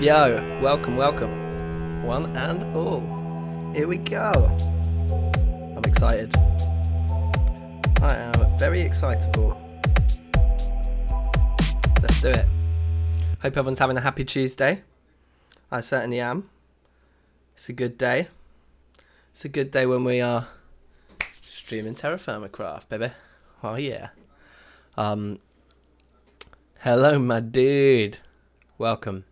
Yo, welcome, one and all. Here we go. I'm excited. I am very excitable. Let's do it. Hope everyone's having a happy Tuesday. I certainly am. It's a good day. It's a good day when we are streaming Terrafirmacraft, baby. Oh yeah. Hello, my dude. Welcome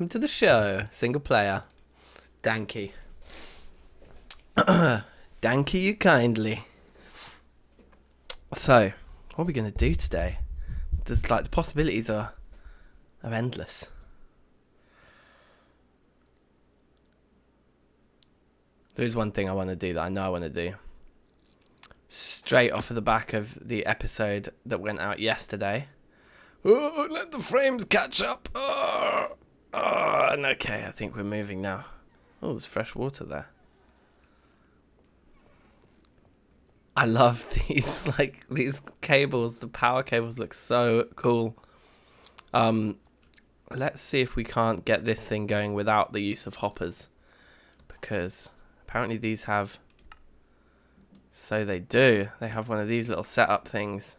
to the show. Single player. Danky. Danky you kindly. So, what are we going to do today? There's like the possibilities are endless. There is one thing I want to do that I know I want to do. Straight off of the back of the episode that went out yesterday. Oh, let the frames catch up. And okay, I think we're moving now. Oh, there's fresh water there. I love these cables. The power cables look so cool. Let's see if we can't get this thing going without the use of hoppers, because apparently these have. So they do. They have one of these little setup things.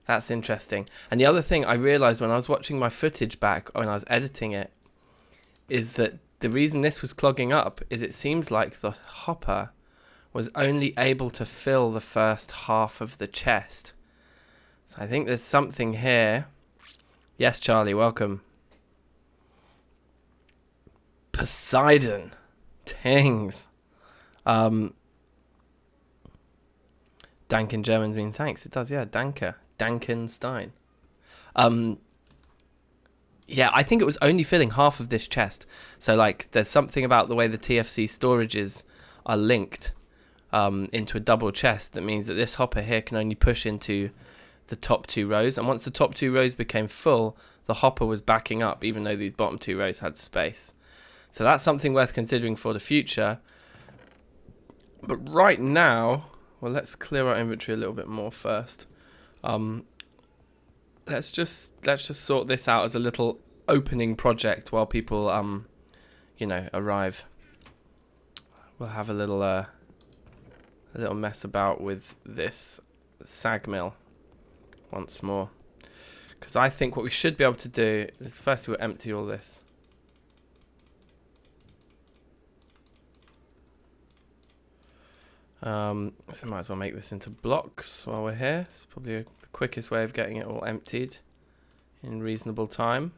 That's interesting. And the other thing I realized when I was watching my footage back when I was editing it is that the reason this was clogging up is it seems like the hopper was only able to fill the first half of the chest. So I think there's something here. Yes, Charlie, welcome. Poseidon. Tings. Dank in German means thanks. It does, yeah. Danke. DankNStein. Yeah, I think it was only filling half of this chest. So, like, there's something about the way the TFC storages are linked into a double chest that means that this hopper here can only push into the top two rows. And once the top two rows became full, the hopper was backing up, even though these bottom two rows had space. So that's something worth considering for the future. But right now, well, let's clear our inventory a little bit more first. Let's just sort this out as a little opening project while people arrive. We'll have a little mess about with this sag mill once more, because I think what we should be able to do is first we'll empty all this. So might as well make this into blocks while we're here. It's probably the quickest way of getting it all emptied in reasonable time.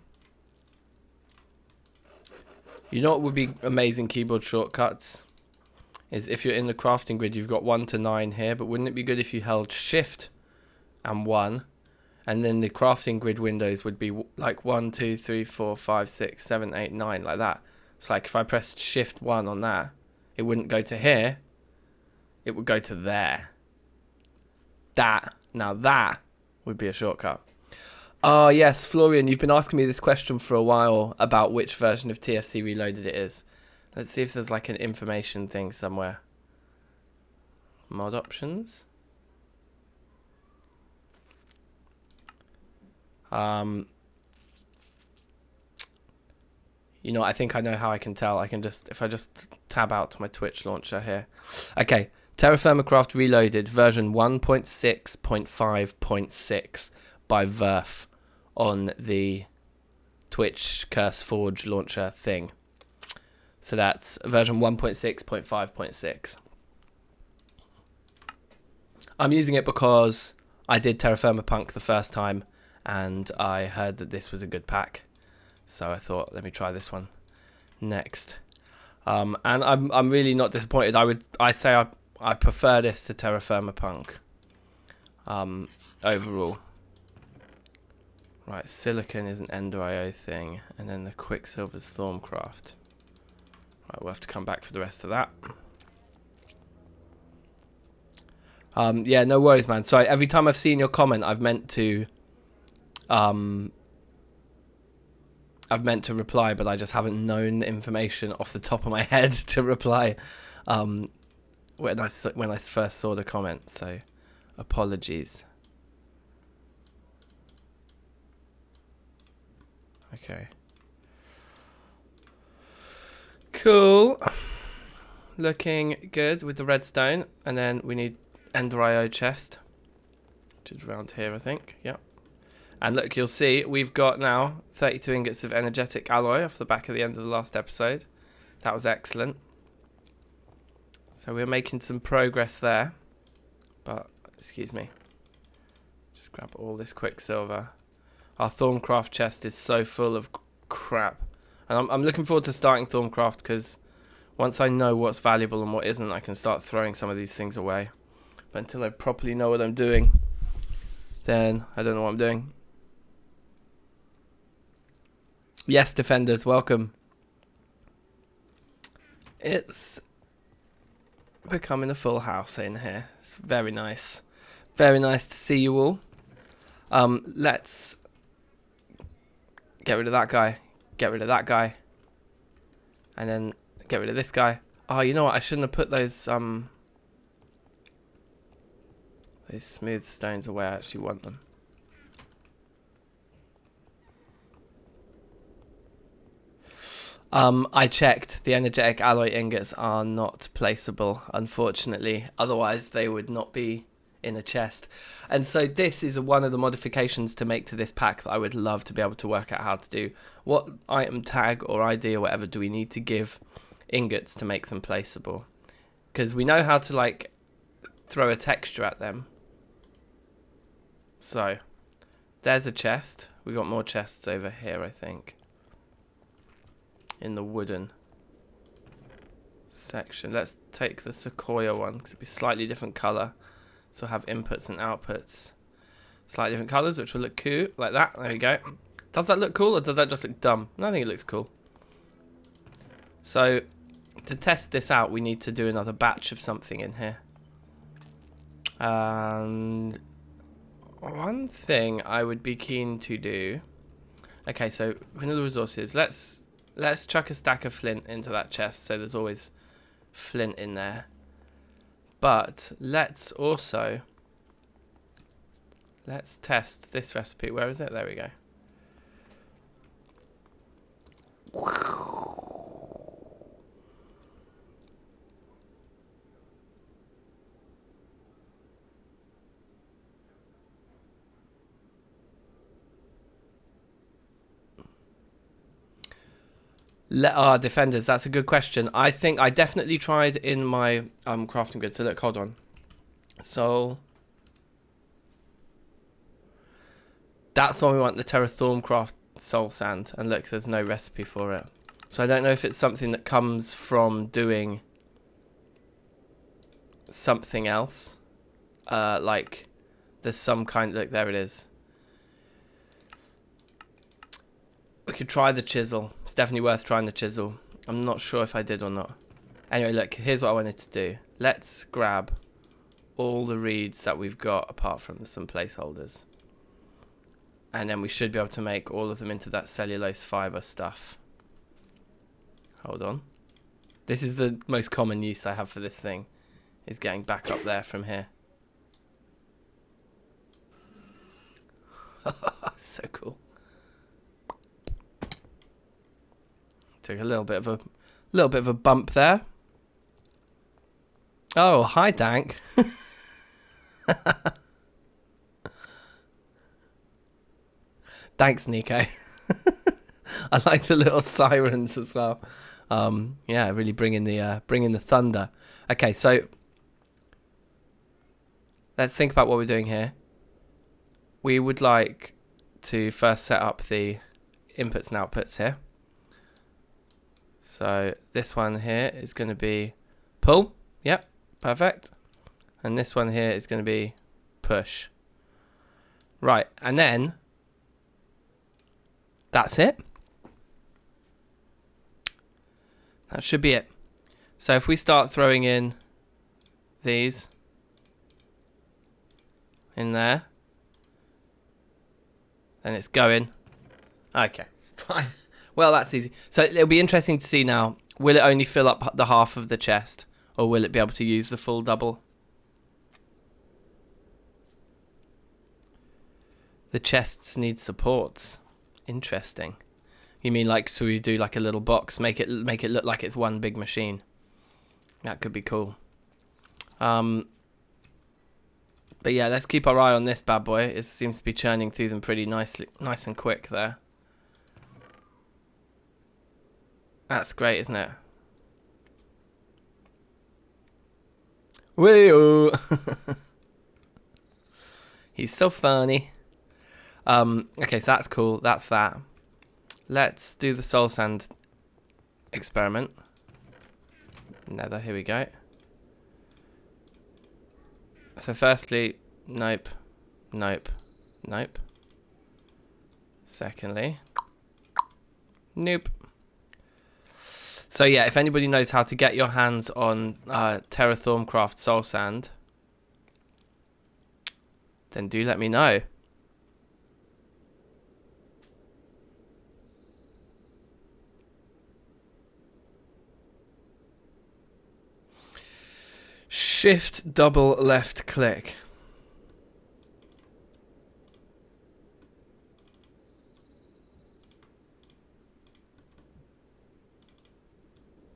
You know what would be amazing keyboard shortcuts? Is if you're in the crafting grid, you've got 1 to 9 here, but wouldn't it be good if you held Shift and 1, and then the crafting grid windows would be like 1, 2, 3, 4, 5, 6, 7, 8, 9, like that. It's like if I pressed Shift 1 on that, it wouldn't go to here. It would go to there. Now that would be a shortcut. Oh yes, Florian, you've been asking me this question for a while about which version of TFC Reloaded it is. Let's see if there's like an information thing somewhere. Mod options. You know, I think I know how I can tell. If I just tab out to my Twitch launcher here. Okay. Terrafirmacraft Reloaded version 1.6.5.6 by Verf on the Twitch CurseForge launcher thing. So that's version 1.6.5.6. I'm using it because I did Terrafirmapunk the first time and I heard that this was a good pack. So I thought, let me try this one next. And I'm really not disappointed. I prefer this to Terrafirmapunk overall. Right, silicon is an Ender IO thing, and then the Quicksilver's Thorncraft. Right, we'll have to come back for the rest of that. Yeah, no worries, man. Sorry, every time I've seen your comment, I've meant to reply, but I just haven't known the information off the top of my head to reply. When I first saw the comment, so apologies. Okay. Cool. Looking good with the redstone. And then we need Ender IO chest, which is around here, I think. Yep. And look, you'll see we've got now 32 ingots of energetic alloy off the back of the end of the last episode. That was excellent. So we're making some progress there. But, excuse me. Just grab all this quicksilver. Our Thorncraft chest is so full of crap. And I'm looking forward to starting Thorncraft because once I know what's valuable and what isn't, I can start throwing some of these things away. But until I properly know what I'm doing, then I don't know what I'm doing. Yes, Defenders, welcome. It's becoming a full house in here. It's very nice. Very nice to see you all. Let's get rid of that guy. Get rid of that guy. And then get rid of this guy. Oh, you know what? I shouldn't have put those smooth stones away. I actually want them. I checked. The energetic alloy ingots are not placeable, unfortunately. Otherwise, they would not be in a chest. And so this is one of the modifications to make to this pack that I would love to be able to work out how to do. What item tag or ID or whatever do we need to give ingots to make them placeable? Because we know how to like throw a texture at them. So there's a chest. We got more chests over here, I think, in the wooden section. Let's take the sequoia one because it'll be slightly different color. So have inputs and outputs, slightly different colors, which will look cool, like that. There we go. Does that look cool, or does that just look dumb? No, I think it looks cool. So to test this out, we need to do another batch of something in here. And one thing I would be keen to do. Okay, so vanilla resources. Let's chuck a stack of flint into that chest, so there's always flint in there. But let's test this recipe. Where is it? There we go. Defenders, that's a good question. I think I definitely tried in my crafting grid. So look, hold on. So that's the one we want, the Terrafirmacraft soul sand. And look, there's no recipe for it. So I don't know if it's something that comes from doing something else. Like there's some kind, look, there it is. We could try the chisel. It's definitely worth trying the chisel. I'm not sure if I did or not. Anyway, look, here's what I wanted to do. Let's grab all the reeds that we've got apart from some placeholders. And then we should be able to make all of them into that cellulose fiber stuff. Hold on. This is the most common use I have for this thing, is getting back up there from here. So cool. Took a little bit of a bump there. Oh, hi, Dank. Thanks, Nico. I like the little sirens as well. Yeah, really bringing the thunder. Okay, so let's think about what we're doing here. We would like to first set up the inputs and outputs here. So this one here is going to be pull. Yep, perfect. And this one here is going to be push. Right, and then that's it. That should be it. So if we start throwing in these in there, then it's going. Okay, fine. Well, that's easy. So it'll be interesting to see now. Will it only fill up the half of the chest, or will it be able to use the full double? The chests need supports. Interesting. You mean like, so we do like a little box, make it look like it's one big machine? That could be cool. But yeah, let's keep our eye on this bad boy. It seems to be churning through them pretty nice and quick there. That's great, isn't it? Wee-oh. He's so funny. Okay, so that's cool. That's that. Let's do the soul sand experiment. Nether, here we go. So firstly, nope, nope, nope. Secondly, nope. So yeah, if anybody knows how to get your hands on Terrafirmacraft soul sand, then do let me know. Shift double left click.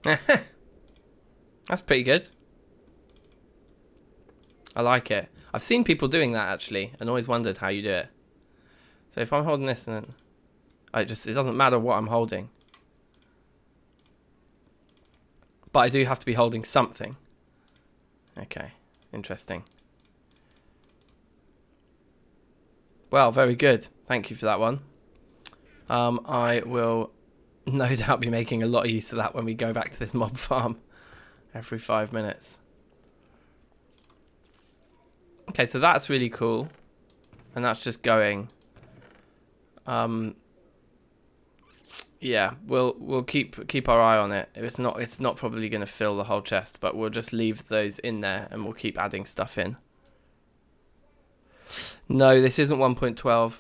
That's pretty good. I like it. I've seen people doing that actually and always wondered how you do it. So if I'm holding this and then it doesn't matter what I'm holding. But I do have to be holding something. Okay, interesting. Well, very good. Thank you for that one. I will no doubt be making a lot of use of that when we go back to this mob farm every 5 minutes. Okay, so that's really cool. And that's just going. Yeah, we'll keep our eye on it. It's not probably going to fill the whole chest, but we'll just leave those in there and we'll keep adding stuff in. No, this isn't 1.12.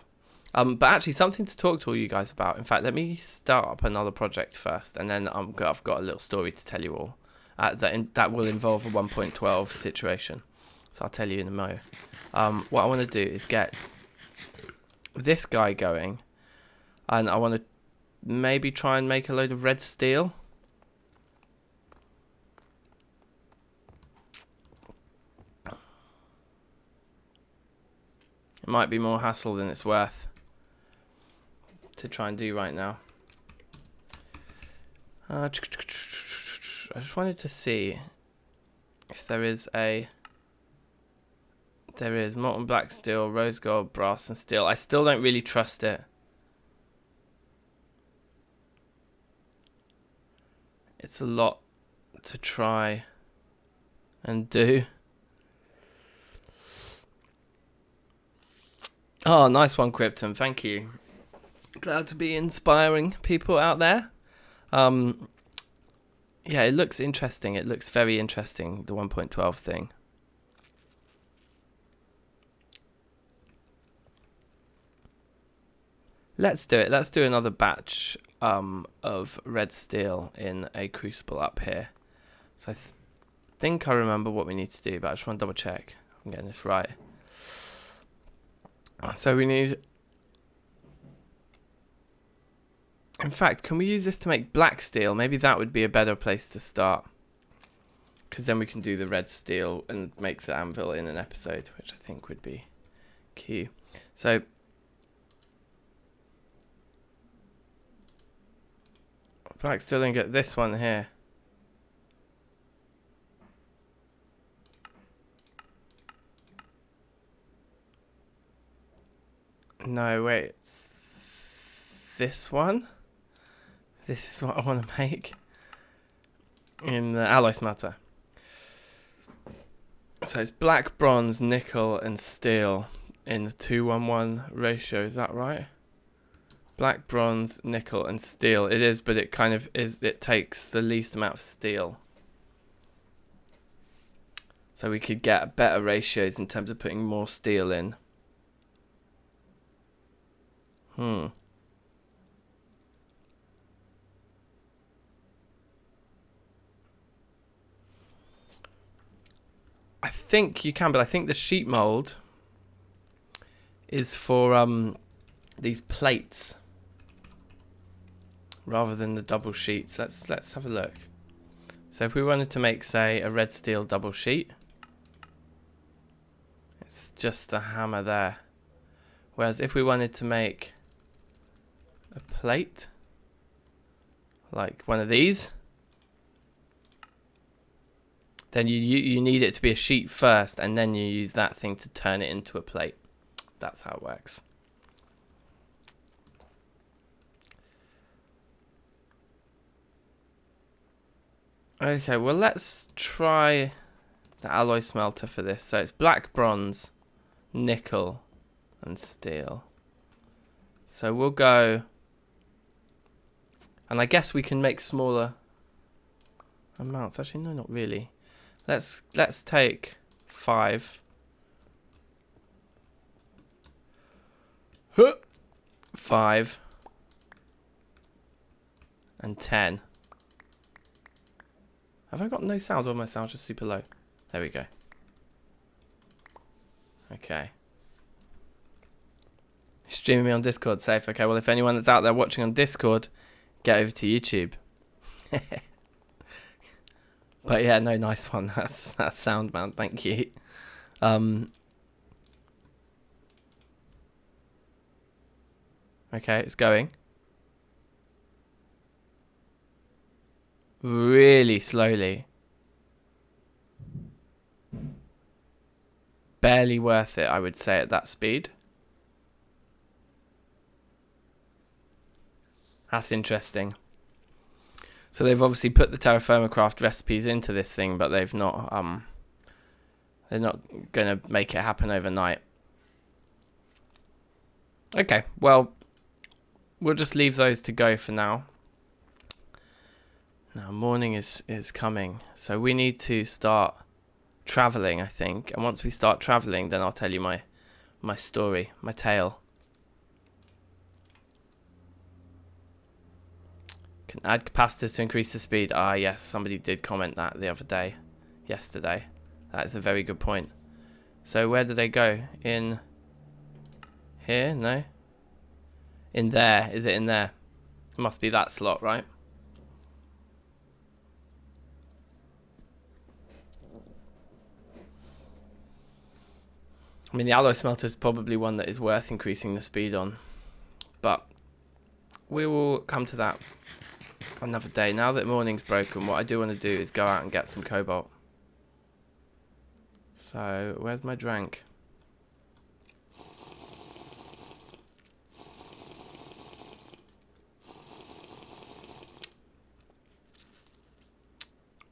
But actually something to talk to all you guys about. In fact, let me start up another project first, and then I've got a little story to tell you all. That will involve a 1.12 situation. So I'll tell you in a mo. What I want to do is get this guy going, and I want to maybe try and make a load of red steel. It might be more hassle than it's worth to try and do right now. I just wanted to see if there is molten black steel, rose gold, brass and steel. I still don't really trust it. It's a lot to try and do. Oh, nice one, Krypton. Thank you. Glad to be inspiring people out there. Yeah, it looks interesting. It looks very interesting, the 1.12 thing. Let's do it. Let's do another batch of red steel in a crucible up here. So I think I remember what we need to do, but I just want to double check I'm getting this right. So we need... In fact, can we use this to make black steel? Maybe that would be a better place to start. Because then we can do the red steel and make the anvil in an episode, which I think would be key. So... black steel and get this one here. No, wait. It's this one? This is what I want to make in the alloy smelter. So it's black, bronze, nickel and steel in the 2:1:1 ratio. Is that right? Black, bronze, nickel and steel. It is, but it kind of is. It takes the least amount of steel. So we could get better ratios in terms of putting more steel in. I think you can, but I think the sheet mold is for these plates. rather than the double sheets. Let's have a look. So if we wanted to make, say, a red steel double sheet, it's just the hammer there. Whereas if we wanted to make a plate, like one of these, then you need it to be a sheet first, and then you use that thing to turn it into a plate. That's how it works. Okay, well, let's try the alloy smelter for this. So it's black bronze, nickel, and steel. So we'll go, and I guess we can make smaller amounts. Actually, no, not really. Let's take 5. 5 and 10. Have I got no sound, or my sound's just super low? There we go. Okay. Streaming me on Discord, safe. Okay, well, if anyone that's out there watching on Discord, get over to YouTube. But yeah, no, nice one. That's sound, man. Thank you. Okay, it's going. Really slowly. Barely worth it, I would say, at that speed. That's interesting. So they've obviously put the Terrafirmacraft recipes into this thing, but they're not going to make it happen overnight. Okay, well, we'll just leave those to go for now. Now morning is coming, so we need to start traveling, I think. And once we start traveling, then I'll tell you my story, my tale. Can add capacitors to increase the speed. Ah, yes, somebody did comment that the other day, yesterday. That is a very good point. So where do they go? In here? No. In there. Is it in there? It must be that slot, right? I mean, the alloy smelter is probably one that is worth increasing the speed on, but we will come to that another day. Now that morning's broken, what I do want to do is go out and get some cobalt. So, where's my drink?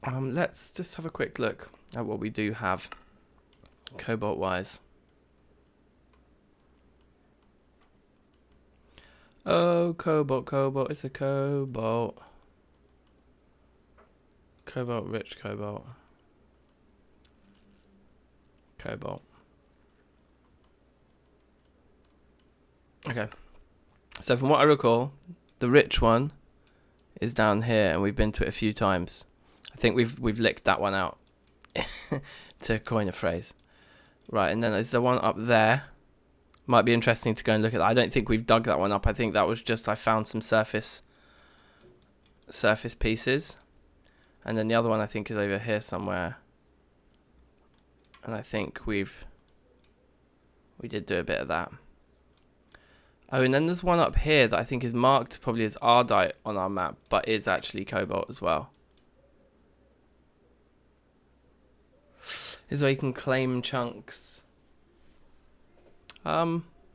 Let's just have a quick look at what we do have cobalt-wise. Oh, cobalt, cobalt, it's a cobalt. Cobalt, rich cobalt. Cobalt. Okay. So from what I recall, the rich one is down here, and we've been to it a few times. I think we've licked that one out, to coin a phrase. Right, and then there's the one up there. Might be interesting to go and look at that. I don't think we've dug that one up. I think that was just I found some surface pieces. And then the other one I think is over here somewhere. And I think we did do a bit of that. Oh, and then there's one up here that I think is marked probably as Ardite on our map, but is actually cobalt as well. This is where you can claim chunks.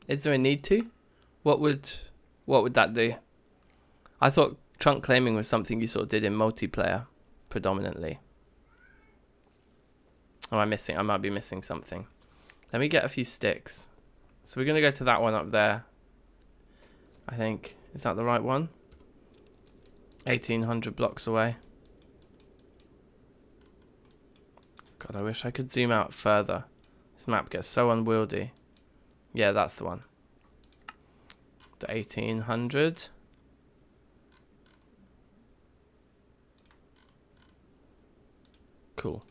Is there a need to? What would that do? I thought chunk claiming was something you sort of did in multiplayer predominantly. Am I missing? I might be missing something. Let me get a few sticks. So we're gonna go to that one up there. I think, is that the right one? 1800 blocks away. God, I wish I could zoom out further. This map gets so unwieldy. Yeah, that's the one. The 1800. Cool.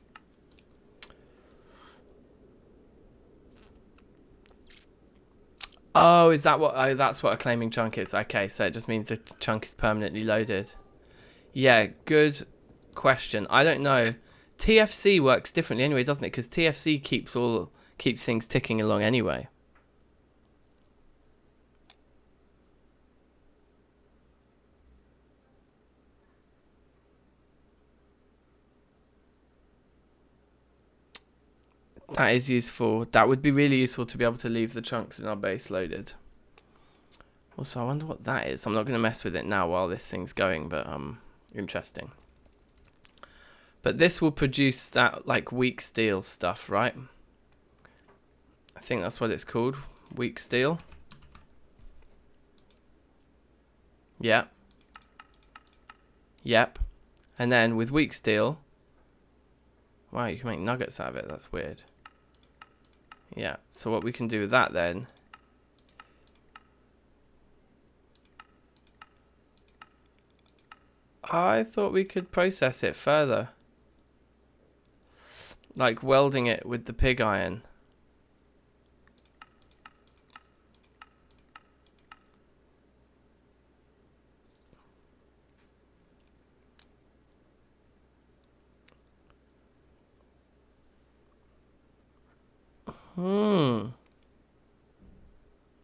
Oh, is that what? Oh, that's what a claiming chunk is. Okay, so it just means the chunk is permanently loaded. Yeah, good question. I don't know. TFC works differently anyway, doesn't it? Because TFC keeps things ticking along anyway. That is useful. That would be really useful to be able to leave the chunks in our base loaded. Also, I wonder what that is. I'm not going to mess with it now while this thing's going, but interesting. But this will produce that like weak steel stuff, right? I think that's what it's called. Weak steel. Yep. Yep. And then with weak steel, wow, you can make nuggets out of it. That's weird. Yeah. So what we can do with that then, I thought we could process it further. Like welding it with the pig iron.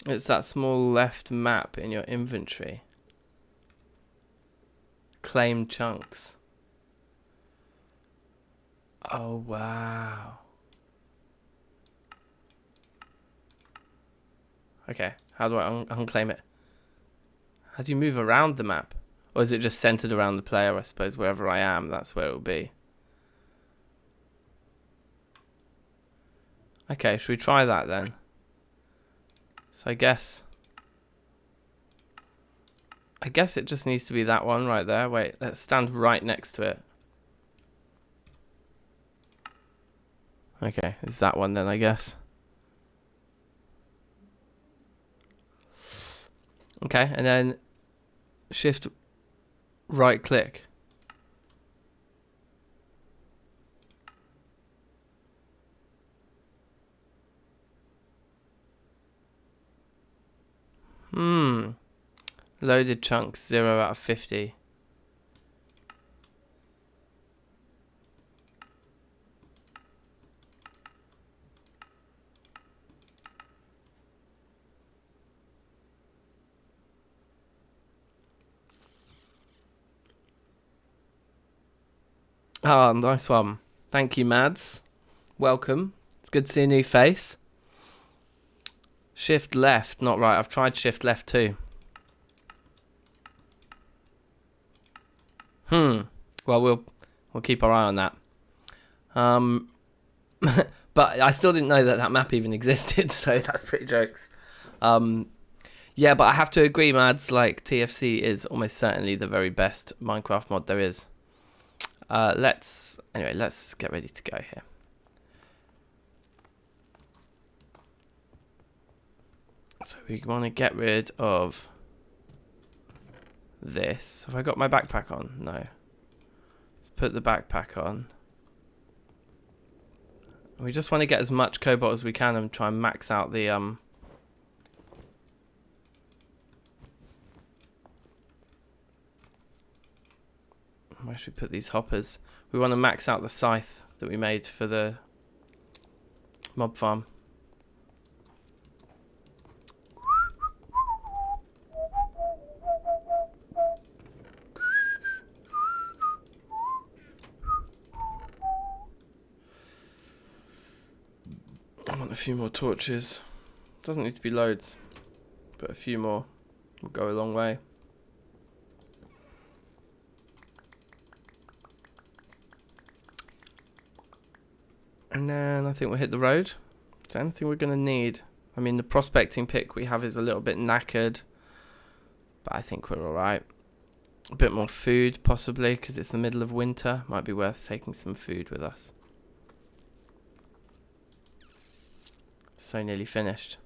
It's that small left map in your inventory. Claim chunks. Oh, wow. Okay, how do I unclaim it? How do you move around the map? Or is it just centered around the player, I suppose, wherever I am, that's where it will be. Okay, should we try that then? So I guess it just needs to be that one right there. Wait, let's stand right next to it. Okay, it's that one then, I guess. Okay, and then shift right click. Loaded chunks 0 out of 50. Oh, nice one. Thank you, Mads. Welcome. It's good to see a new face. Shift left, not right. I've tried shift left too. Well, we'll keep our eye on that. But I still didn't know that map even existed, so that's pretty jokes. Yeah, but I have to agree, Mads, like TFC is almost certainly the very best Minecraft mod there is. Let's get ready to go here. So we want to get rid of this. Have I got my backpack on? No. Let's put the backpack on. We just want to get as much cobalt as we can and try and max out the where should we put these hoppers? We want to max out the scythe that we made for the mob farm. I want a few more torches. Doesn't need to be loads, but a few more will go a long way. And then I think we'll hit the road. Is there anything we're going to need? I mean, the prospecting pick we have is a little bit knackered, but I think we're alright. A bit more food, possibly, because it's the middle of winter. Might be worth taking some food with us. So nearly finished.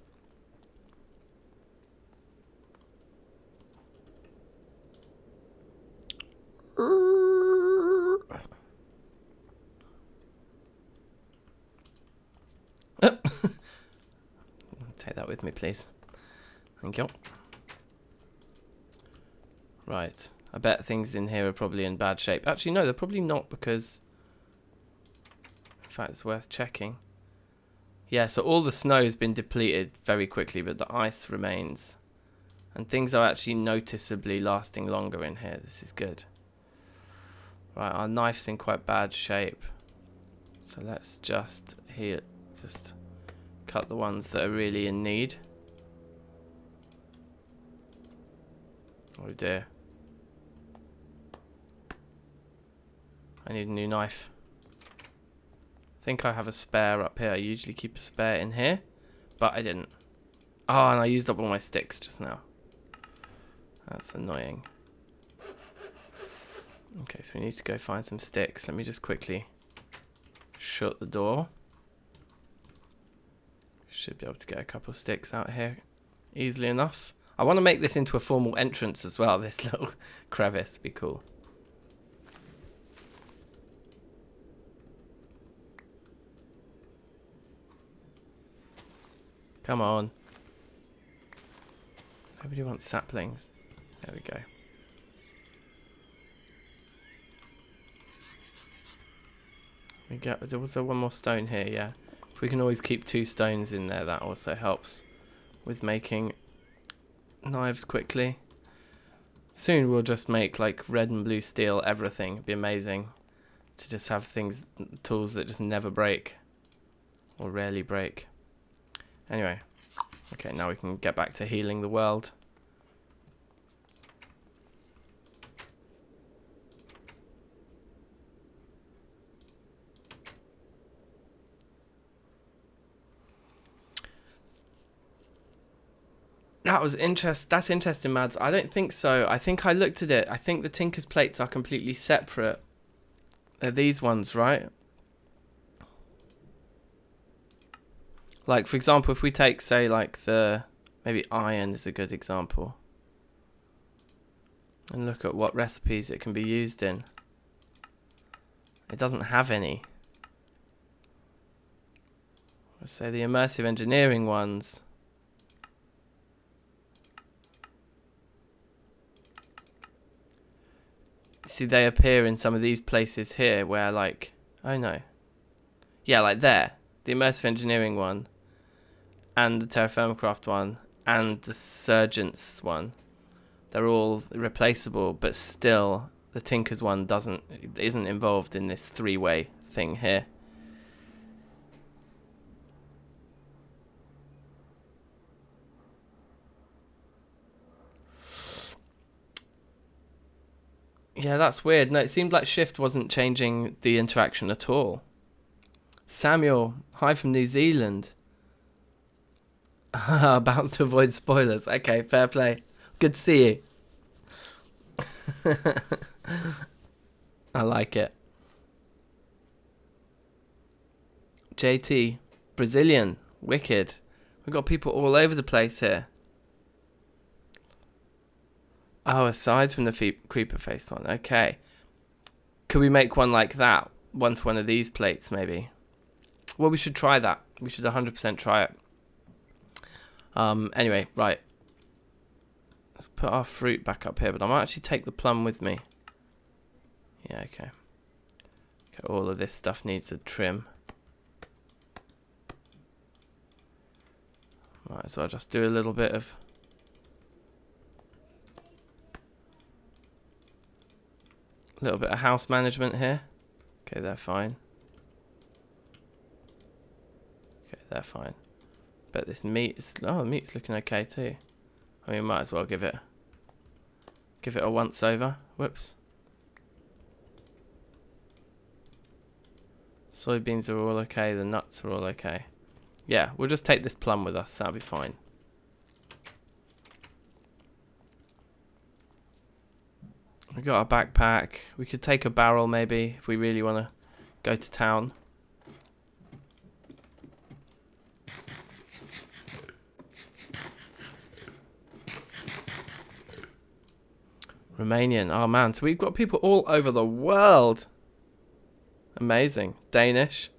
Take that with me, please. Thank you. Right. I bet things in here are probably in bad shape. Actually, no, they're probably not, because... In fact, it's worth checking. Yeah, so all the snow's been depleted very quickly, but the ice remains. And things are actually noticeably lasting longer in here. This is good. Right, our knife's in quite bad shape. So let's just cut the ones that are really in need. Oh dear. I need a new knife. I think I have a spare up here. I usually keep a spare in here, but I didn't. Oh, and I used up all my sticks just now. That's annoying. Okay, so we need to go find some sticks. Let me just quickly shut the door. Should be able to get a couple of sticks out here easily enough. I want to make this into a formal entrance as well, this little crevice. Be cool. Come on. Nobody wants saplings. There we go. There was one more stone here, yeah. If we can always keep 2 stones in there, that also helps with making knives quickly. Soon we'll just make like red and blue steel everything. It'd be amazing to just have tools that just never break or rarely break. Anyway, okay, now we can get back to healing the world. That's interesting, Mads. I don't think so. I think I looked at it. I think the Tinker's plates are completely separate. They're these ones, right? Like, for example, if we take, say, like maybe iron is a good example. And look at what recipes it can be used in. It doesn't have any. Let's say the immersive engineering ones. See, they appear in some of these places here where, like, oh no. Yeah, like there. The immersive engineering one. And the Terrafirmacraft one. And the Surgeon's one. They're all replaceable, but still the Tinker's one isn't involved in this 3-way thing here. Yeah, that's weird. No, it seemed like Shift wasn't changing the interaction at all. Samuel, hi from New Zealand. About to avoid spoilers. Okay, fair play. Good to see you. I like it. JT, Brazilian, wicked. We've got people all over the place here. Oh, aside from the creeper-faced one. Okay. Could we make one like that? One for one of these plates, maybe? Well, we should try that. We should 100% try it. Anyway, right. Let's put our fruit back up here, but I might actually take the plum with me. Yeah, okay. Okay, all of this stuff needs a trim. Right, so I'll just do a little bit of... house management here. Okay, they're fine. Okay, they're fine. Bet this meat is... Oh, the meat's looking okay too. I mean, might as well give it a once over. Whoops. Soybeans are all okay. The nuts are all okay. Yeah, we'll just take this plum with us. That'll be fine. We got our backpack. We could take a barrel maybe if we really want to go to town. Romanian. Oh man, so we've got people all over the world. Amazing. Danish.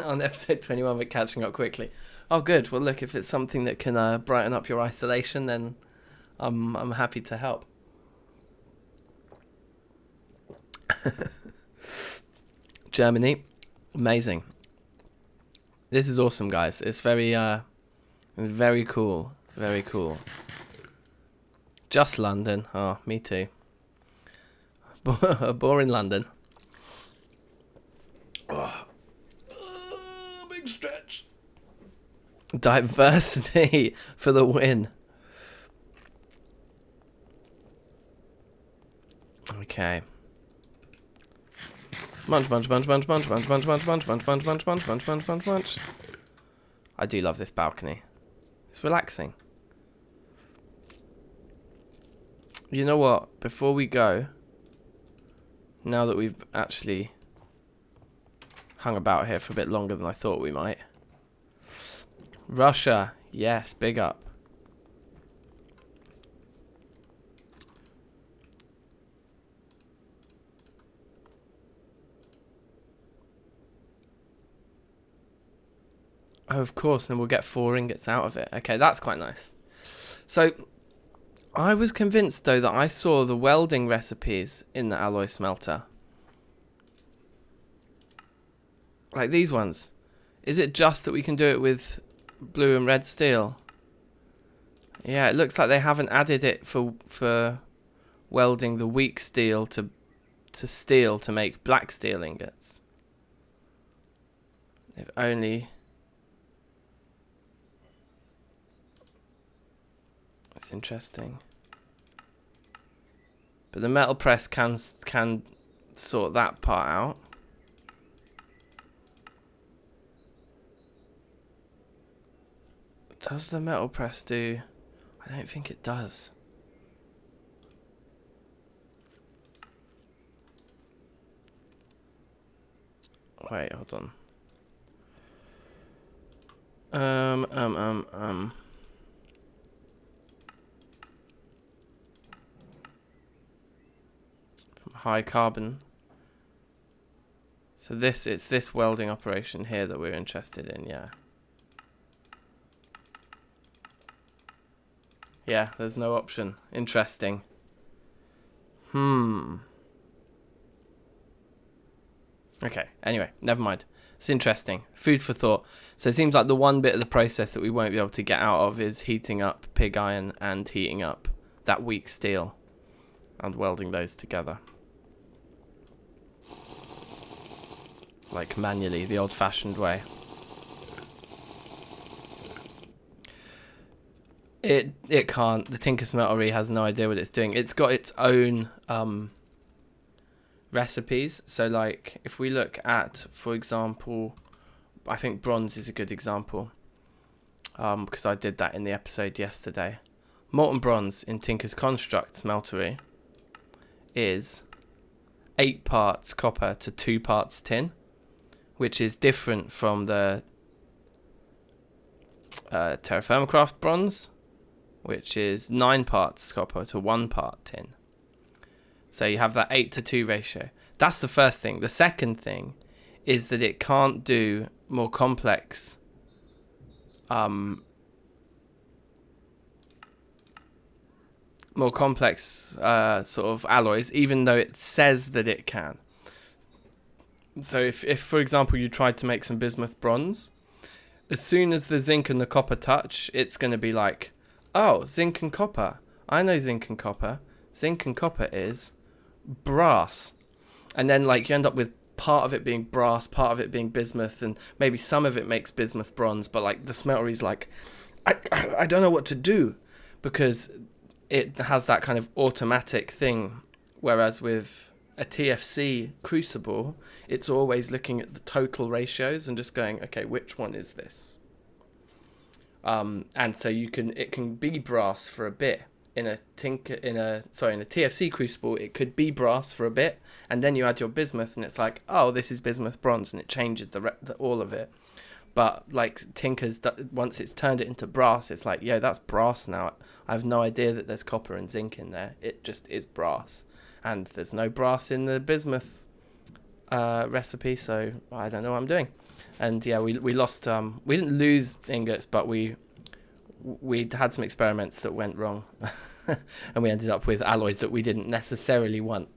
on episode 21, but catching up quickly. Oh, good. Well, look, if it's something that can brighten up your isolation, then I'm happy to help. Germany, amazing. This is awesome, guys. It's very cool. Very cool. Just London. Oh, me too. Boring London. Oh. Big stretch. Diversity for the win. Okay. Munch, munch, munch, munch, munch, munch, munch, munch, munch, munch, munch, munch, munch, munch, munch, munch, munch. I do love this balcony. It's relaxing. You know what? Before we go, now that we've actually hung about here for a bit longer than I thought we might. Russia, yes, big up. Oh, of course, then we'll get 4 ingots out of it. Okay, that's quite nice. So, I was convinced, though, that I saw the welding recipes in the alloy smelter. Like these ones. Is it just that we can do it with blue and red steel? Yeah, it looks like they haven't added it for welding the weak steel to steel to make black steel ingots. If only... That's interesting. But the metal press can sort that part out. Does the metal press do... I don't think it does. Wait, hold on. High carbon. So it's this welding operation here that we're interested in, yeah. Yeah, there's no option. Interesting. Okay, anyway, never mind. It's interesting. Food for thought. So it seems like the one bit of the process that we won't be able to get out of is heating up pig iron and heating up that weak steel and welding those together. Like manually, the old-fashioned way. It can't. The Tinker Smeltery has no idea what it's doing. It's got its own recipes. So like if we look at, for example, I think bronze is a good example, because I did that in the episode yesterday. Molten bronze in Tinker's Construct Smeltery is 8 parts copper to 2 parts tin, which is different from the Terrafirmacraft bronze, which is 9 parts copper to 1 part tin. So you have that 8:2 ratio. That's the first thing. The second thing is that it can't do more complex sort of alloys, even though it says that it can. So if for example you tried to make some bismuth bronze, as soon as the zinc and the copper touch, it's going to be like, oh, zinc and copper. I know zinc and copper. Zinc and copper is brass. And then like you end up with part of it being brass, part of it being bismuth, and maybe some of it makes bismuth bronze, but like the smeltery's like, I don't know what to do, because it has that kind of automatic thing, whereas with a TFC crucible, it's always looking at the total ratios and just going, okay, which one is this? And so it can be brass for a bit. In a TFC crucible, it could be brass for a bit, and then you add your bismuth, and it's like, oh, this is bismuth bronze, and it changes all of it. But like Tinker's, once it's turned it into brass, it's like, yeah, that's brass now. I have no idea that there's copper and zinc in there. It just is brass, and there's no brass in the bismuth recipe, so I don't know what I'm doing. And yeah, we lost. We didn't lose ingots, but we had some experiments that went wrong, and we ended up with alloys that we didn't necessarily want.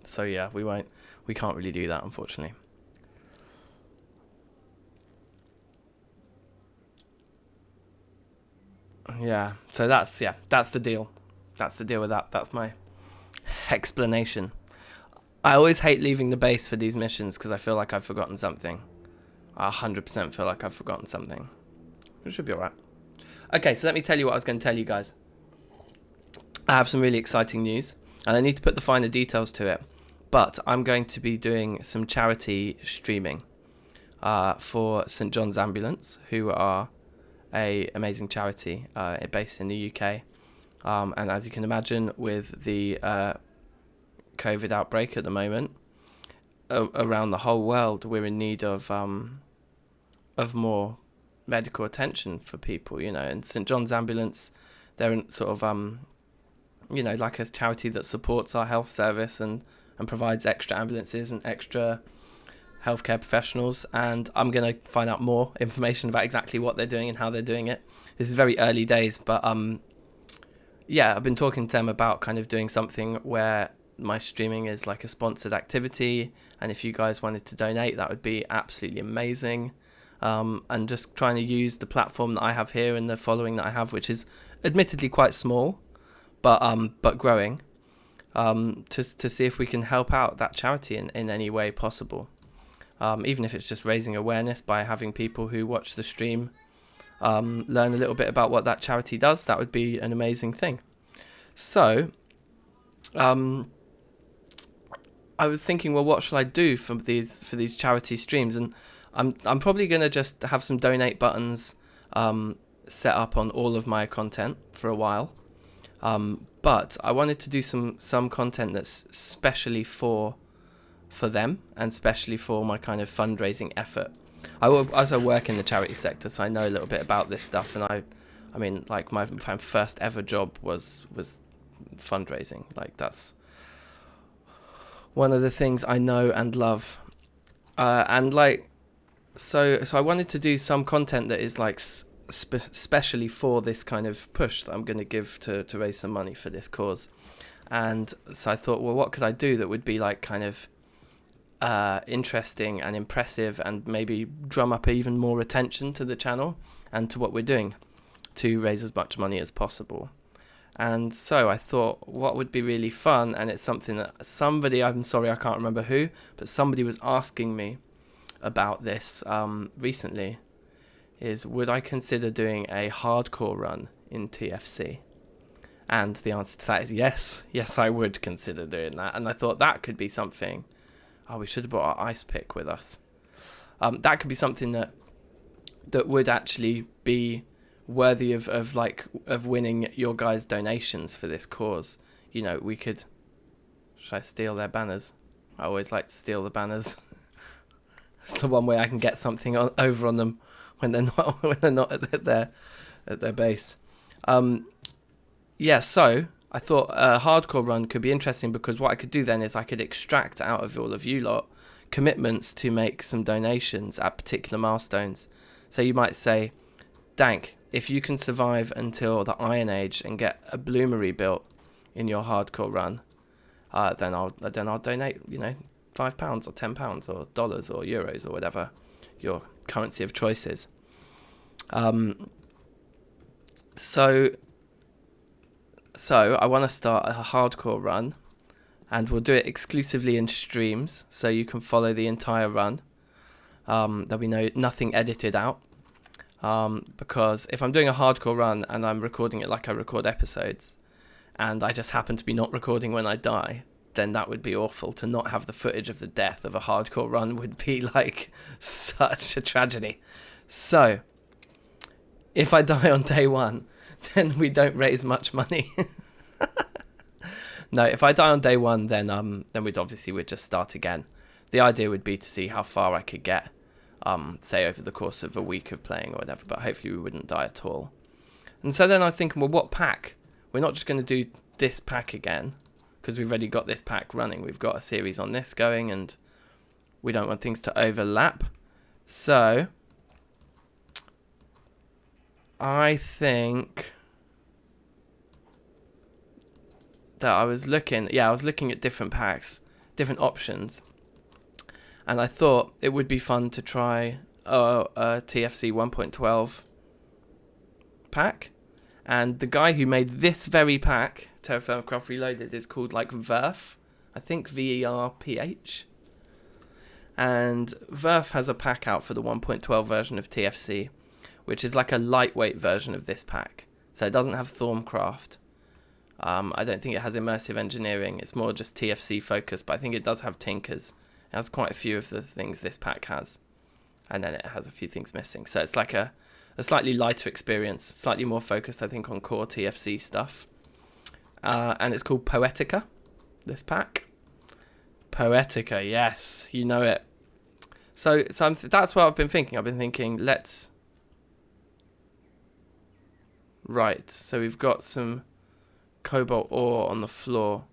So yeah, we can't really do that, unfortunately. Yeah, so that's the deal. That's the deal with that. That's my explanation. I always hate leaving the base for these missions because I feel like I've forgotten something. I 100% feel like I've forgotten something. It should be alright. Okay, so let me tell you what I was going to tell you guys. I have some really exciting news, and I need to put the finer details to it. But I'm going to be doing some charity streaming for St John's Ambulance, who are a amazing charity based in the UK. And as you can imagine, with the COVID outbreak at the moment around the whole world, we're in need of more medical attention for people, you know. And St John's Ambulance, they're sort of you know, like a charity that supports our health service and provides extra ambulances and extra healthcare professionals. And I'm going to find out more information about exactly what they're doing and how they're doing it. This is very early days, but yeah, I've been talking to them about kind of doing something where my streaming is like a sponsored activity, and if you guys wanted to donate, that would be absolutely amazing. And just trying to use the platform that I have here and the following that I have, which is admittedly quite small, but growing, to see if we can help out that charity in any way possible. Even if it's just raising awareness by having people who watch the stream learn a little bit about what that charity does, that would be an amazing thing. So I was thinking, well, what shall I do for these charity streams? And I'm probably going to just have some donate buttons set up on all of my content for a while. But I wanted to do some content that's specially for them and specially for my kind of fundraising effort. I also work in the charity sector, so I know a little bit about this stuff. And I mean, like my first ever job was fundraising. Like that's one of the things I know and love. And like, so I wanted to do some content that is like specially for this kind of push that I'm going to give to raise some money for this cause. And so I thought, well, what could I do that would be like kind of interesting and impressive and maybe drum up even more attention to the channel and to what we're doing to raise as much money as possible. And so I thought what would be really fun, and it's something that somebody, I'm sorry I can't remember who, but somebody was asking me about this recently, is would I consider doing a hardcore run in TFC? And the answer to that is yes. Yes, I would consider doing that. And I thought that could be something. Oh, we should have brought our ice pick with us. That could be something that would actually be worthy of winning your guys' donations for this cause. You know, we could. Should I steal their banners? I always like to steal the banners. It's the one way I can get something over on them when they're not at their base. Yeah, so I thought a hardcore run could be interesting because what I could do then is I could extract out of all of you lot commitments to make some donations at particular milestones. So you might say, Dank, if you can survive until the Iron Age and get a bloomery built in your hardcore run, then I'll donate, you know, £5 or £10 or dollars or euros or whatever your currency of choice is. So I want to start a hardcore run, and we'll do it exclusively in streams, so you can follow the entire run. There'll be nothing edited out, because if I'm doing a hardcore run and I'm recording it like I record episodes, and I just happen to be not recording when I die, then that would be awful. To not have the footage of the death of a hardcore run would be like such a tragedy. So if I die on day one, then we don't raise much money. No, if I die on day one, then we'd just start again. The idea would be to see how far I could get, say over the course of a week of playing or whatever, but hopefully we wouldn't die at all. And so then I was thinking, well, what pack? We're not just going to do this pack again, because we've already got this pack running. We've got a series on this going, and we don't want things to overlap. So I think that I was looking at different packs, different options, and I thought it would be fun to try a TFC 1.12 pack. And the guy who made this very pack, Terrafirmacraft Reloaded, is called like Verf, I think VERPH. And Verf has a pack out for the 1.12 version of TFC, which is like a lightweight version of this pack. So it doesn't have Thaumcraft. I don't think it has immersive engineering. It's more just TFC focused, but I think it does have Tinkers. It has quite a few of the things this pack has. And then it has a few things missing. So it's like a slightly lighter experience, slightly more focused, I think, on core TFC stuff. And it's called Poetica, this pack. Poetica, yes, you know it. So that's what I've been thinking. I've been thinking, right, so we've got some cobalt ore on the floor.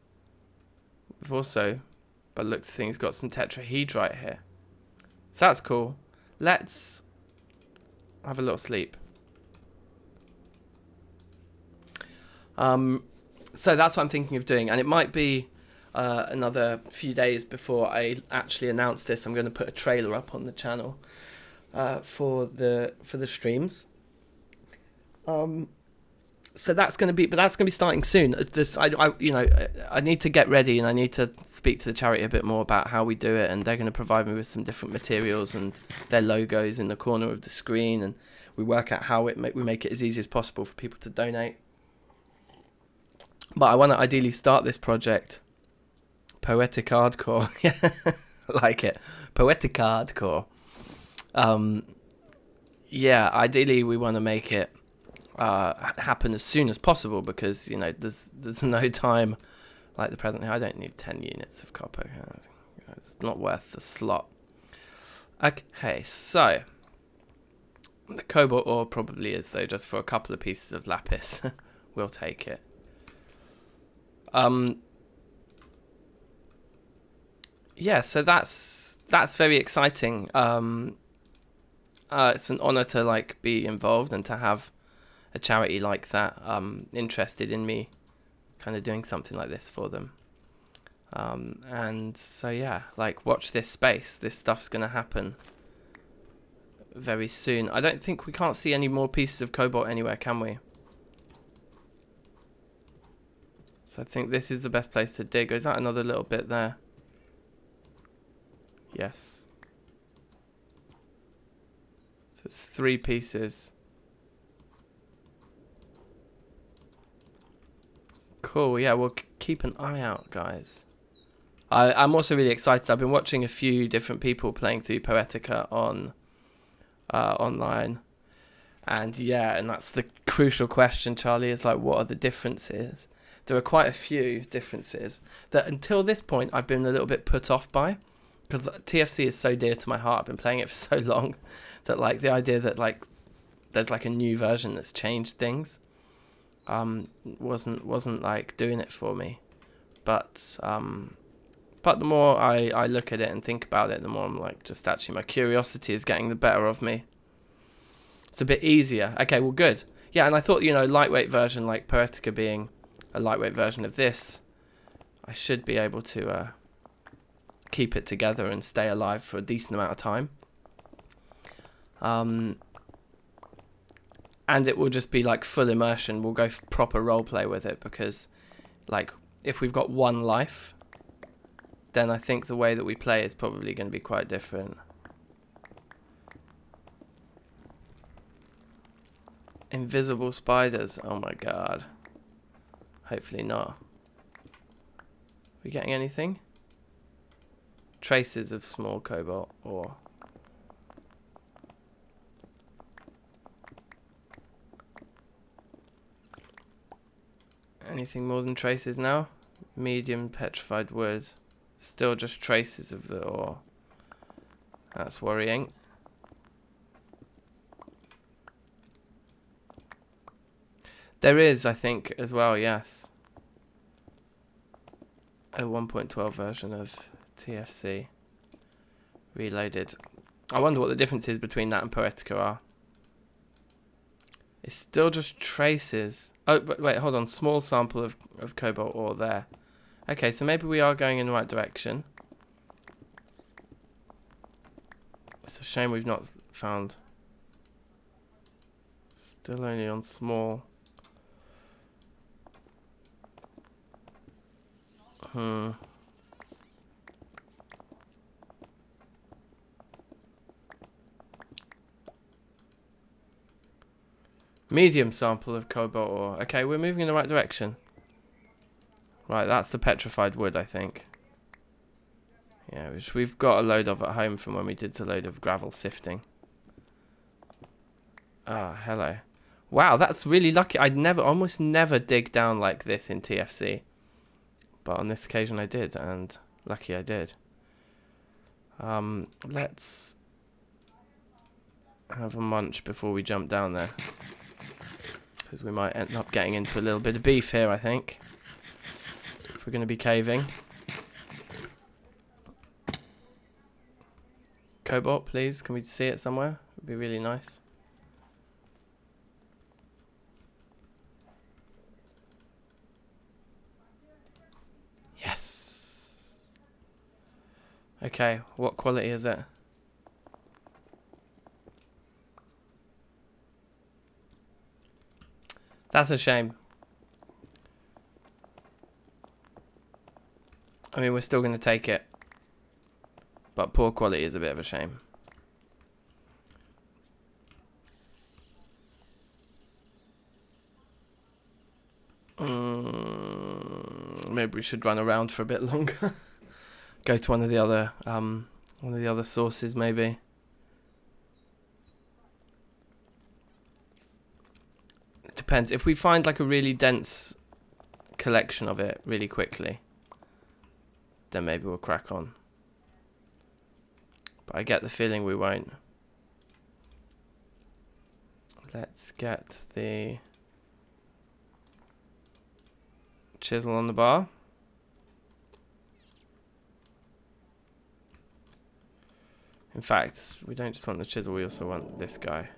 We've also, by the looks of things, got some tetrahedrite here. So that's cool. Let's have a little sleep. So that's what I'm thinking of doing, and it might be another few days before I actually announce this. I'm going to put a trailer up on the channel for the streams. So that's going to be starting soon. I need to get ready, and I need to speak to the charity a bit more about how we do it, and they're going to provide me with some different materials and their logos in the corner of the screen, and we work out how we make it as easy as possible for people to donate. But I want to ideally start this project, Poetic Hardcore. I like it, Poetic Hardcore. Ideally we want to make it happen as soon as possible, because there's no time like the present. I don't need 10 units of copper. It's not worth the slot. Okay, so the cobalt ore probably is, though, just for a couple of pieces of lapis. We'll take it. So that's very exciting. It's an honor to be involved and to have a charity like that interested in me kind of doing something like this for them. And so watch this space. This stuff's gonna happen very soon. I don't think we can't see any more pieces of cobalt anywhere, can we? So I think this is the best place to dig. Is that another little bit there? Yes. So it's 3 pieces. Cool, yeah, we'll keep an eye out, guys. I'm also really excited. I've been watching a few different people playing through Poetica on online. And that's the crucial question, Charlie, is what are the differences? There are quite a few differences that until this point I've been a little bit put off by, because TFC is so dear to my heart. I've been playing it for so long that the idea that there's a new version that's changed things wasn't doing it for me. But the more I look at it and think about it, the more I'm just actually my curiosity is getting the better of me. It's a bit easier. Okay, well, good. Yeah, and I thought, lightweight version like Poetica being a lightweight version of this, I should be able to keep it together and stay alive for a decent amount of time. And it will just be full immersion. We'll go proper roleplay with it, because if we've got one life, then I think the way that we play is probably going to be quite different. Invisible spiders. Oh my god. Hopefully not. We getting anything? Traces of small cobalt ore. Anything more than traces now? Medium petrified wood. Still just traces of the ore. That's worrying. There is, I think, as well, yes. A 1.12 version of TFC. Reloaded. I wonder what the differences between that and Poetica are. It's still just traces. Oh, but wait, hold on. Small sample of cobalt ore there. Okay, so maybe we are going in the right direction. It's a shame we've not found. Still only on small. Medium sample of cobalt ore. Okay, we're moving in the right direction. Right, that's the petrified wood, I think. Yeah, which we've got a load of at home from when we did a load of gravel sifting. Ah, hello. Wow, that's really lucky. I'd almost never dig down like this in TFC. But on this occasion I did, and lucky I did. Let's have a munch before we jump down there. Because we might end up getting into a little bit of beef here, I think. If we're going to be caving. Cobalt, please. Can we see it somewhere? It'd be really nice. Yes. Okay, what quality is it? That's a shame. I mean, we're still going to take it. But poor quality is a bit of a shame. Maybe we should run around for a bit longer. Go to one of the other sources, maybe. It depends. If we find like a really dense collection of it really quickly, then maybe we'll crack on. But I get the feeling we won't. Let's get the chisel on the bar. In fact, we don't just want the chisel, we also want this guy.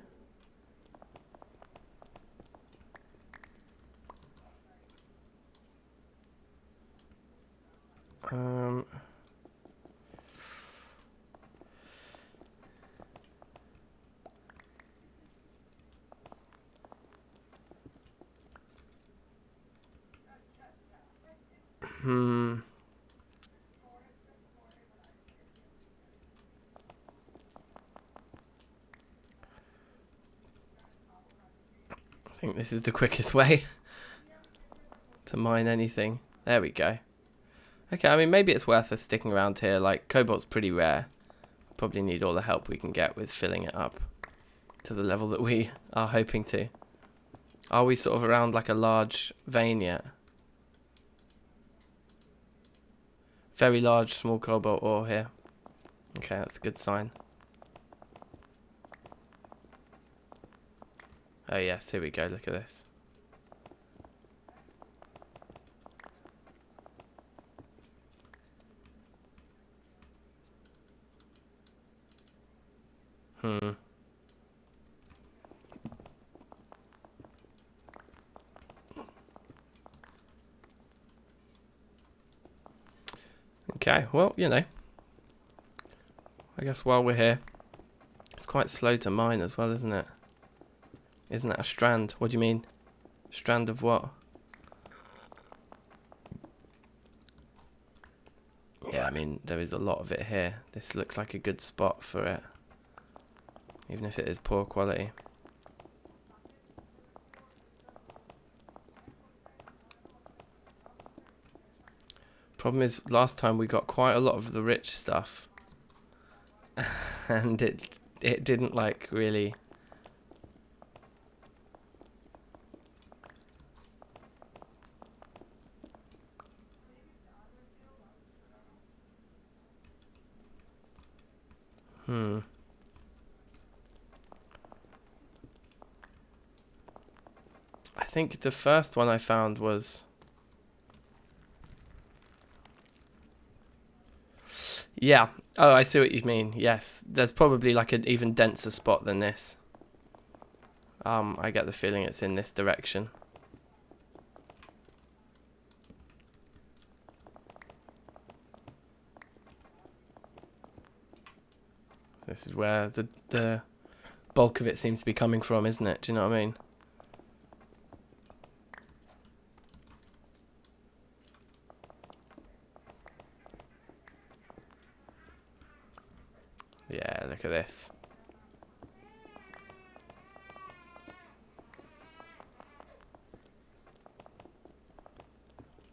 I think this is the quickest way to mine anything. There we go. Okay, I mean, maybe it's worth us sticking around here. Like, cobalt's pretty rare. Probably need all the help we can get with filling it up to the level that we are hoping to. Are we sort of around like a large vein yet? Very large, small cobalt ore here. Okay, that's a good sign. Oh yes, here we go, look at this. Okay, well, you know, I guess while we're here, it's quite slow to mine as well, isn't it? Isn't that a strand? What do you mean? Strand of what? Yeah, I mean, there is a lot of it here. This looks like a good spot for it, even if it is poor quality. Problem is, last time we got quite a lot of the rich stuff, and it didn't like really. I think the first one I found was. Yeah. Oh, I see what you mean. Yes. There's probably like an even denser spot than this. I get the feeling it's in this direction. This is where the bulk of it seems to be coming from, isn't it? Do you know what I mean? Yeah, look at this.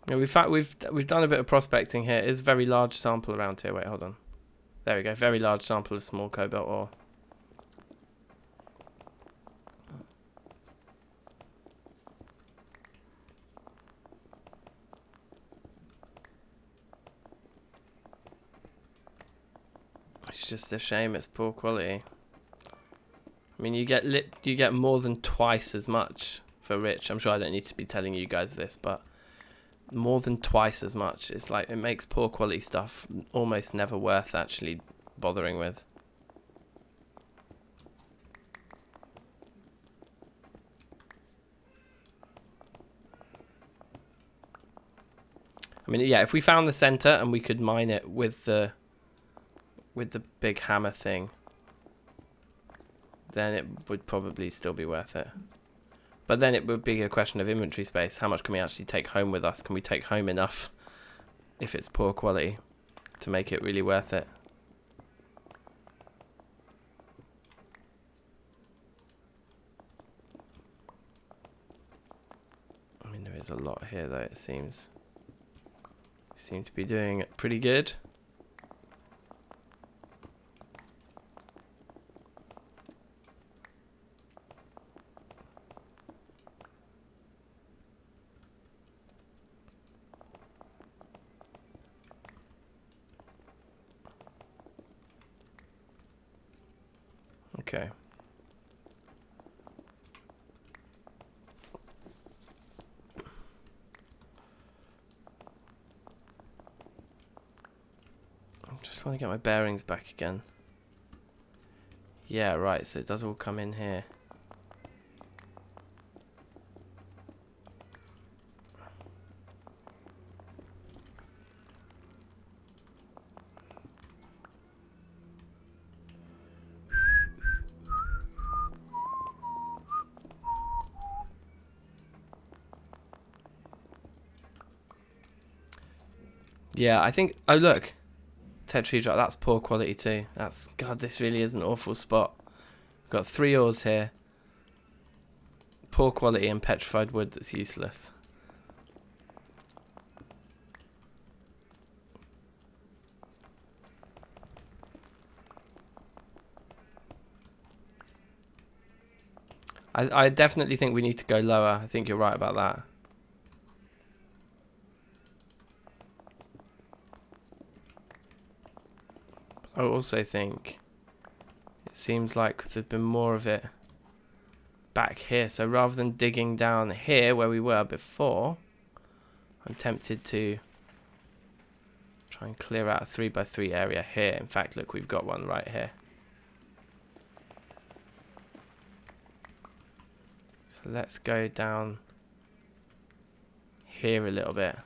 Yeah, we've done a bit of prospecting here. It's a very large sample around here. Wait, hold on. There we go. Very large sample of small cobalt ore. It's just a shame it's poor quality. I mean, you get more than twice as much for rich. I'm sure I don't need to be telling you guys this, but more than twice as much. It's like it makes poor quality stuff almost never worth actually bothering with. I mean, yeah, if we found the center and we could mine it with the big hammer thing, then it would probably still be worth it. But then it would be a question of inventory space. How much can we actually take home with us? Can we take home enough, if it's poor quality, to make it really worth it? I mean, there is a lot here, though, it seems. We seem to be doing pretty good. Okay. I just want to get my bearings back again. Yeah, right, so it does all come in here. Yeah, I think... Oh, look. Tetrahedrite, that's poor quality too. That's... God, this really is an awful spot. We've got 3 ores here. Poor quality and petrified wood that's useless. I definitely think we need to go lower. I think you're right about that. I also think it seems like there's been more of it back here. So rather than digging down here where we were before, I'm tempted to try and clear out a 3x3 area here. In fact, look, we've got one right here. So let's go down here a little bit.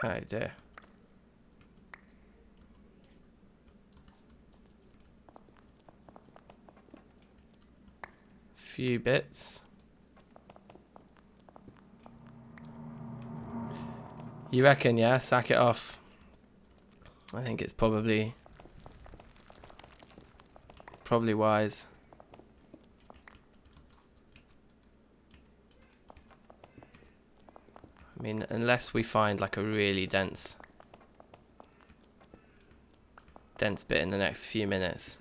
Oh dear. Few bits. You reckon, yeah? Sack it off. I think it's probably wise. I mean, unless we find like a really dense bit in the next few minutes,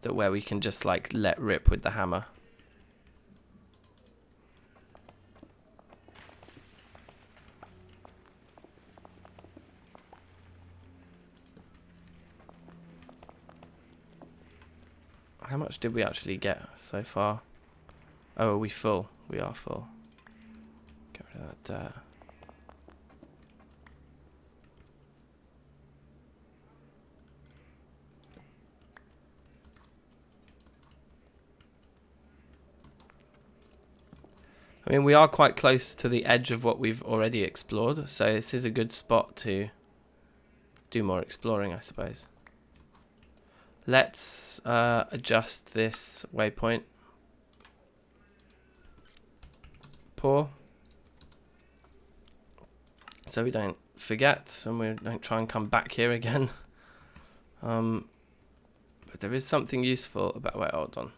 that where we can just like let rip with the hammer. How much did we actually get so far? Oh, are we full? We are full. Get rid of that dirt. I mean, we are quite close to the edge of what we've already explored, so this is a good spot to do more exploring, I suppose. Let's adjust this waypoint. Pour. So we don't forget and we don't try and come back here again. But there is something useful about... Wait, hold on.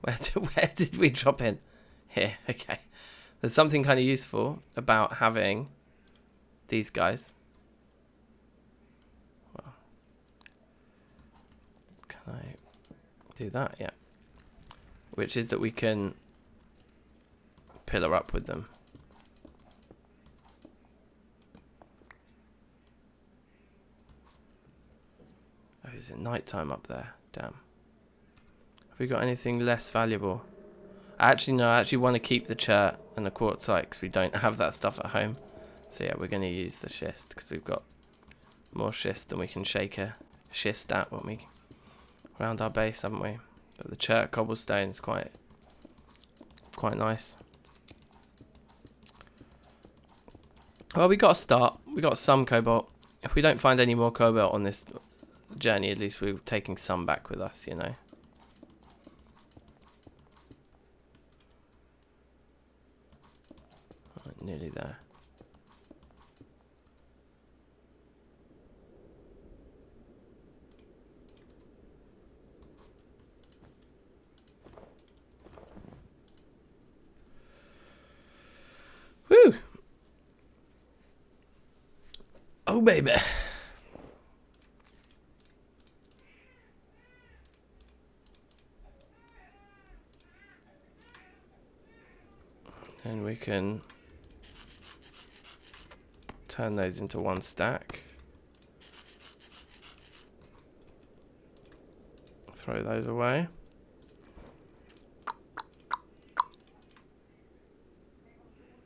Where did we drop in? Here, okay. There's something kind of useful about having these guys. Well, can I do that? Yeah. Which is that we can pillar up with them. Oh, is it nighttime up there? Damn. We got anything less valuable? Actually, no, I actually want to keep the chert and the quartzite because we don't have that stuff at home. So yeah, we're going to use the schist because we've got more schist than we can shake a schist at when we round our base, haven't we? But the chert cobblestone is quite nice. Well, we got a start. We got some cobalt. If we don't find any more cobalt on this journey, at least we're taking some back with us, you know. Nearly there. Woo! Oh, baby. And we can turn those into one stack. Throw those away.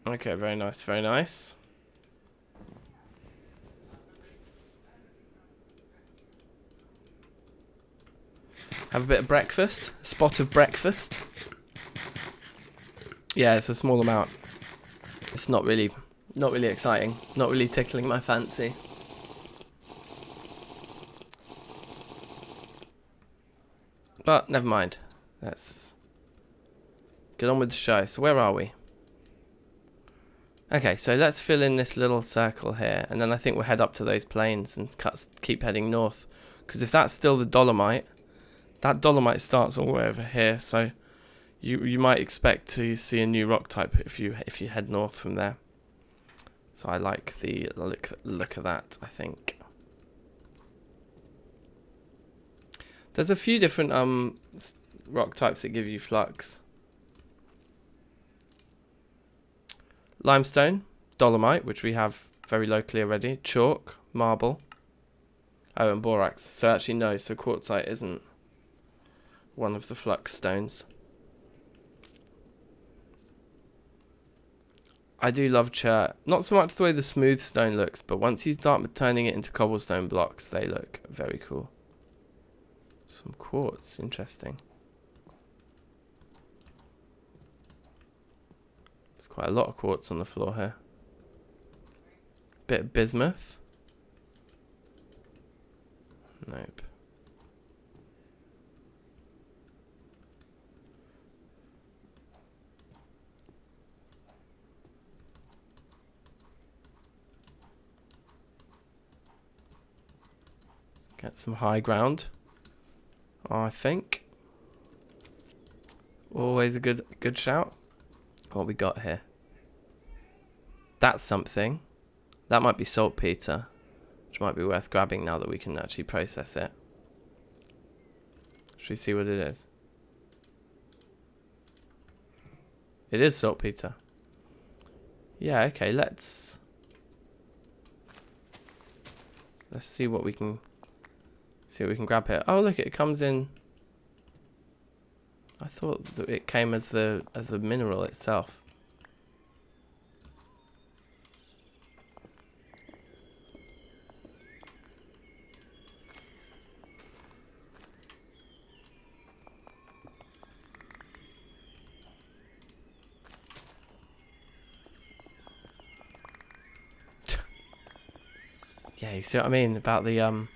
Okay, very nice, very nice. Have a bit of breakfast. A spot of breakfast. Yeah, it's a small amount. It's not really exciting. Not really tickling my fancy. But never mind. Let's get on with the show. So where are we? Okay, so let's fill in this little circle here, and then I think we'll head up to those plains and keep heading north. Because if that's still the dolomite, that dolomite starts all the way over here. So you might expect to see a new rock type if you head north from there. So I like the look of that, I think. There's a few different rock types that give you flux. Limestone, dolomite, which we have very locally already, chalk, marble, oh, and borax. So actually no, so quartzite isn't one of the flux stones. I do love chert. Not so much the way the smooth stone looks, but once you start turning it into cobblestone blocks, they look very cool. Some quartz, interesting. There's quite a lot of quartz on the floor here. Bit of bismuth. Nope. Let's get some high ground, I think. Always a good shout. What we got here? That's something. That might be saltpeter, which might be worth grabbing now that we can actually process it. Should we see what it is? It is saltpeter. Yeah, okay, let's see what we can grab here. Oh, look, it comes in. I thought that it came as the mineral itself. Yeah, you see what I mean about the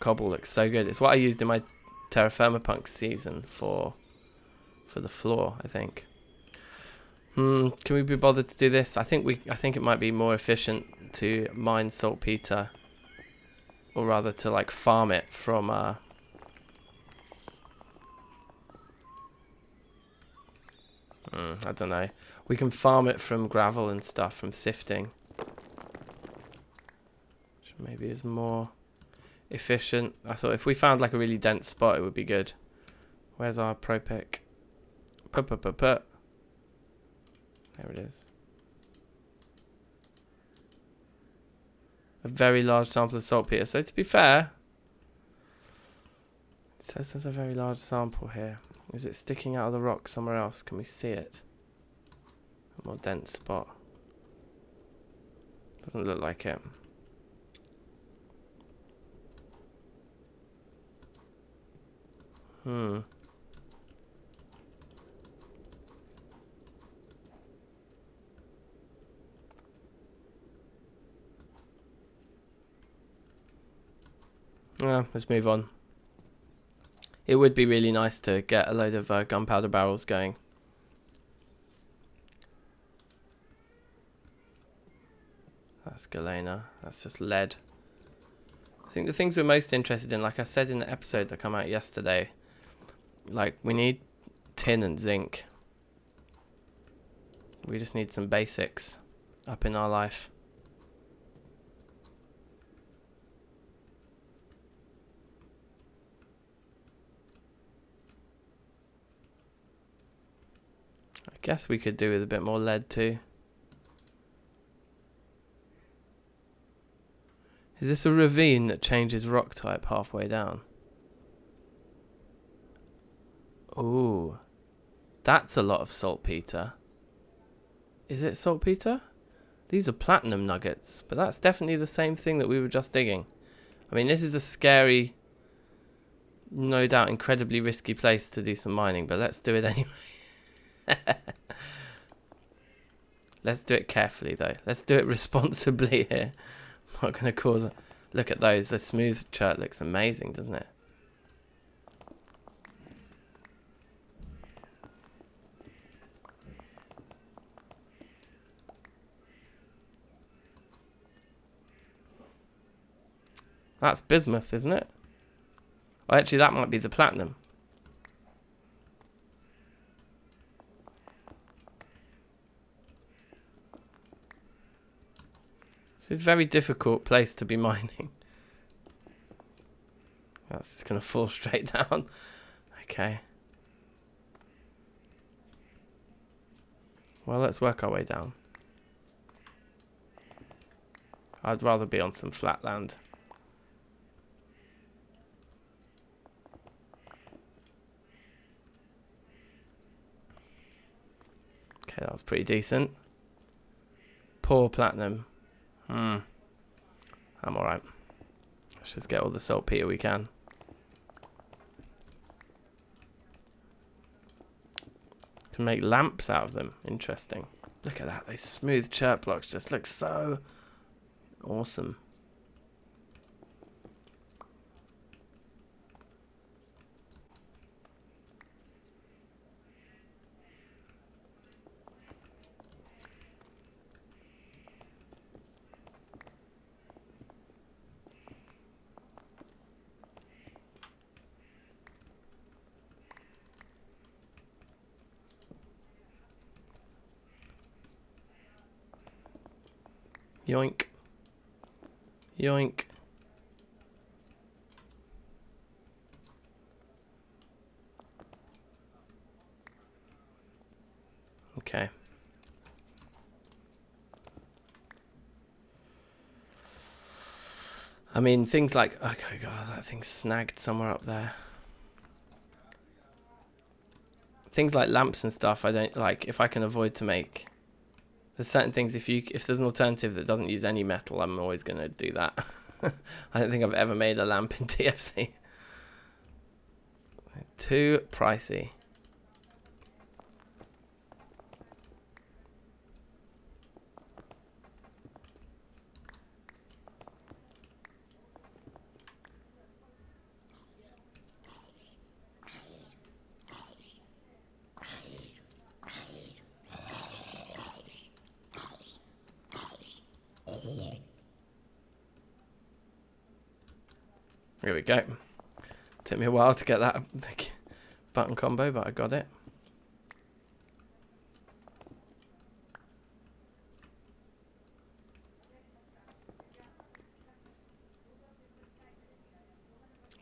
Cobalt looks so good. It's what I used in my Terrafirmacraft season for the floor, I think. Can we be bothered to do this? I think it might be more efficient to mine saltpeter, or rather to like farm it from I don't know. We can farm it from gravel and stuff from sifting, which maybe is more efficient. I thought if we found like a really dense spot, it would be good. Where's our pro pick? There it is. A very large sample of saltpeter. So to be fair, it says there's a very large sample here. Is it sticking out of the rock somewhere else? Can we see it? A more dense spot. Doesn't look like it. Well, let's move on. It would be really nice to get a load of gunpowder barrels going. That's galena. That's just lead. I think the things we're most interested in, like I said in the episode that came out yesterday, like we need tin and zinc. We just need some basics up in our life. I guess we could do with a bit more lead too. Is this a ravine that changes rock type halfway down? Ooh, that's a lot of saltpeter. Is it saltpeter? These are platinum nuggets, but that's definitely the same thing that we were just digging. I mean, this is a scary, no doubt incredibly risky place to do some mining, but let's do it anyway. Let's do it carefully though. Let's do it responsibly here. Not going to cause a... Look at those. The smooth chert looks amazing, doesn't it? That's bismuth, isn't it? Oh, actually, that might be the platinum. This is a very difficult place to be mining. That's just going to fall straight down. Okay. Well, let's work our way down. I'd rather be on some flat land. Okay, that was pretty decent. Poor platinum. I'm alright. Let's just get all the saltpeter we can. Can make lamps out of them. Interesting. Look at that. Those smooth chert blocks just look so awesome. Yoink. Yoink. Okay. I mean, things like... Okay, God, that thing's snagged somewhere up there. Things like lamps and stuff, I don't like. If I can avoid to make... There's certain things, if there's an alternative that doesn't use any metal, I'm always going to do that. I don't think I've ever made a lamp in TFC. Too pricey. Here we go. Took me a while to get that button combo, but I got it.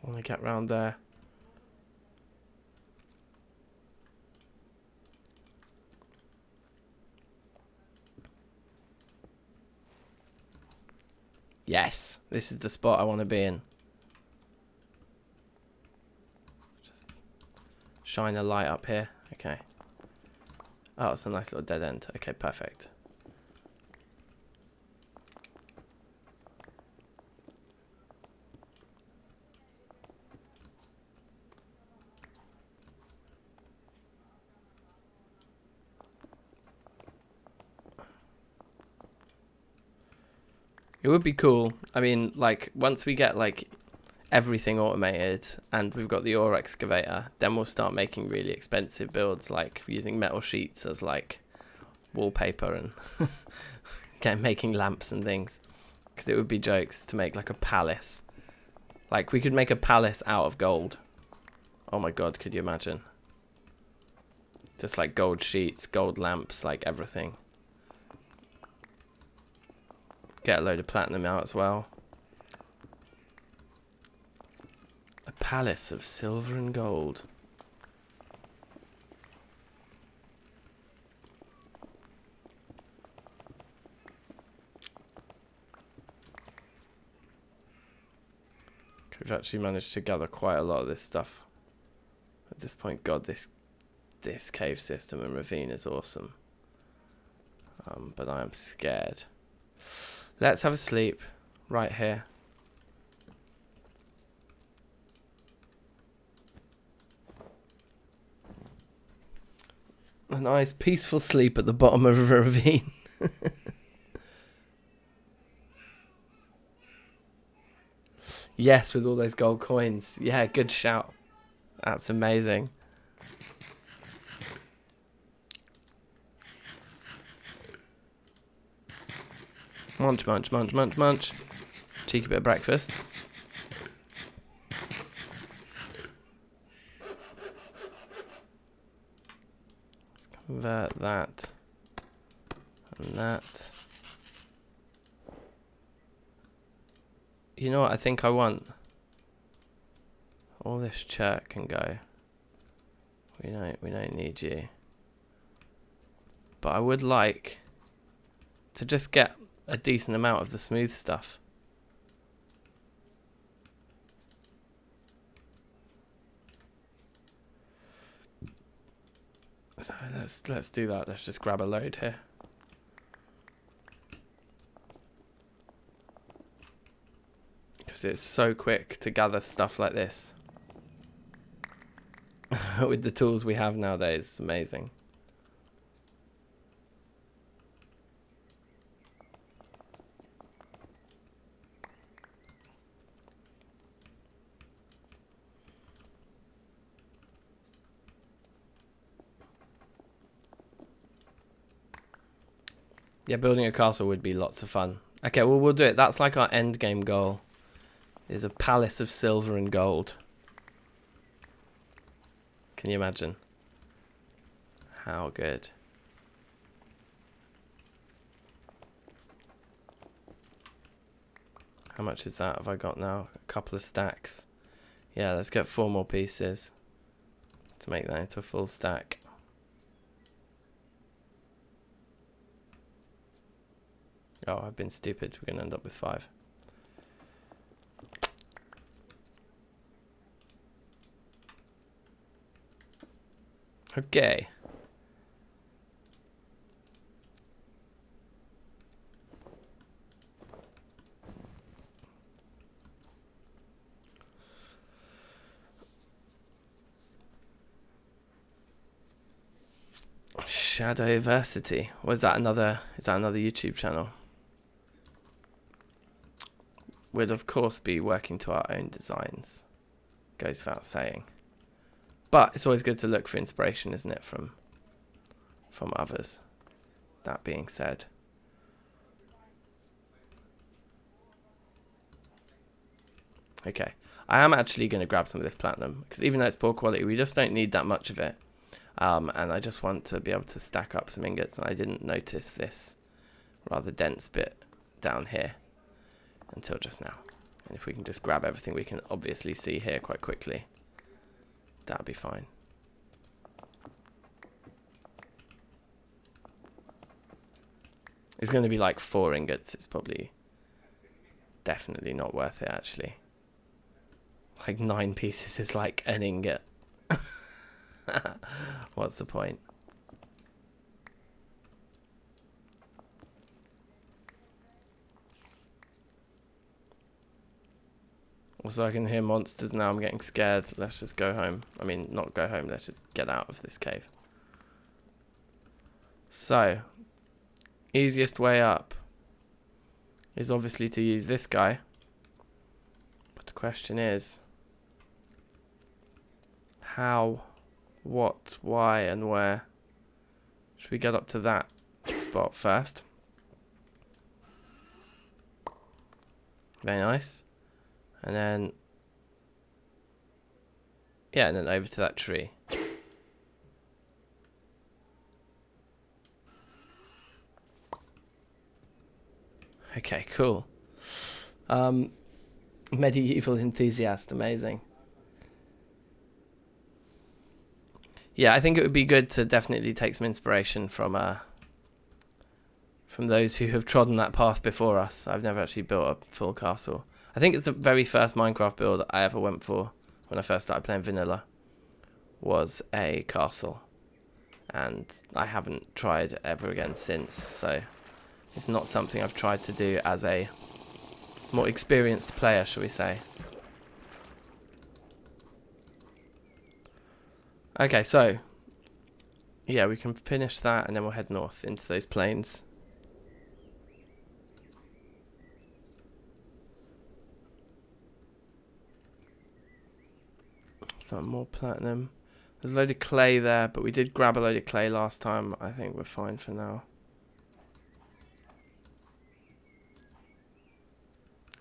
I want to get round there. Yes, this is the spot I want to be in. Just shine a light up here. Okay. Oh, it's a nice little dead end. Okay, perfect. It would be cool. I mean, like, once we get, like, everything automated and we've got the ore excavator, then we'll start making really expensive builds, like using metal sheets as, like, wallpaper and making lamps and things. Because it would be jokes to make, like, a palace. Like, we could make a palace out of gold. Oh my god, could you imagine? Just, like, gold sheets, gold lamps, like, everything. Get a load of platinum out as well. A palace of silver and gold. We've actually managed to gather quite a lot of this stuff. At this point, god, this cave system and ravine is awesome. But I am scared. Let's have a sleep right here. A nice peaceful sleep at the bottom of a ravine. Yes, with all those gold coins. Yeah, good shout. That's amazing. Munch, munch, munch, munch, munch. Cheeky bit of breakfast. Let's convert that and that. You know what I think I want? All this chert can go. We don't need you. But I would like to just get a decent amount of the smooth stuff. So let's do that. Let's just grab a load here. Because it's so quick to gather stuff like this. With the tools we have nowadays, it's amazing. Yeah, building a castle would be lots of fun. Okay, well, we'll do it. That's like our end game goal. Is a palace of silver and gold. Can you imagine? How good. How much is that have I got now? A couple of stacks. Yeah, let's get 4 more pieces to make that into a full stack. Oh, I've been stupid. We're going to end up with 5. Okay. Shadowversity. Is that another YouTube channel? We'd of course be working to our own designs. Goes without saying. But it's always good to look for inspiration, isn't it, from others. That being said. Okay, I am actually going to grab some of this platinum, because even though it's poor quality, we just don't need that much of it. And I just want to be able to stack up some ingots, and I didn't notice this rather dense bit down here until just now. And if we can just grab everything we can obviously see here quite quickly, that'll be fine. It's going to be like 4 ingots. It's probably definitely not worth it, actually. Like 9 pieces is like an ingot. What's the point? Also, I can hear monsters now. I'm getting scared. Let's just go home. I mean, not go home. Let's just get out of this cave. So, easiest way up is obviously to use this guy. But the question is, how, what, why, and where? Should we get up to that spot first? Very nice. And then, yeah, and then over to that tree. Okay, cool. Medieval enthusiast, amazing. Yeah, I think it would be good to definitely take some inspiration from those who have trodden that path before us. I've never actually built a full castle. I think it's the very first Minecraft build I ever went for when I first started playing vanilla was a castle, and I haven't tried ever again since, so it's not something I've tried to do as a more experienced player, shall we say. Okay, so yeah, we can finish that and then we'll head north into those plains. Some more platinum. There's a load of clay there, but we did grab a load of clay last time. I think we're fine for now.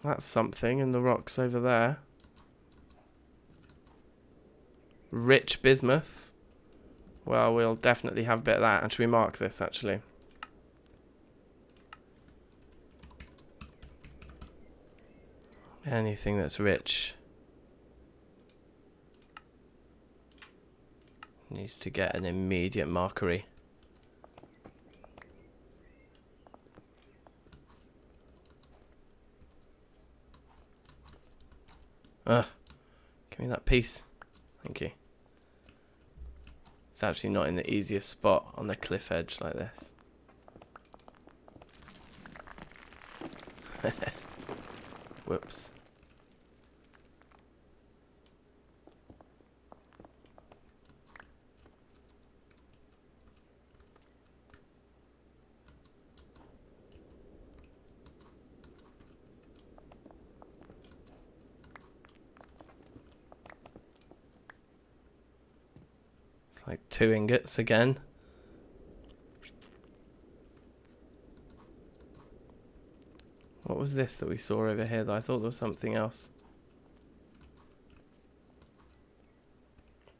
That's something in the rocks over there. Rich bismuth. Well, we'll definitely have a bit of that. And should we mark this, actually? Anything that's rich needs to get an immediate markery. Give me that piece. Thank you. It's actually not in the easiest spot on the cliff edge like this. Whoops. It's like 2 ingots again. What was this that we saw over here that I thought there was something else?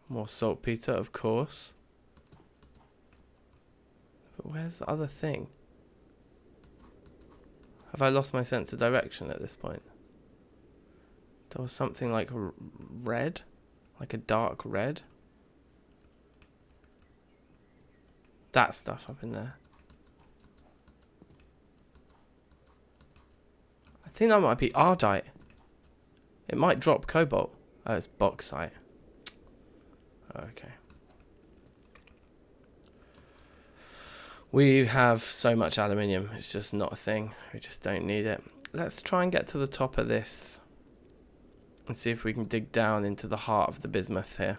More saltpeter, of course. But where's the other thing? Have I lost my sense of direction at this point? There was something like red? Like a dark red? That stuff up in there. I think that might be ardite. It might drop cobalt. Oh, it's bauxite. Okay. We have so much aluminium. It's just not a thing. We just don't need it. Let's try and get to the top of this and see if we can dig down into the heart of the bismuth here.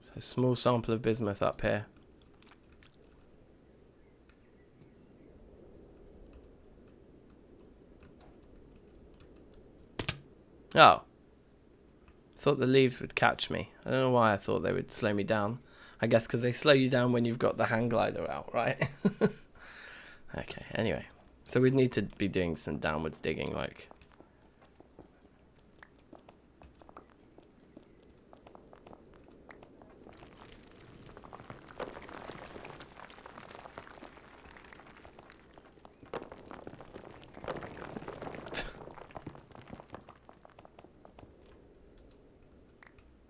So a small sample of bismuth up here. Oh. Thought the leaves would catch me. I don't know why I thought they would slow me down. I guess because they slow you down when you've got the hang glider out, right? Okay, anyway. So we'd need to be doing some downwards digging, like...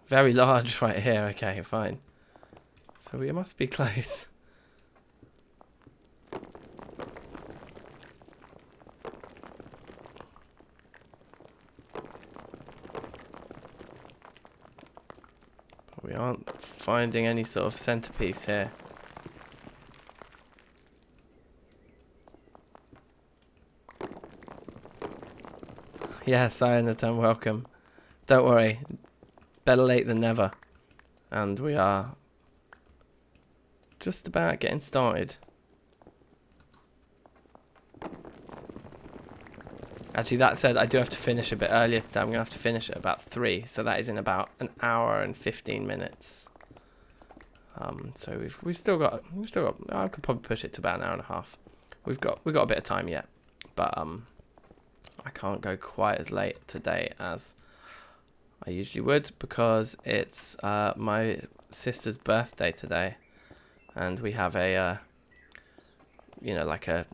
Very large right here. Okay, fine. So we must be close. But we aren't finding any sort of centerpiece here. Yes, Ionatan, welcome. Don't worry. Better late than never. And we are just about getting started. Actually, that said, I do have to finish a bit earlier today. I'm going to have to finish at about 3. So that is in about an hour and 15 minutes. So we've still got I could probably push it to about an hour and a half. We've got a bit of time yet. But I can't go quite as late today as I usually would, because it's my sister's birthday today, and we have a you know, like a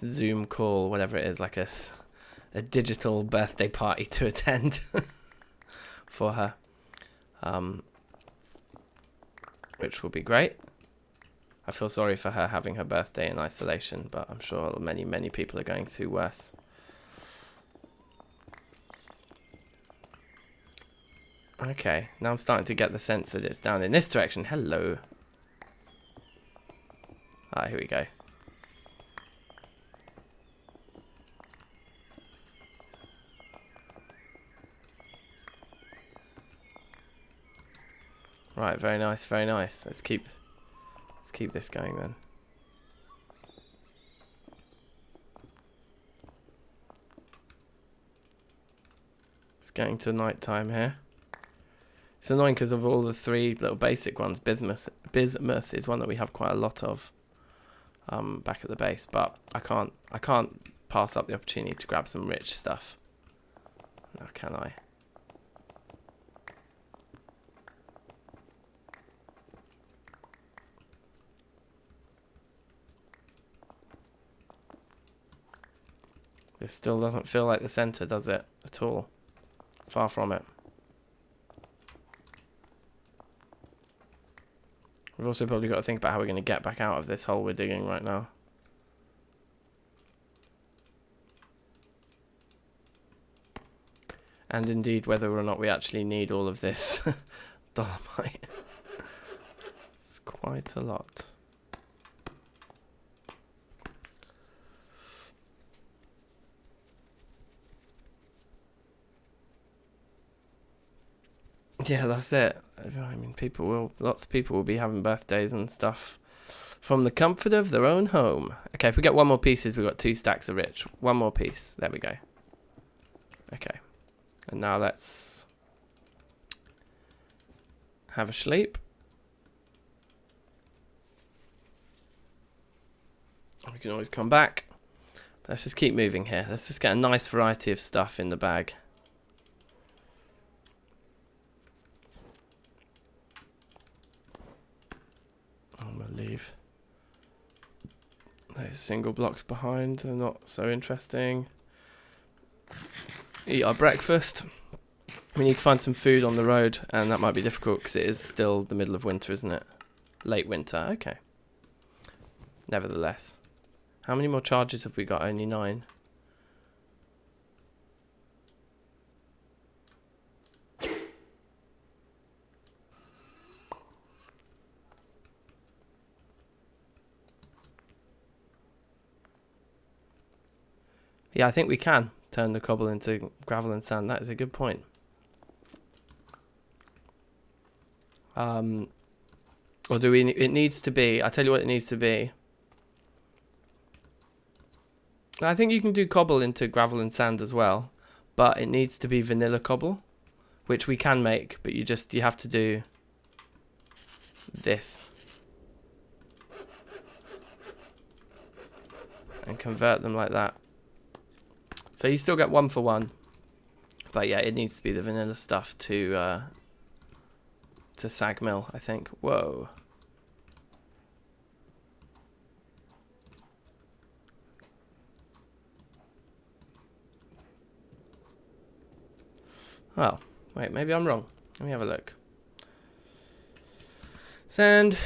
Zoom call, whatever it is, like a digital birthday party to attend for her, which will be great. I feel sorry for her having her birthday in isolation, but I'm sure many people are going through worse. Okay, now I'm starting to get the sense that it's down in this direction. Hello. Ah, here we go. Right, very nice, very nice. Let's keep this going then. It's getting to night time here. It's annoying because of all the 3 little basic ones. Bismuth is one that we have quite a lot of back at the base, but I can't pass up the opportunity to grab some rich stuff. Now can I? This still doesn't feel like the center, does it? At all. Far from it. We've also probably got to think about how we're going to get back out of this hole we're digging right now. And indeed whether or not we actually need all of this dolomite. It's quite a lot. Yeah, that's it. I mean, lots of people will be having birthdays and stuff from the comfort of their own home. Okay, if we get one more piece, we've got 2 stacks of rich. One more piece. There we go. Okay. And now let's have a sleep. We can always come back. But let's just keep moving here. Let's just get a nice variety of stuff in the bag. I'm going to leave those single blocks behind. They're not so interesting. Eat our breakfast. We need to find some food on the road, and that might be difficult because it is still the middle of winter, isn't it? Late winter, okay. Nevertheless. How many more charges have we got? Only 9. Yeah, I think we can turn the cobble into gravel and sand. That is a good point. Or do we? It needs to be. I tell you what, it needs to be. I think you can do cobble into gravel and sand as well, but it needs to be vanilla cobble, which we can make. But you have to do this and convert them like that. So you still get 1 for 1, but yeah, it needs to be the vanilla stuff to sag mill, I think. Whoa. Oh, wait, maybe I'm wrong. Let me have a look. Sand.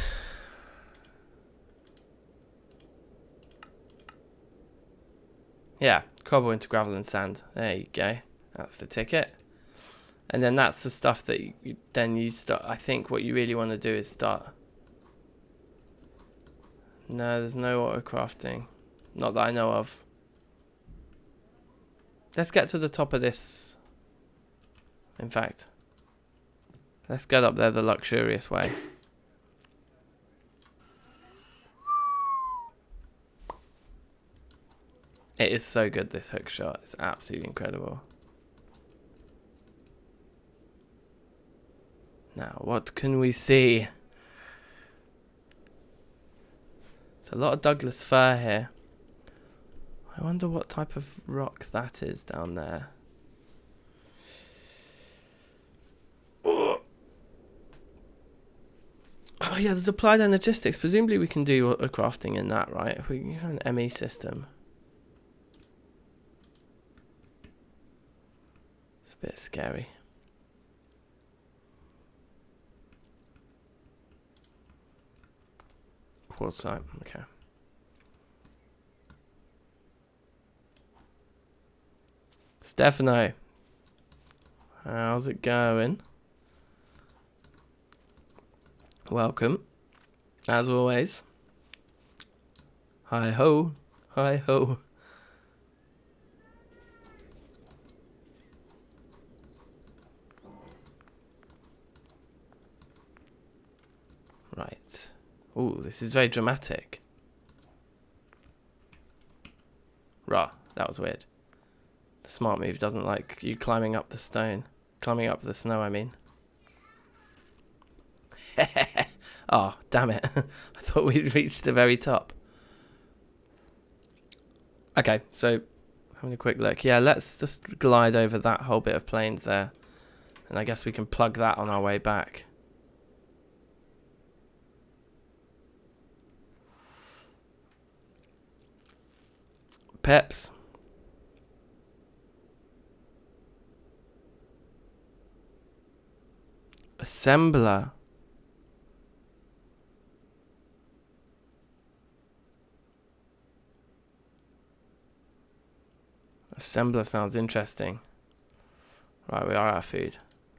Yeah, cobble into gravel and sand. There you go. That's the ticket. And then that's the stuff that you start. I think what you really want to do is start. No, there's no auto crafting. Not that I know of. Let's get to the top of this. In fact, let's get up there the luxurious way. It is so good, this hook shot. It's absolutely incredible. Now, what can we see? There's a lot of Douglas fir here. I wonder what type of rock that is down there. Oh yeah, there's applied energistics. Presumably we can do a crafting in that, right? If we have an ME system. It's a bit scary. Quartzite, okay. Stefano, how's it going? Welcome, as always. Hi ho, hi ho. Right. Ooh, this is very dramatic. Rah, that was weird. The smart move doesn't like you climbing up the stone. Climbing up the snow, I mean. Oh, damn it. I thought we'd reached the very top. Okay, so having a quick look. Yeah, let's just glide over that whole bit of plains there. And I guess we can plug that on our way back. Peps. Assembler. Assembler sounds interesting. Right, we are out of food.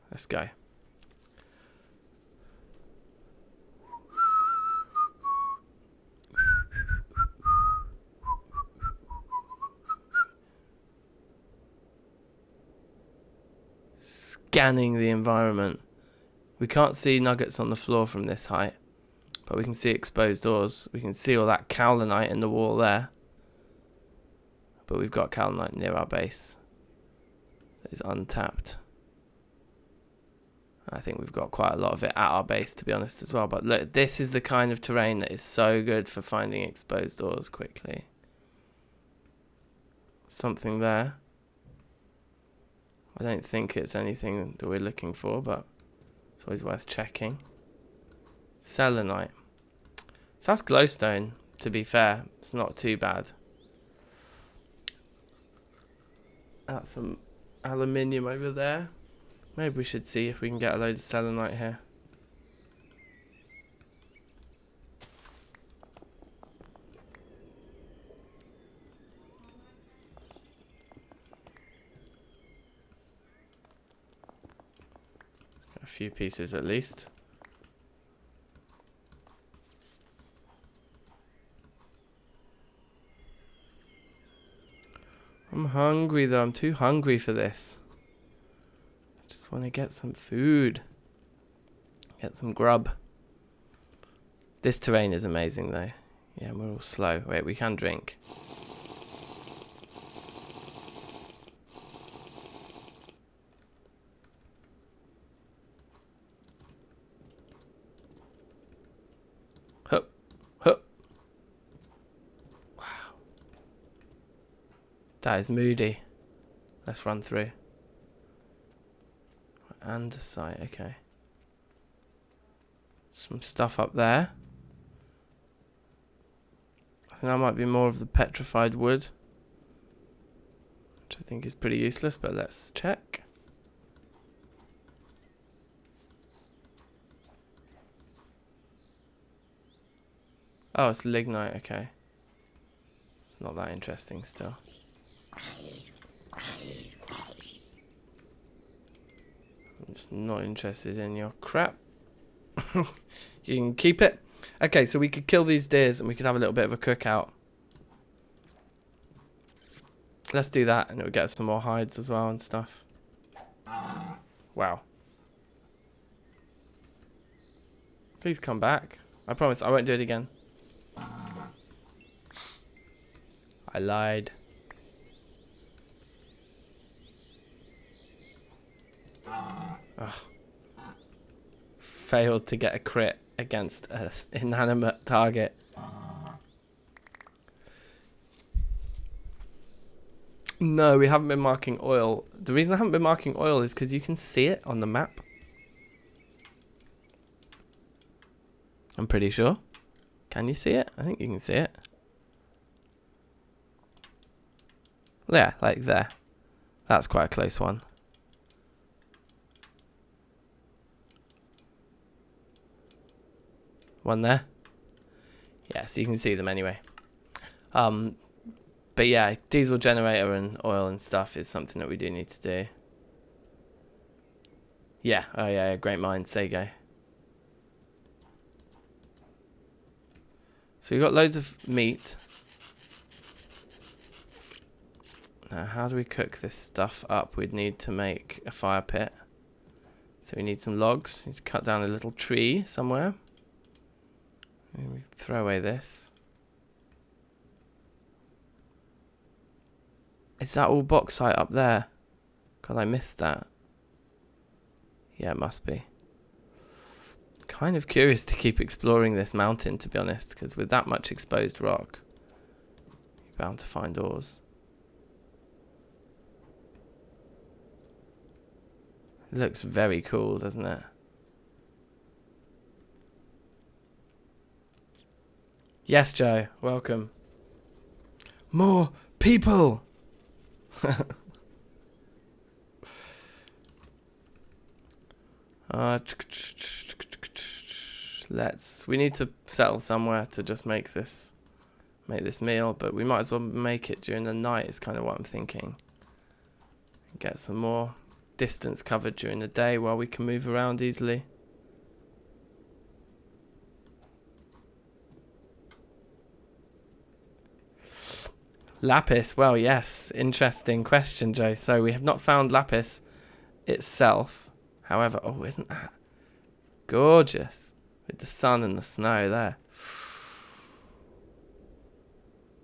Let's go. Scanning the environment. We can't see nuggets on the floor from this height, but we can see exposed doors. We can see all that cowlinite in the wall there. But we've got cowlinite near our base that is untapped. I think we've got quite a lot of it at our base, to be honest, as well. But look, this is the kind of terrain that is so good for finding exposed doors quickly. Something there. I don't think it's anything that we're looking for, but it's always worth checking. Selenite. So that's glowstone, to be fair. It's not too bad. That's some aluminium over there. Maybe we should see if we can get a load of selenite here. A few pieces at least. I'm hungry though. I'm too hungry for this. I just want to get some food. Get some grub. This terrain is amazing though. Yeah, we're all slow. Wait, we can drink. Hup, hup. Wow. That is moody. Let's run through. Andesite, okay. Some stuff up there. I think that might be more of the petrified wood, which I think is pretty useless, but let's check. Oh, it's lignite, okay. Not that interesting still. I'm just not interested in your crap. You can keep it. Okay, so we could kill these deers and we could have a little bit of a cookout. Let's do that, and it'll get us some more hides as well and stuff. Wow. Please come back. I promise I won't do it again. I lied. Ugh. Failed to get a crit against an inanimate target. No, we haven't been marking oil. The reason I haven't been marking oil is because you can see it on the map. I'm pretty sure. Can you see it? I think you can see it. Yeah, like there. That's quite a close one. One there. Yeah, so you can see them anyway. But yeah, diesel generator and oil and stuff is something that we do need to do. Yeah, oh yeah, great minds, there you go. So we've got loads of meat. Now, how do we cook this stuff up? We'd need to make a fire pit. So we need some logs. Need to cut down a little tree somewhere. And we throw away this. Is that all bauxite up there? God, I missed that. Yeah, it must be. Kind of curious to keep exploring this mountain, to be honest, because with that much exposed rock, you're bound to find ores. It looks very cool, doesn't it? Yes, Joe, welcome. More people! We need to settle somewhere to just make this meal, but we might as well make it during the night is kind of what I'm thinking. Get some more distance covered during the day while we can move around easily. Lapis, well, yes, interesting question, Joe. So we have not found lapis itself. However, oh, isn't that gorgeous? With the sun and the snow there.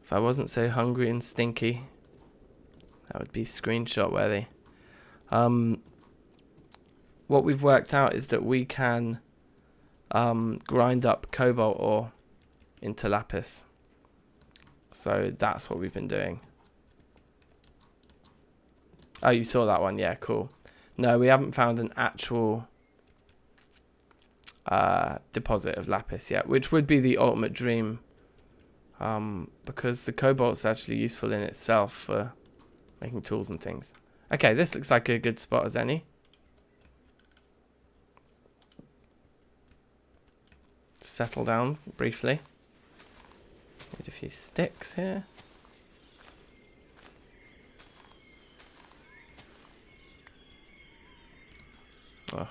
If I wasn't so hungry and stinky, that would be screenshot worthy. What we've worked out is that we can grind up cobalt ore into lapis. So that's what we've been doing. Oh, you saw that one? Yeah, cool. No, we haven't found an actual deposit of lapis yet, which would be the ultimate dream, because the cobalt's actually useful in itself for making tools and things. Okay, this looks like a good spot as any. Settle down briefly. Need a few sticks here. Oh.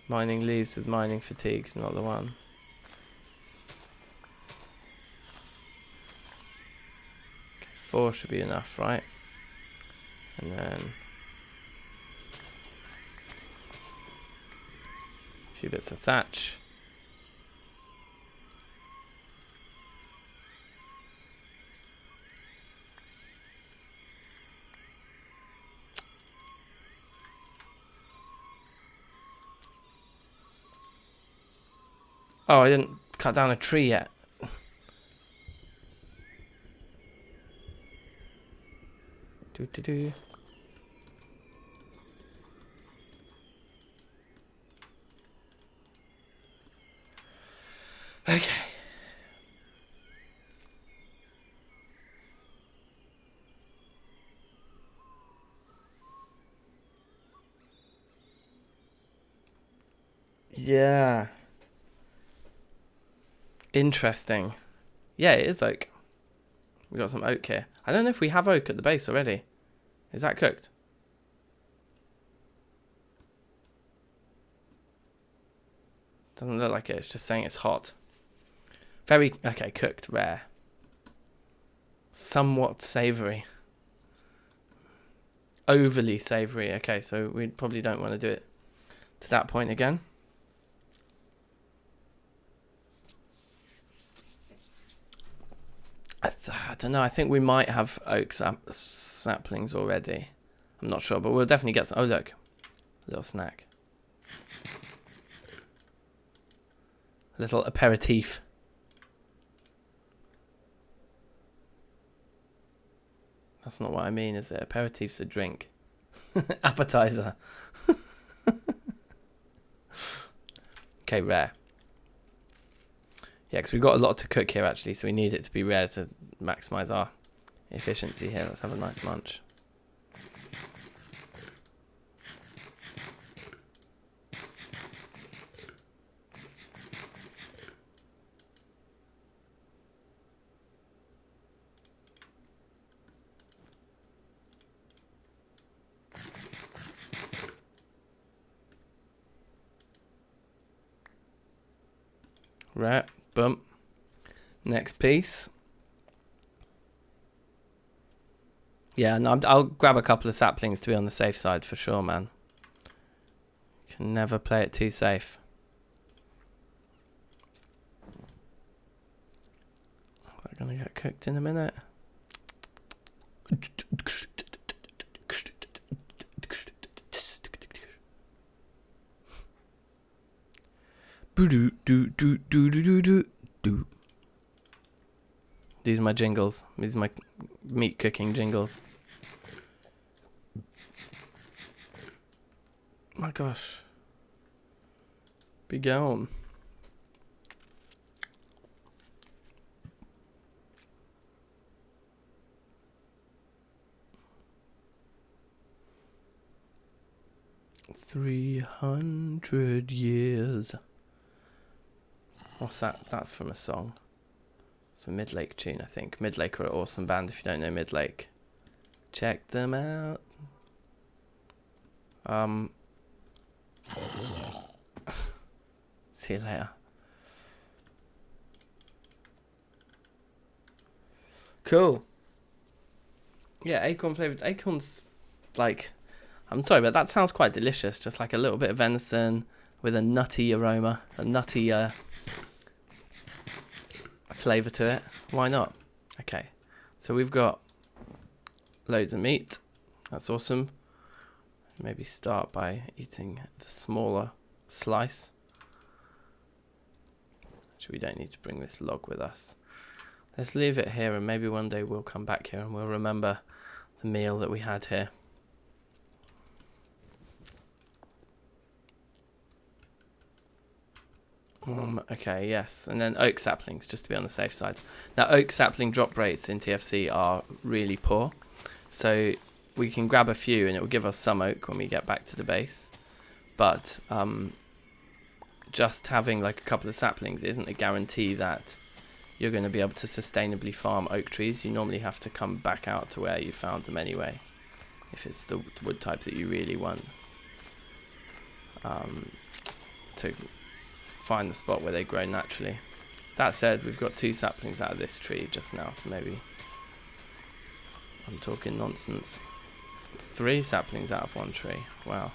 Mining leaves with mining fatigue is not the one. Okay, 4 should be enough, right? And then few bits of thatch. Oh, I didn't cut down a tree yet. Do. Okay. Yeah. Interesting. Yeah, it is oak. We got some oak here. I don't know if we have oak at the base already. Is that cooked? Doesn't look like it. It's just saying it's hot. Very, okay, cooked, rare. Somewhat savoury. Overly savoury. Okay, so we probably don't want to do it to that point again. I don't know. I think we might have oak saplings already. I'm not sure, but we'll definitely get some. Oh, look. A little snack. A little aperitif. That's not what I mean, is it? Aperitif's a drink. Appetizer. Okay, rare. Yeah, because we've got a lot to cook here, actually, so we need it to be rare to maximise our efficiency here. Let's have a nice munch. Right, boom. Next piece. Yeah, no, I'll grab a couple of saplings to be on the safe side for sure, man. Can never play it too safe. They're gonna get cooked in a minute. These are my jingles. These are my meat cooking jingles. My gosh. Be gone. "300 years." What's that? That's from a song. It's a Midlake tune, I think. Midlake are an awesome band. If you don't know Midlake, check them out. See you later. Cool. Yeah, acorn flavored. Acorns, like, I'm sorry, but that sounds quite delicious. Just like a little bit of venison with a nutty aroma, a nutty flavour to it. Why not? Okay, so we've got loads of meat. That's awesome. Maybe start by eating the smaller slice. Actually, we don't need to bring this log with us. Let's leave it here, and maybe one day we'll come back here and we'll remember the meal that we had here. Okay, yes, and then oak saplings, just to be on the safe side. Now, oak sapling drop rates in TFC are really poor, so we can grab a few and it will give us some oak when we get back to the base, but just having like a couple of saplings isn't a guarantee that you're going to be able to sustainably farm oak trees. You normally have to come back out to where you found them anyway, if it's the wood type that you really want, to find the spot where they grow naturally. That said, we've got 2 saplings out of this tree just now, so maybe I'm talking nonsense. 3 saplings out of 1 tree. Wow.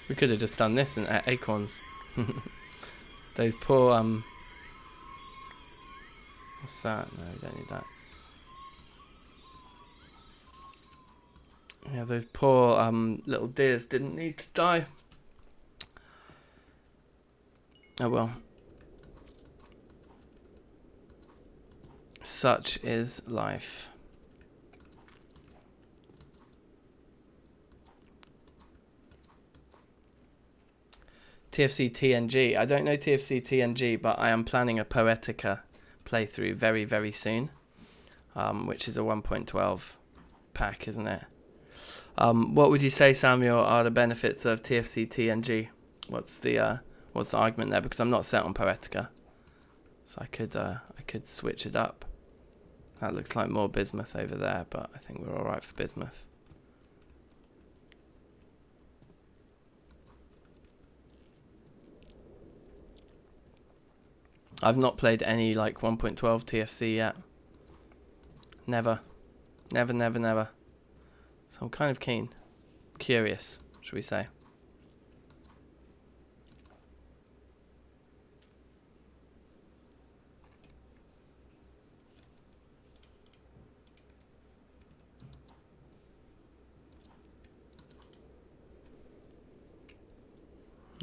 We could have just done this and acorns. Those poor what's that? No, we don't need that. Yeah, those poor little deers didn't need to die. Oh well. Such is life. TFC TNG. I don't know TFC TNG, but I am planning a Poetica playthrough very, very soon, which is a 1.12 pack, isn't it? What would you say, Samuel, are the benefits of TFC TNG? What's the argument there? Because I'm not set on Poetica, so I could switch it up. That looks like more bismuth over there, but I think we're all right for bismuth. I've not played any like 1.12 TFC yet. Never. Never, never, never. So I'm kind of keen. Curious, should we say.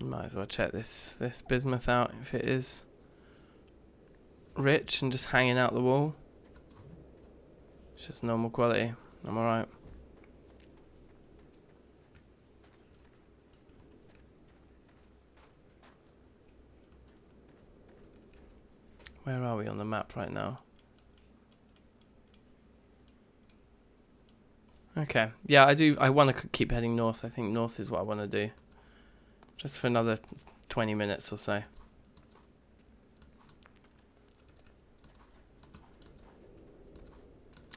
Might as well check this bismuth out if it is rich and just hanging out the wall. It's just normal quality. I'm alright. Where are we on the map right now? Okay. Yeah, I want to keep heading north. I think north is what I want to do. Just for another 20 minutes or so.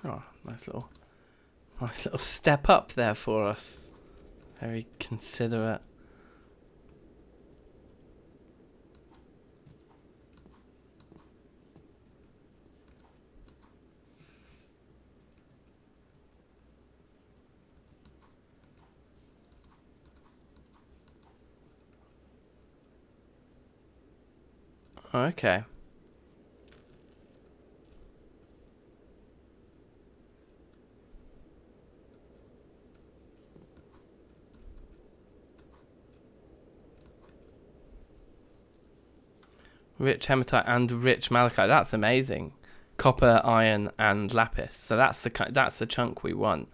Oh, nice little step up there for us. Very considerate. Okay. Rich hematite and rich malachite. That's amazing. Copper, iron, and lapis. So that's the chunk we want.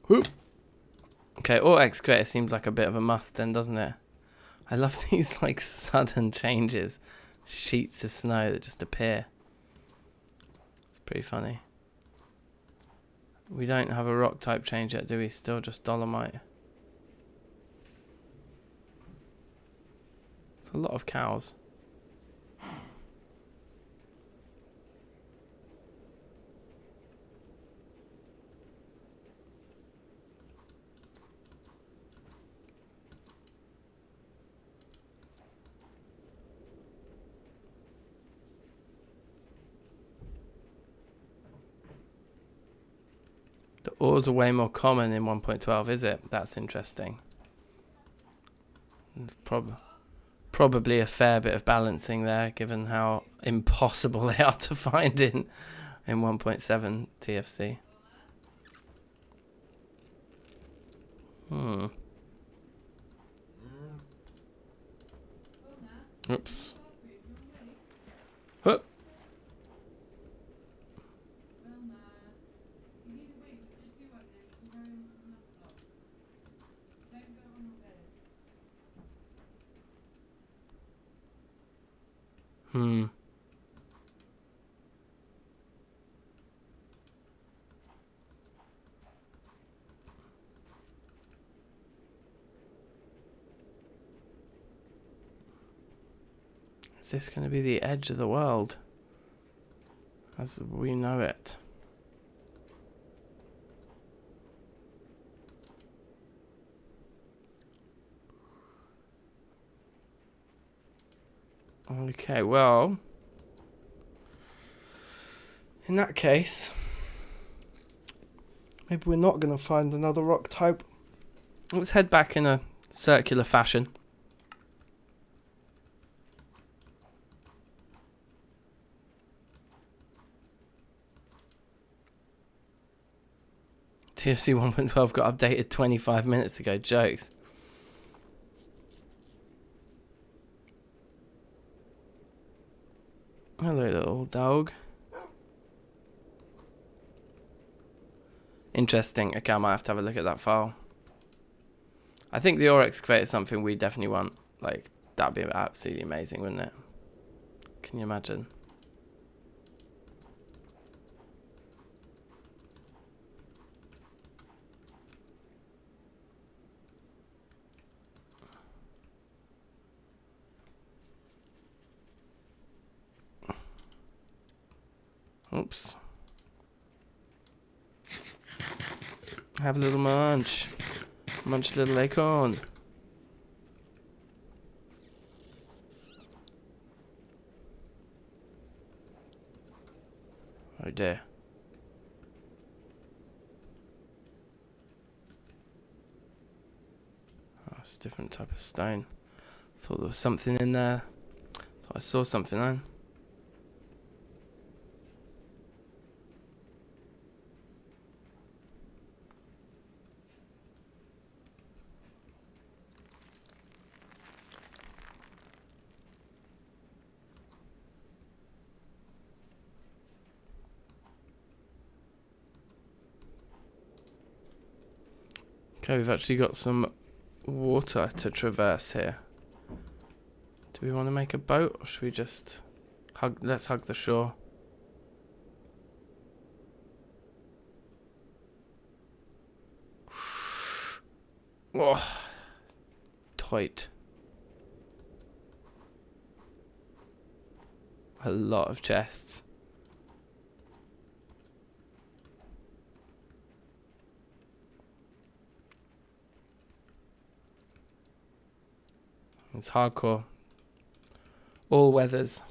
Whoop. Okay, ore excavator seems like a bit of a must then, doesn't it? I love these like sudden changes. Sheets of snow that just appear. It's pretty funny. We don't have a rock type change yet, do we? Still just dolomite. It's a lot of cows. The ores are way more common in 1.12, is it? That's interesting. It's probably a fair bit of balancing there, given how impossible they are to find in 1.7 TFC. Oops. Huh. Is this going to be the edge of the world as we know it? Okay, well, In that case, maybe we're not going to find another rock type. Let's head back in a circular fashion. TFC 1.12 got updated 25 minutes ago. Jokes. Hello, little dog. Interesting. Okay, I might have to have a look at that file. I think the ore excavator is something we definitely want. Like, that'd be absolutely amazing, wouldn't it? Can you imagine? Oops. Have a little munch. Munch a little acorn. Oh dear. Oh, it's a different type of stone. Thought there was something in there. Thought I saw something then. Okay, we've actually got some water to traverse here. Do we want to make a boat, or should we just hug? Let's hug the shore. Oh, tight. A lot of chests. It's hardcore. All weathers.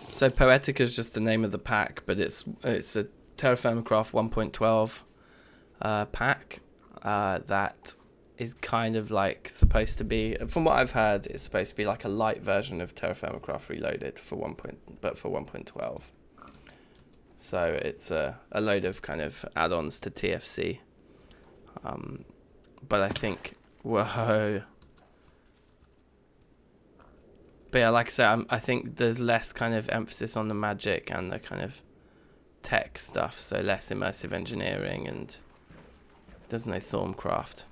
So Poetica is just the name of the pack, but it's a Terrafirmacraft 1.12 pack that is kind of like supposed to be, from what I've heard, it's supposed to be like a light version of Terrafirmacraft Reloaded for 1.12. So it's a load of kind of add-ons to TFC. But I think, whoa. But yeah, like I said, I think there's less kind of emphasis on the magic and the kind of tech stuff, so less immersive engineering, and there's no Thorncraft.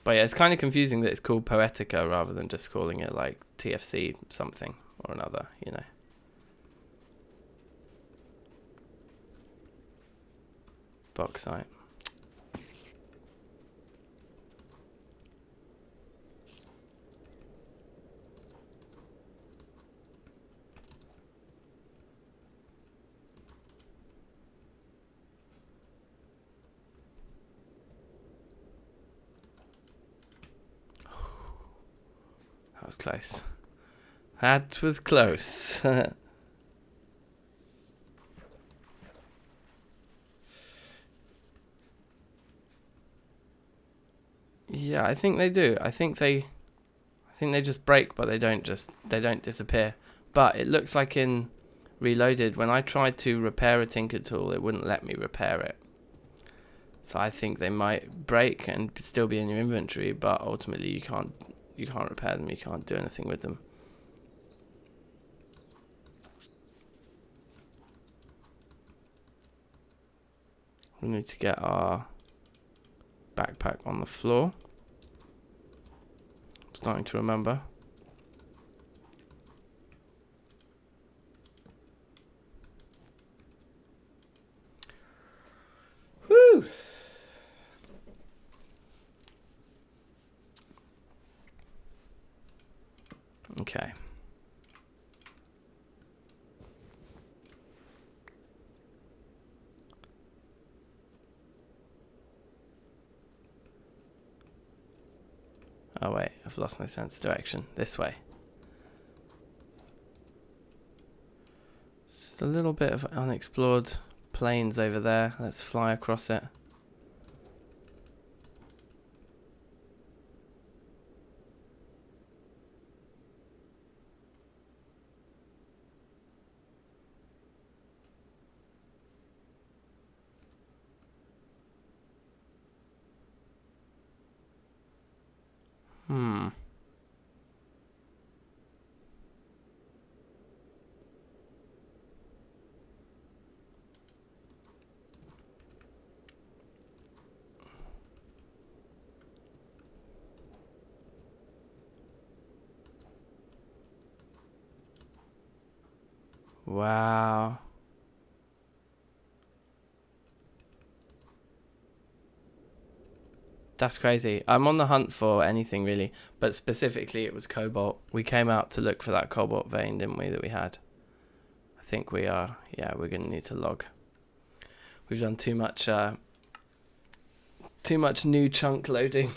But yeah, it's kind of confusing that it's called Poetica rather than just calling it like TFC something or another, you know. Bauxite. That was close. That was close. Yeah, I think they do. I think they just break, but they don't disappear. But it looks like in Reloaded, when I tried to repair a Tinker tool, it wouldn't let me repair it. So I think they might break and still be in your inventory, but ultimately you can't repair them. You can't do anything with them. We need to get our backpack on the floor. I'm starting to remember. Woo! Okay. Oh wait, I've lost my sense of direction. This way. Just a little bit of unexplored plains over there. Let's fly across it. Wow. That's crazy. I'm on the hunt for anything really, but specifically it was cobalt. We came out to look for that cobalt vein, didn't we, that we had? I think we are. Yeah, we're going to need to log. We've done too much new chunk loading.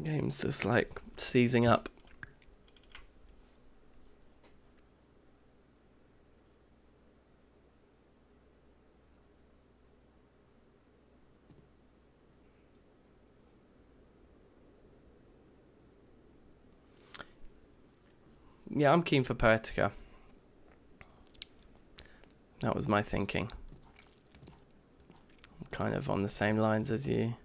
Game's just like seizing up. Yeah, I'm keen for Poetica. That was my thinking. I'm kind of on the same lines as you.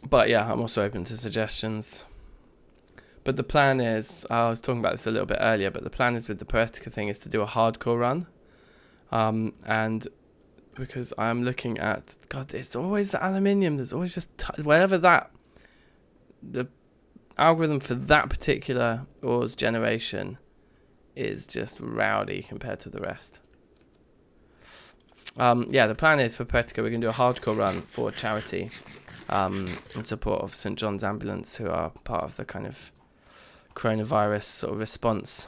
But yeah, I'm also open to suggestions. But the plan is, I was talking about this a little bit earlier, but the plan is with the Poetica thing is to do a hardcore run. And because I'm looking at, God, it's always the aluminium. There's always just, whatever that, the algorithm for that particular ores generation is just rowdy compared to the rest. Yeah, the plan is for Poetica, we're going to do a hardcore run for charity in support of St. John's Ambulance, who are part of the kind of coronavirus sort of response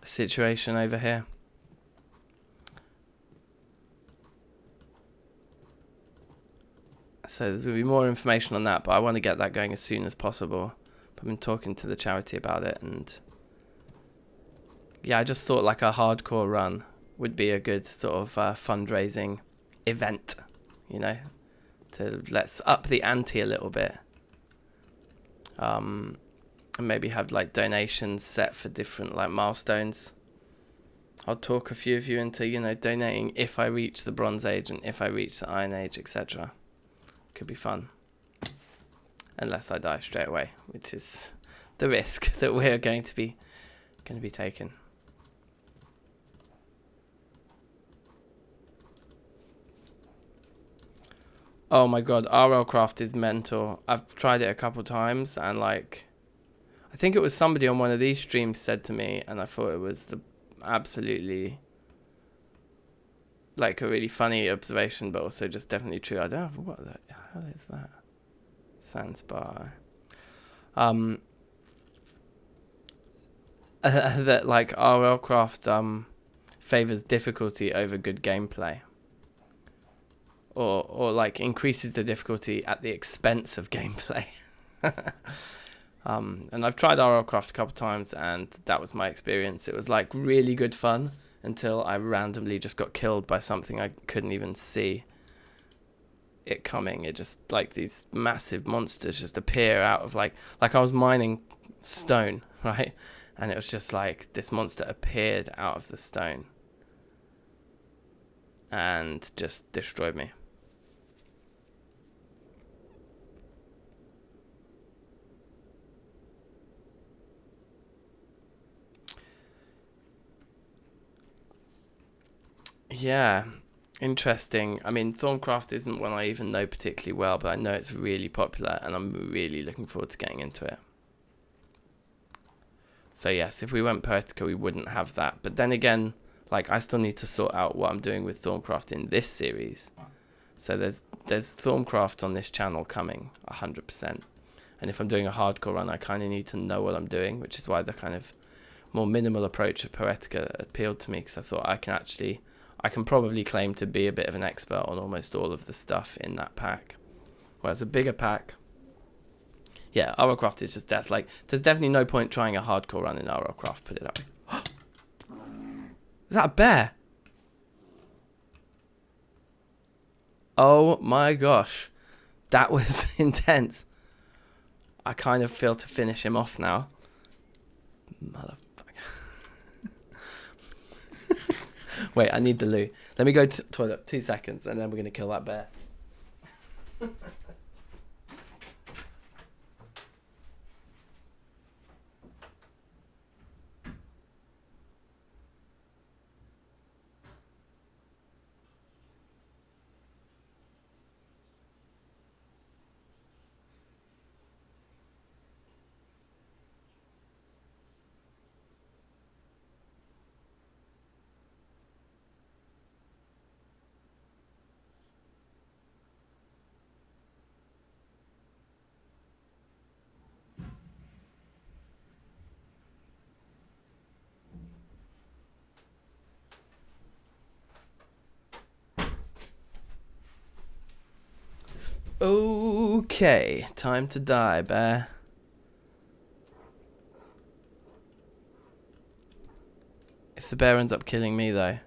situation over here. So there's going to be more information on that, but I want to get that going as soon as possible. I've been talking to the charity about it, and yeah, I just thought like a hardcore run would be a good sort of fundraising event, you know, to let's up the ante a little bit. And maybe have like donations set for different like milestones. I'll talk a few of you into, you know, donating if I reach the Bronze Age and if I reach the Iron Age, etc. Could be fun. Unless I die straight away, which is the risk that we're going to be taking. Oh my god, RLCraft is mental. I've tried it a couple times, and like, I think it was somebody on one of these streams said to me, and I thought it was the absolutely like a really funny observation, but also just definitely true. I don't know what the hell is that. Sandspar. That like RLCraft favors difficulty over good gameplay. Or like increases the difficulty at the expense of gameplay. And I've tried RLCraft a couple times, and that was my experience. It was like really good fun until I randomly just got killed by something I couldn't even see it coming. It just like these massive monsters just appear out of like I was mining stone, right? And it was just like this monster appeared out of the stone and just destroyed me. Yeah, interesting. I mean, Thorncraft isn't one I even know particularly well, but I know it's really popular, and I'm really looking forward to getting into it. So yes, if we went Poetica, we wouldn't have that. But then again, like I still need to sort out what I'm doing with Thorncraft in this series. So there's Thorncraft on this channel coming 100%. And if I'm doing a hardcore run, I kind of need to know what I'm doing, which is why the kind of more minimal approach of Poetica appealed to me, because I thought I can probably claim to be a bit of an expert on almost all of the stuff in that pack. Whereas a bigger pack, yeah, Arrowcraft is just death. Like, there's definitely no point trying a hardcore run in Arrowcraft, put it that way. Is that a bear? Oh my gosh. That was intense. I kind of feel to finish him off now. Motherfucker. Wait, I need the loo. Let me go to toilet 2 seconds and then we're going to kill that bear. Okay, time to die, bear. If the bear ends up killing me, though.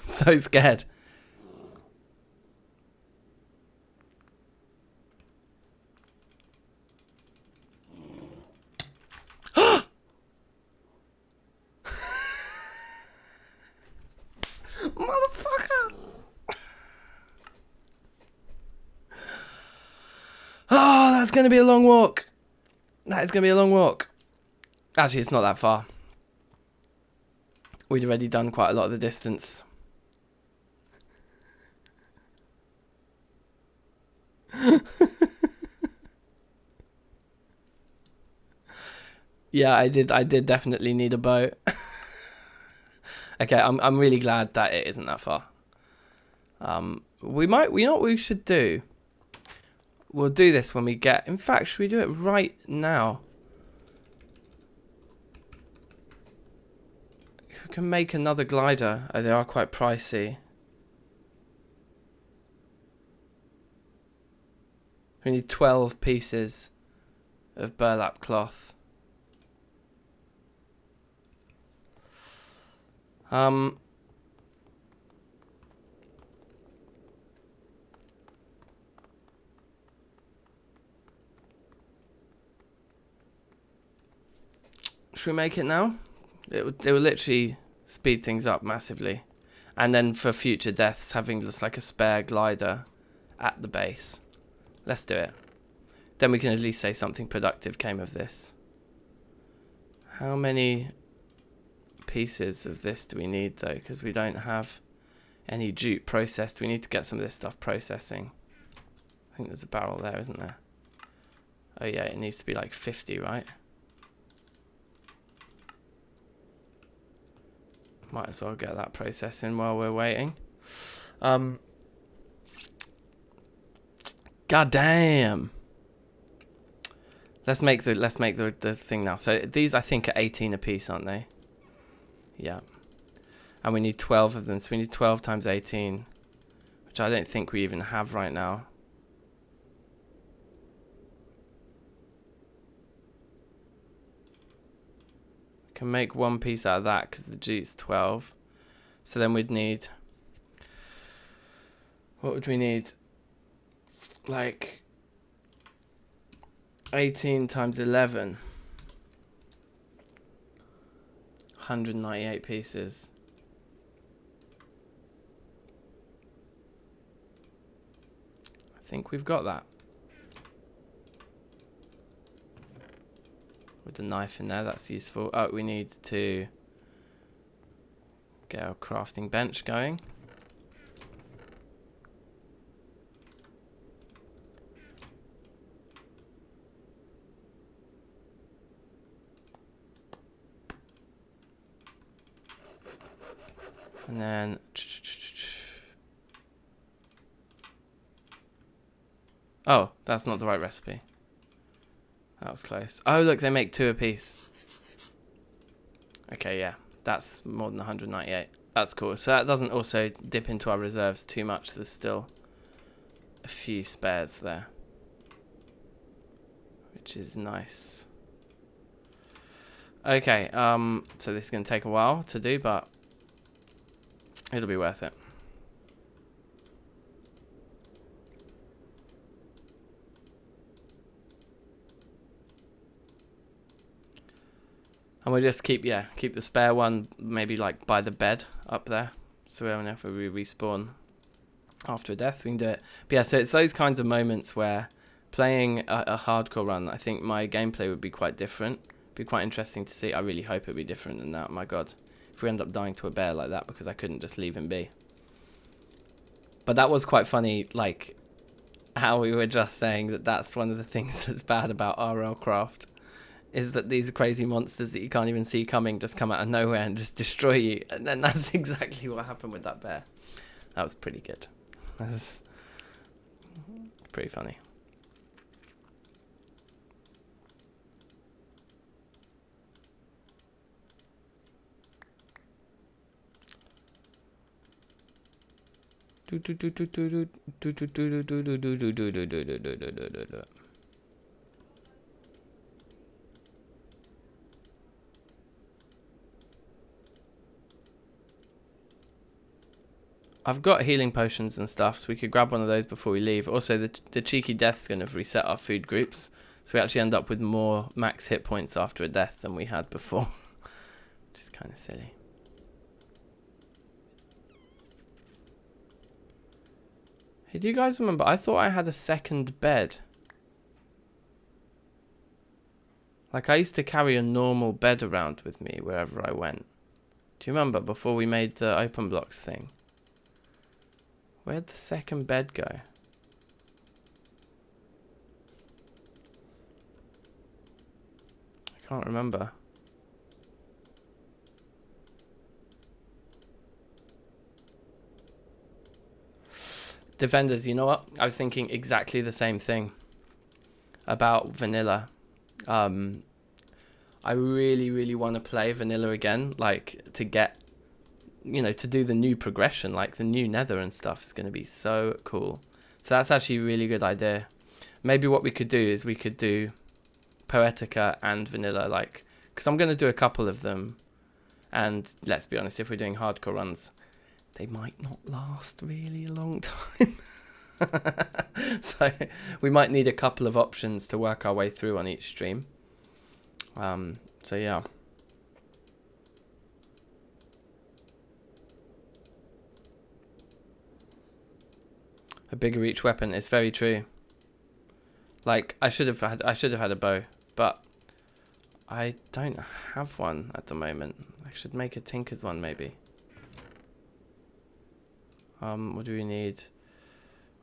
I'm so scared. Motherfucker! Oh, that's going to be a long walk. That is going to be a long walk. Actually, it's not that far. We'd already done quite a lot of the distance. Yeah, I did definitely need a boat. Okay, I'm really glad that it isn't that far. We know what we should do? We'll do this when we get... In fact, should we do it right now? If we can make another glider. Oh, they are quite pricey. We need 12 pieces of burlap cloth. Should we make it now? It will literally speed things up massively. And then for future deaths, having just like a spare glider at the base. Let's do it. Then we can at least say something productive came of this. How many pieces of this do we need though? Because we don't have any jute processed. We need to get some of this stuff processing. I think there's a barrel there, isn't there? Oh yeah, it needs to be like 50, right? Might as well get that processing while we're waiting. God damn. Let's make the thing now. So these I think are 18 a piece, aren't they? Yeah. And we need 12 of them, so we need 12 times 18, which I don't think we even have right now. Can make one piece out of that because the jute's 12. So then we'd need... What would we need? Like 18 times 11. 198 pieces. I think we've got that. With the knife in there, that's useful. Oh, we need to get our crafting bench going. And then... Oh, that's not the right recipe. That was close. Oh, look, they make 2 apiece. Okay, yeah. That's more than 198. That's cool. So that doesn't also dip into our reserves too much. There's still a few spares there, which is nice. Okay, so this is going to take a while to do, but it'll be worth it. And we'll just keep the spare one maybe like by the bed up there. So whenever we respawn after a death, we can do it. But yeah, so it's those kinds of moments where playing a hardcore run, I think my gameplay would be quite different. Be quite interesting to see. I really hope it'd be different than that. My God, if we end up dying to a bear like that because I couldn't just leave him be. But that was quite funny, like how we were just saying that that's one of the things that's bad about RL Craft. Is that these crazy monsters that you can't even see coming just come out of nowhere and just destroy you. And then that's exactly what happened with that bear. That was pretty good. That was pretty funny. I've got healing potions and stuff, so we could grab one of those before we leave. Also, the cheeky death's going to reset our food groups, so we actually end up with more max hit points after a death than we had before, which is kind of silly. Hey, do you guys remember? I thought I had a second bed. Like, I used to carry a normal bed around with me wherever I went. Do you remember before we made the open blocks thing? Where'd the second bed go? I can't remember. Defenders, you know what? I was thinking exactly the same thing about vanilla. I really, really want to play vanilla again, like to get, you know, to do the new progression, like the new nether and stuff is going to be so cool. So that's actually a really good idea. Maybe what we could do is we could do Poetica and vanilla, like, because I'm going to do a couple of them. And let's be honest, if we're doing hardcore runs, they might not last really a long time. So we might need a couple of options to work our way through on each stream. So yeah. A bigger each weapon is very true. Like I should have had a bow, but I don't have one at the moment. I should make a tinker's one maybe. What do we need?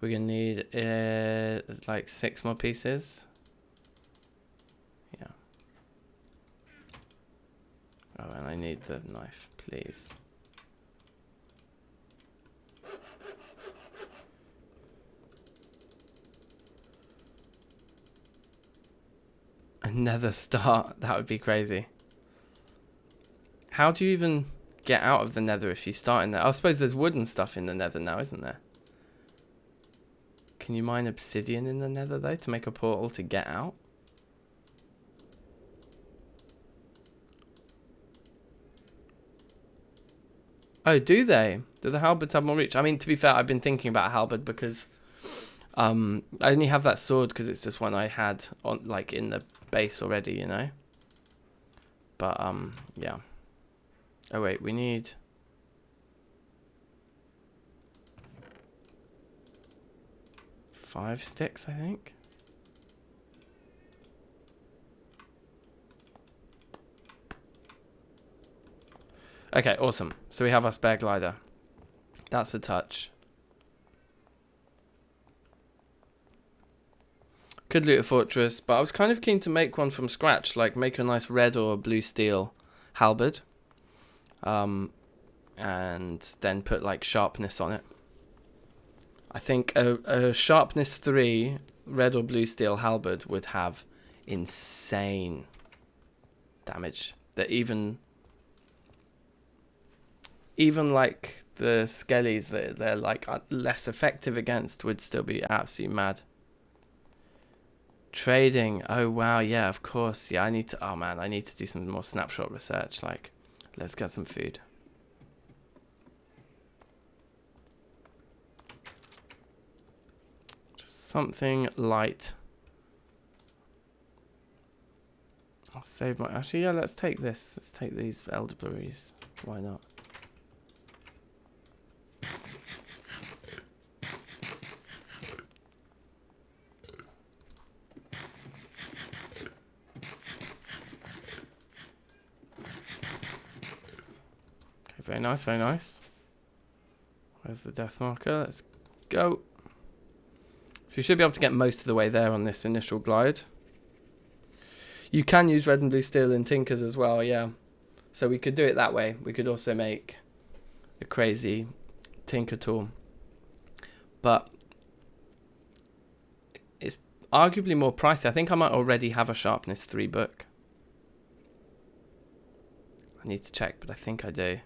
We're gonna need like 6 more pieces. Yeah. Oh, and I need the knife, please. Another start. That would be crazy. How do you even get out of the nether if you start in there? I suppose there's wood and stuff in the nether now, isn't there? Can you mine obsidian in the nether though to make a portal to get out? Oh, do they? Do the halberds have more reach? I mean, to be fair, I've been thinking about halberd because I only have that sword because it's just one I had on, like, in the base already, you know. But yeah. Oh wait, we need. Five sticks, I think. Okay, awesome. So we have our spare glider. That's a touch. Could loot a fortress, but I was kind of keen to make one from scratch, like make a nice red or blue steel halberd. And and then put like sharpness on it. I think a sharpness 3 red or blue steel halberd would have insane damage that even like the skellies that they're like less effective against would still be absolutely mad. Trading, oh wow, yeah, of course. Yeah, I need to, oh man, I need to do some more snapshot research. Like, let's get some food. Just something light. I'll save my, actually, yeah, let's take this. Let's take these elderberries. Why not? Very nice, very nice. Where's the death marker? Let's go. So we should be able to get most of the way there on this initial glide. You can use red and blue steel in tinkers as well, yeah. So we could do it that way. We could also make a crazy tinker tool. But it's arguably more pricey. I think I might already have a sharpness 3 book. I need to check, but I think I do.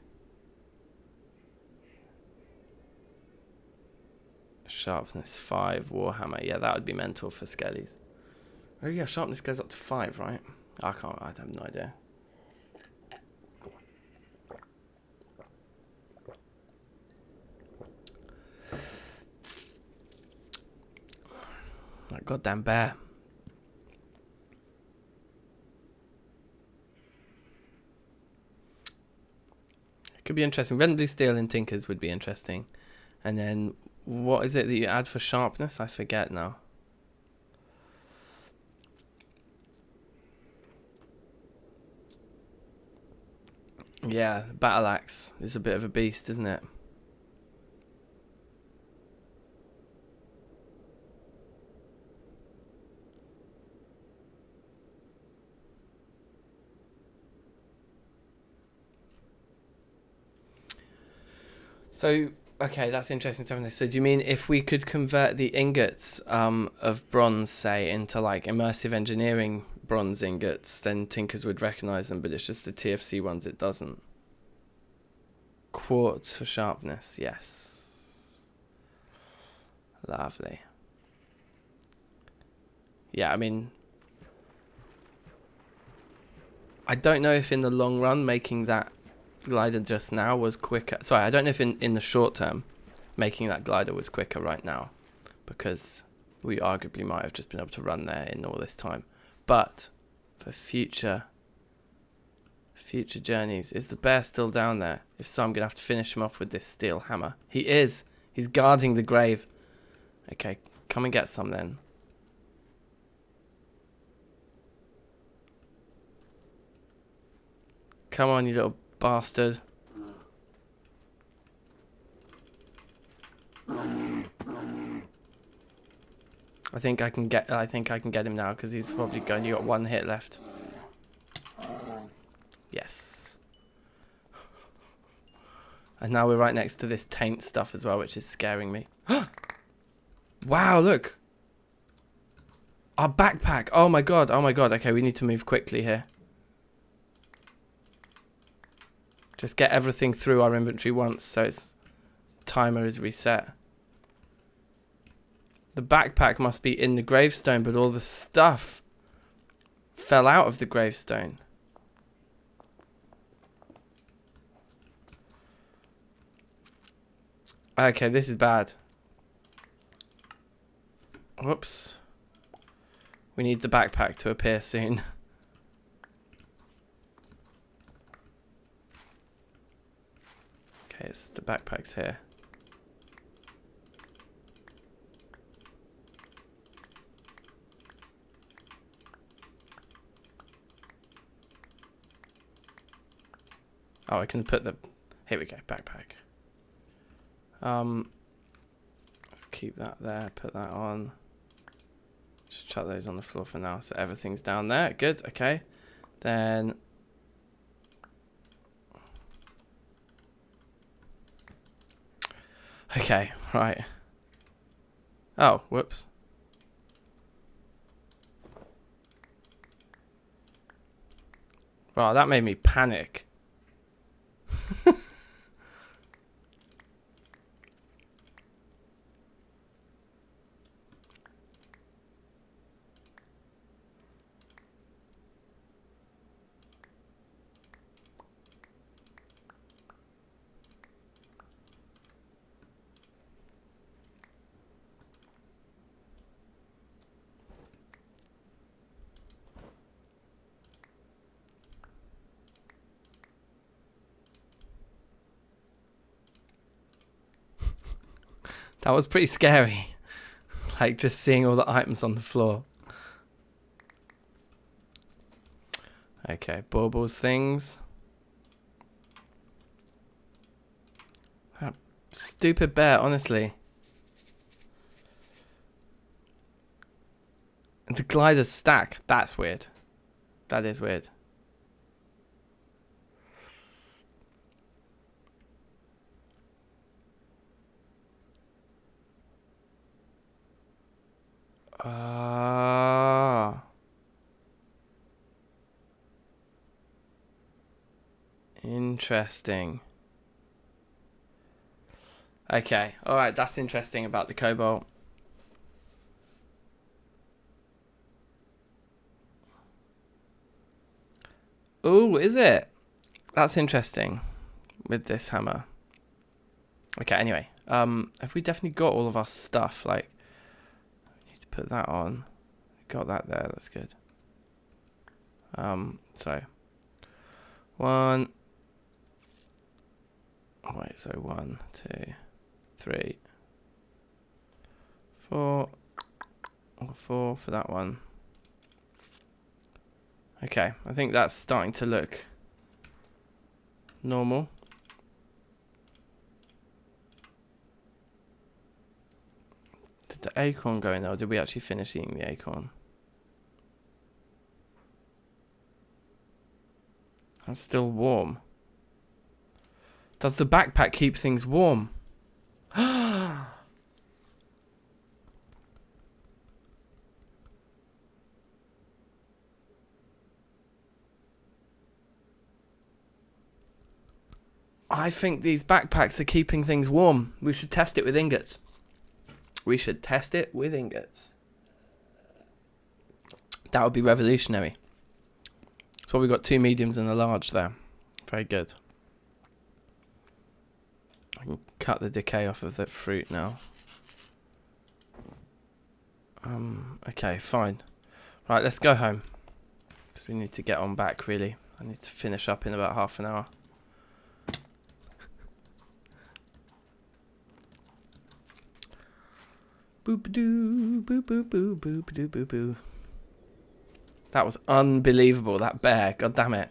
Sharpness 5 Warhammer. Yeah, that would be mental for skellies. Oh yeah, sharpness goes up to 5, right? I have no idea. That goddamn bear. It could be interesting. Red and blue steel in tinkers would be interesting. And then what is it that you add for sharpness? I forget now. Yeah, battle axe is a bit of a beast, isn't it? So, okay, that's interesting stuff. So do you mean if we could convert the ingots of bronze, say, into like immersive engineering bronze ingots, then tinkers would recognize them, but it's just the TFC ones it doesn't? Quartz for sharpness, yes. Lovely. Yeah, I mean, I don't know if in the long run making that glider just now was quicker. Sorry, I don't know if in the short term making that glider was quicker right now, because we arguably might have just been able to run there in all this time. But for future journeys, is the bear still down there? If so, I'm gonna have to finish him off with this steel hammer. He is. He's guarding the grave. Okay, come and get some then. Come on, you little bastard. I think I can get him now because he's probably going. You got 1 hit left. Yes. And now we're right next to this taint stuff as well, which is scaring me. Wow, look. Our backpack. Oh my god. Oh my god. Okay, we need to move quickly here. Just get everything through our inventory once so its timer is reset. The backpack must be in the gravestone, but all the stuff fell out of the gravestone. Okay, this is bad. Whoops. We need the backpack to appear soon. Okay, it's the backpack's here. Oh, I can put the... Here we go, backpack. Let's keep that there, put that on. Just chuck those on the floor for now, so everything's down there. Good, okay. Then... Okay, right. Oh, whoops. Wow, that made me panic. That was pretty scary. Like just seeing all the items on the floor. Okay, baubles things. That stupid bear, honestly. And the glider's stack. That's weird. That is weird. Interesting. Okay, alright, that's interesting about the Cobalt. Ooh, is it? That's interesting with this hammer. Okay, anyway, have we definitely got all of our stuff? Like, we need to put that on. Got that there, that's good. So 1, 1, 2, 3, 4, 4 for that one. Okay, I think that's starting to look normal. Did the acorn go in there, or did we actually finish eating the acorn? That's still warm. Does the backpack keep things warm? I think these backpacks are keeping things warm. We should test it with ingots. We should test it with ingots. That would be revolutionary. So we've got 2 mediums and a large there. Very good. I can cut the decay off of the fruit now. Okay, fine. Right, let's go home. Because we need to get on back, really. I need to finish up in about half an hour. Boop-a-doo, boop-a-boo, boop-a-doo, boop-a-boo. That was unbelievable, that bear. God damn it.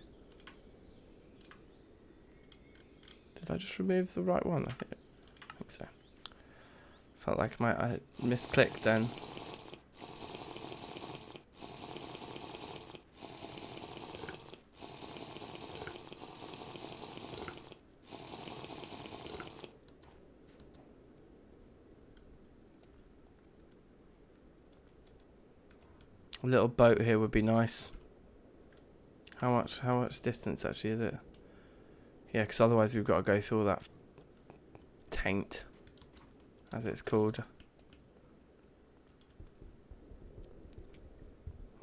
Did I just remove the right one? I think so. Felt like I misclicked then. A little boat here would be nice. How much distance actually is it? Yeah, because otherwise we've got to go through all that taint, as it's called.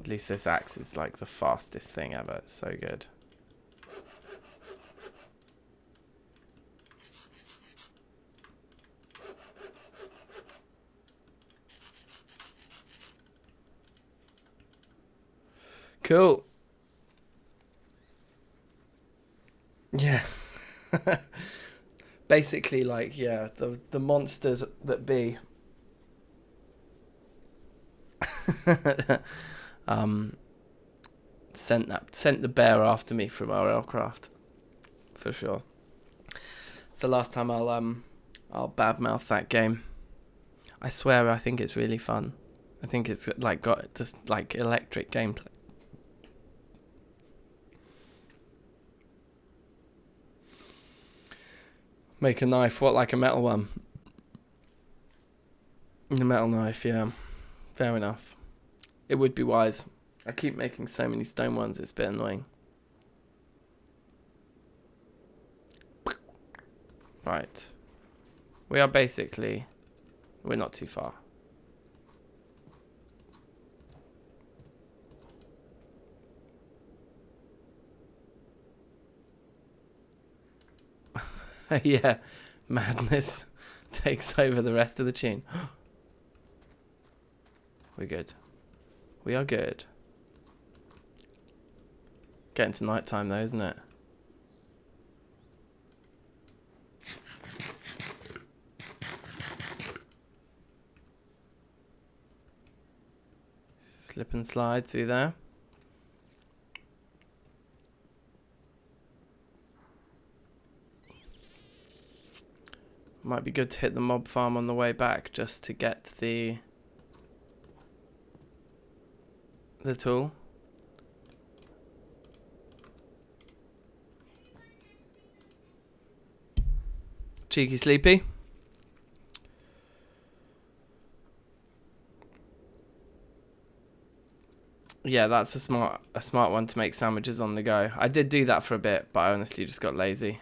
At least this axe is like the fastest thing ever. It's so good. Cool. Yeah. Basically, like, yeah, the monsters that be. Sent the bear after me from our aircraft, for sure. It's the last time I'll badmouth that game. I swear, I think it's really fun. I think it's like got just like electric gameplay. Make a knife, what, like a metal one? The metal knife, yeah. Fair enough. It would be wise. I keep making so many stone ones, it's a bit annoying. Right. We are basically... We're not too far. Yeah. Madness takes over the rest of the tune. We're good. We are good. Getting to night time though, isn't it? Slip and slide through there. Might be good to hit the mob farm on the way back just to get the tool. Cheeky sleepy. Yeah, that's a smart one to make sandwiches on the go. I did do that for a bit, but I honestly just got lazy.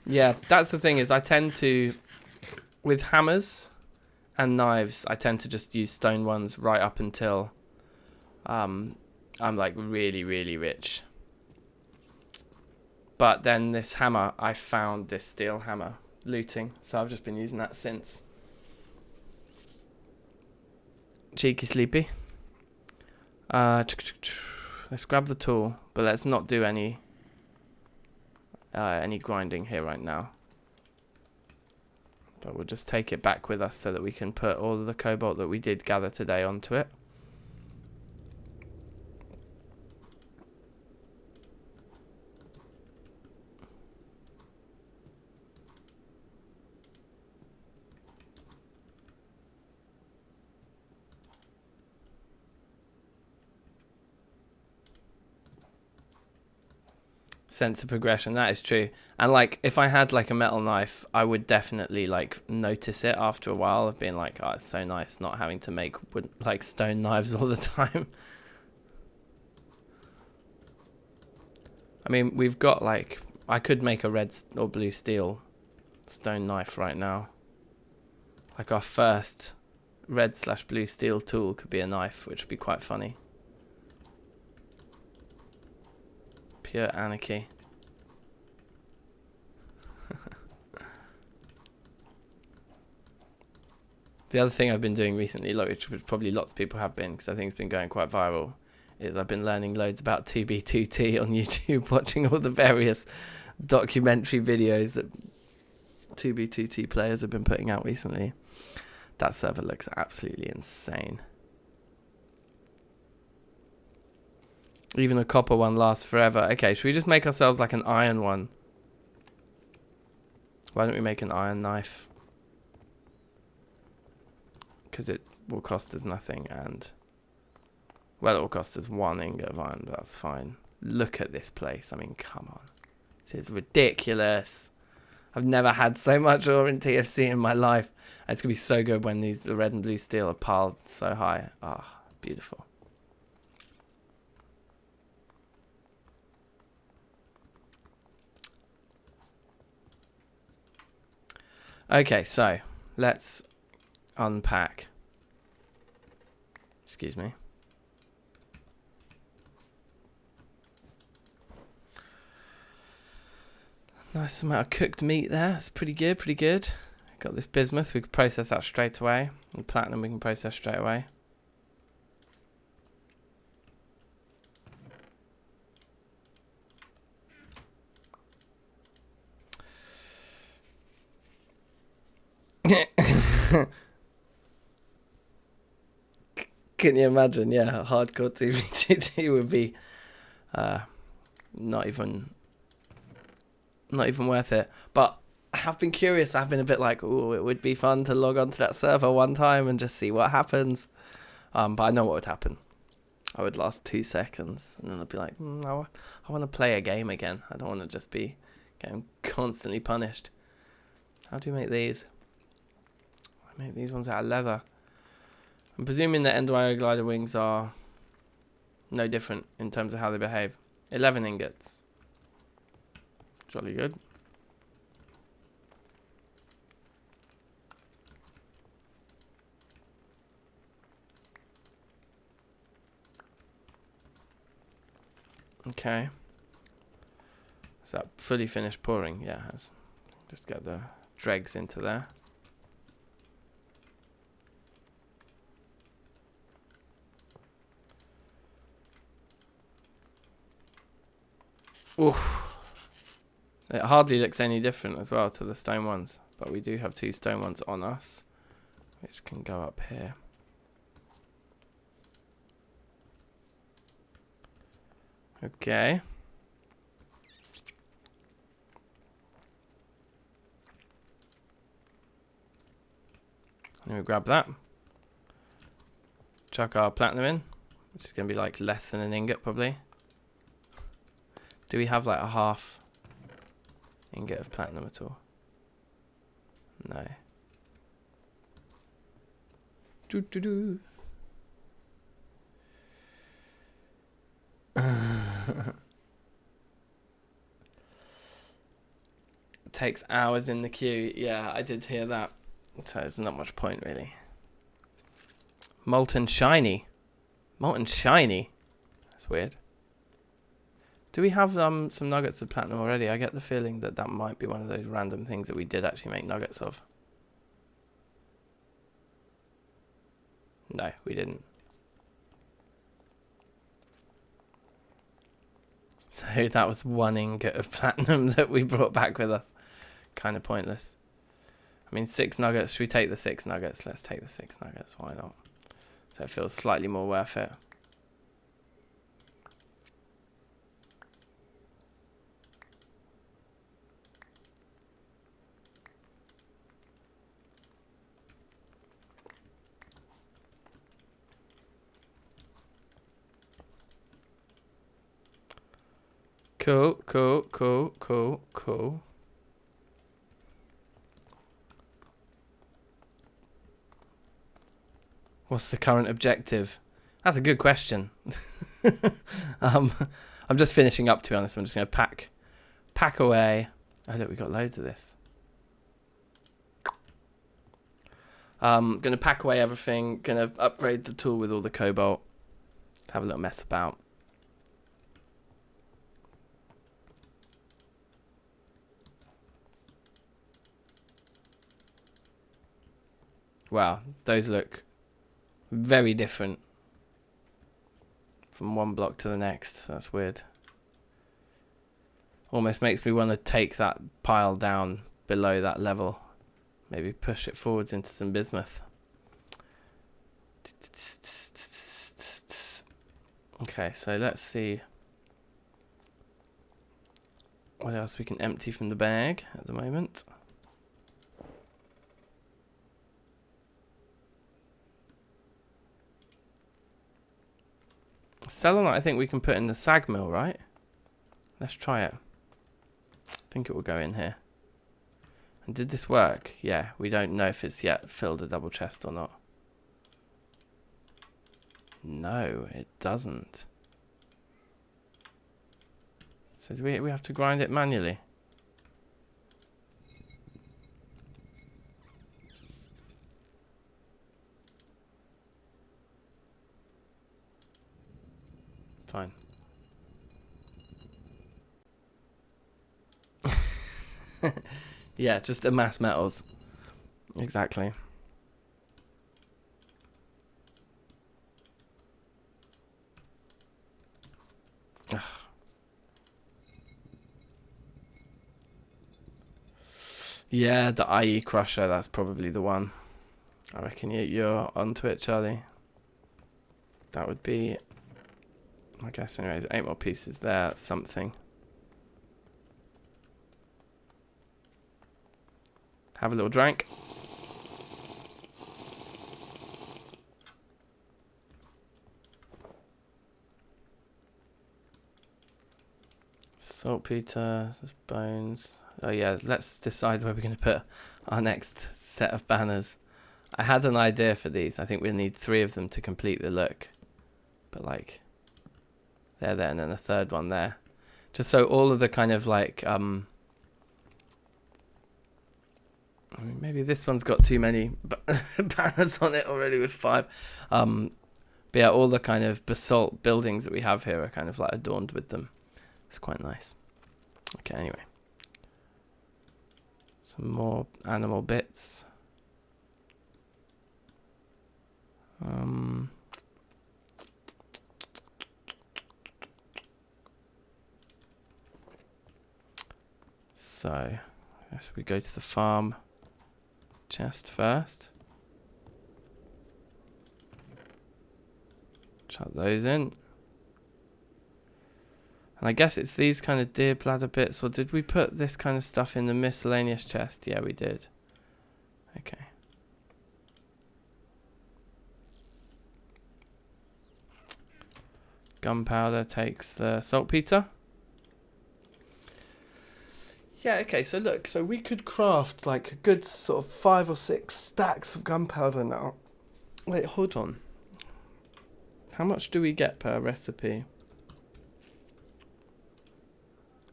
Yeah, that's the thing is I tend to, with hammers and knives, I tend to just use stone ones right up until I'm like really, really rich. But then this hammer, I found this steel hammer looting, so I've just been using that since. Cheeky sleepy. Let's grab the tool, but let's not do any grinding here right now. But we'll just take it back with us so that we can put all of the cobalt that we did gather today onto it. Sense of progression, that is true. And like if I had like a metal knife, I would definitely like notice it after a while of being like, oh, it's so nice not having to make wood, like stone knives all the time. I mean, we've got like, I could make a red or blue steel stone knife right now. Like our first red/blue steel tool could be a knife, which would be quite funny. Pure anarchy. The other thing I've been doing recently, which probably lots of people have been, because I think it's been going quite viral, is I've been learning loads about 2B2T on YouTube, watching all the various documentary videos that 2B2T players have been putting out recently. That server looks absolutely insane. Even a copper one lasts forever. Okay, should we just make ourselves like an iron one? Why don't we make an iron knife? Because it will cost us nothing, and well, it will cost us 1 ingot of iron, but that's fine. Look at this place. I mean, come on. This is ridiculous. I've never had so much ore in TFC in my life. And it's going to be so good when the red and blue steel are piled so high. Ah, beautiful. Okay, so let's unpack. Excuse me. Nice amount of cooked meat there. That's pretty good, pretty good. Got this bismuth, we can process that straight away. And platinum we can process straight away. Can you imagine? Yeah, hardcore 2v2T would be not even worth it. But I have been curious. I've been a bit like, oh, it would be fun to log onto that server one time and just see what happens. But I know what would happen. I would last 2 seconds, and then I'd be like, I want to play a game again. I don't want to just be getting constantly punished. How do we make these? I make these ones out of leather. I'm presuming the Endwire glider wings are no different in terms of how they behave. 11 ingots. Jolly good. Okay. Is that fully finished pouring? Yeah, it has. Just get the dregs into there. Oof. It hardly looks any different as well to the stone ones, but we do have 2 stone ones on us, which can go up here. Okay. And we grab that. Chuck our platinum in, which is going to be like less than an ingot probably. Do we have like a half ingot of platinum at all? No. Doo-doo-doo. It takes hours in the queue. Yeah, I did hear that. So there's not much point really. Molten shiny. Molten shiny. That's weird. Do we have some nuggets of platinum already? I get the feeling that that might be one of those random things that we did actually make nuggets of. No, we didn't. So that was 1 ingot of platinum that we brought back with us. Kind of pointless. I mean, 6 nuggets. Should we take the 6 nuggets? Let's take the 6 nuggets. Why not? So it feels slightly more worth it. Cool, cool, cool, cool, cool. What's the current objective? That's a good question. I'm just finishing up, to be honest. I'm just going to pack away. Oh, look, we got loads of this. Going to pack away everything. Going to upgrade the tool with all the cobalt. Have a little mess about. Wow, those look very different from one block to the next. That's weird. Almost makes me want to take that pile down below that level. Maybe push it forwards into some bismuth. Okay, so let's see what else we can empty from the bag at the moment. Selenite, I think we can put in the sag mill, right? Let's try it. I think it will go in here. And did this work? Yeah, we don't know if it's yet filled a double chest or not. No, it doesn't. So do we have to grind it manually? Fine. Yeah, just amass metals. Exactly. Ugh. Yeah, the IE crusher, that's probably the one. I reckon you're onto it, Charlie. That would be, I guess, anyways, 8 more pieces there, that's something. Have a little drink. Saltpeter, bones. Oh yeah, let's decide where we're going to put our next set of banners. I had an idea for these. I think we need 3 of them to complete the look. But like, there, and then a third one there. Just so all of the kind of like, I mean, maybe this one's got too many banners on it already with 5. But yeah, all the kind of basalt buildings that we have here are kind of like adorned with them. It's quite nice. Okay, anyway. Some more animal bits. So, I guess we go to the farm chest first. Chuck those in. And I guess it's these kind of deer bladder bits, or did we put this kind of stuff in the miscellaneous chest? Yeah, we did. Okay. Gunpowder takes the saltpeter. Yeah, okay, so look, so we could craft like a good sort of 5 or 6 stacks of gunpowder now. Wait, hold on. How much do we get per recipe?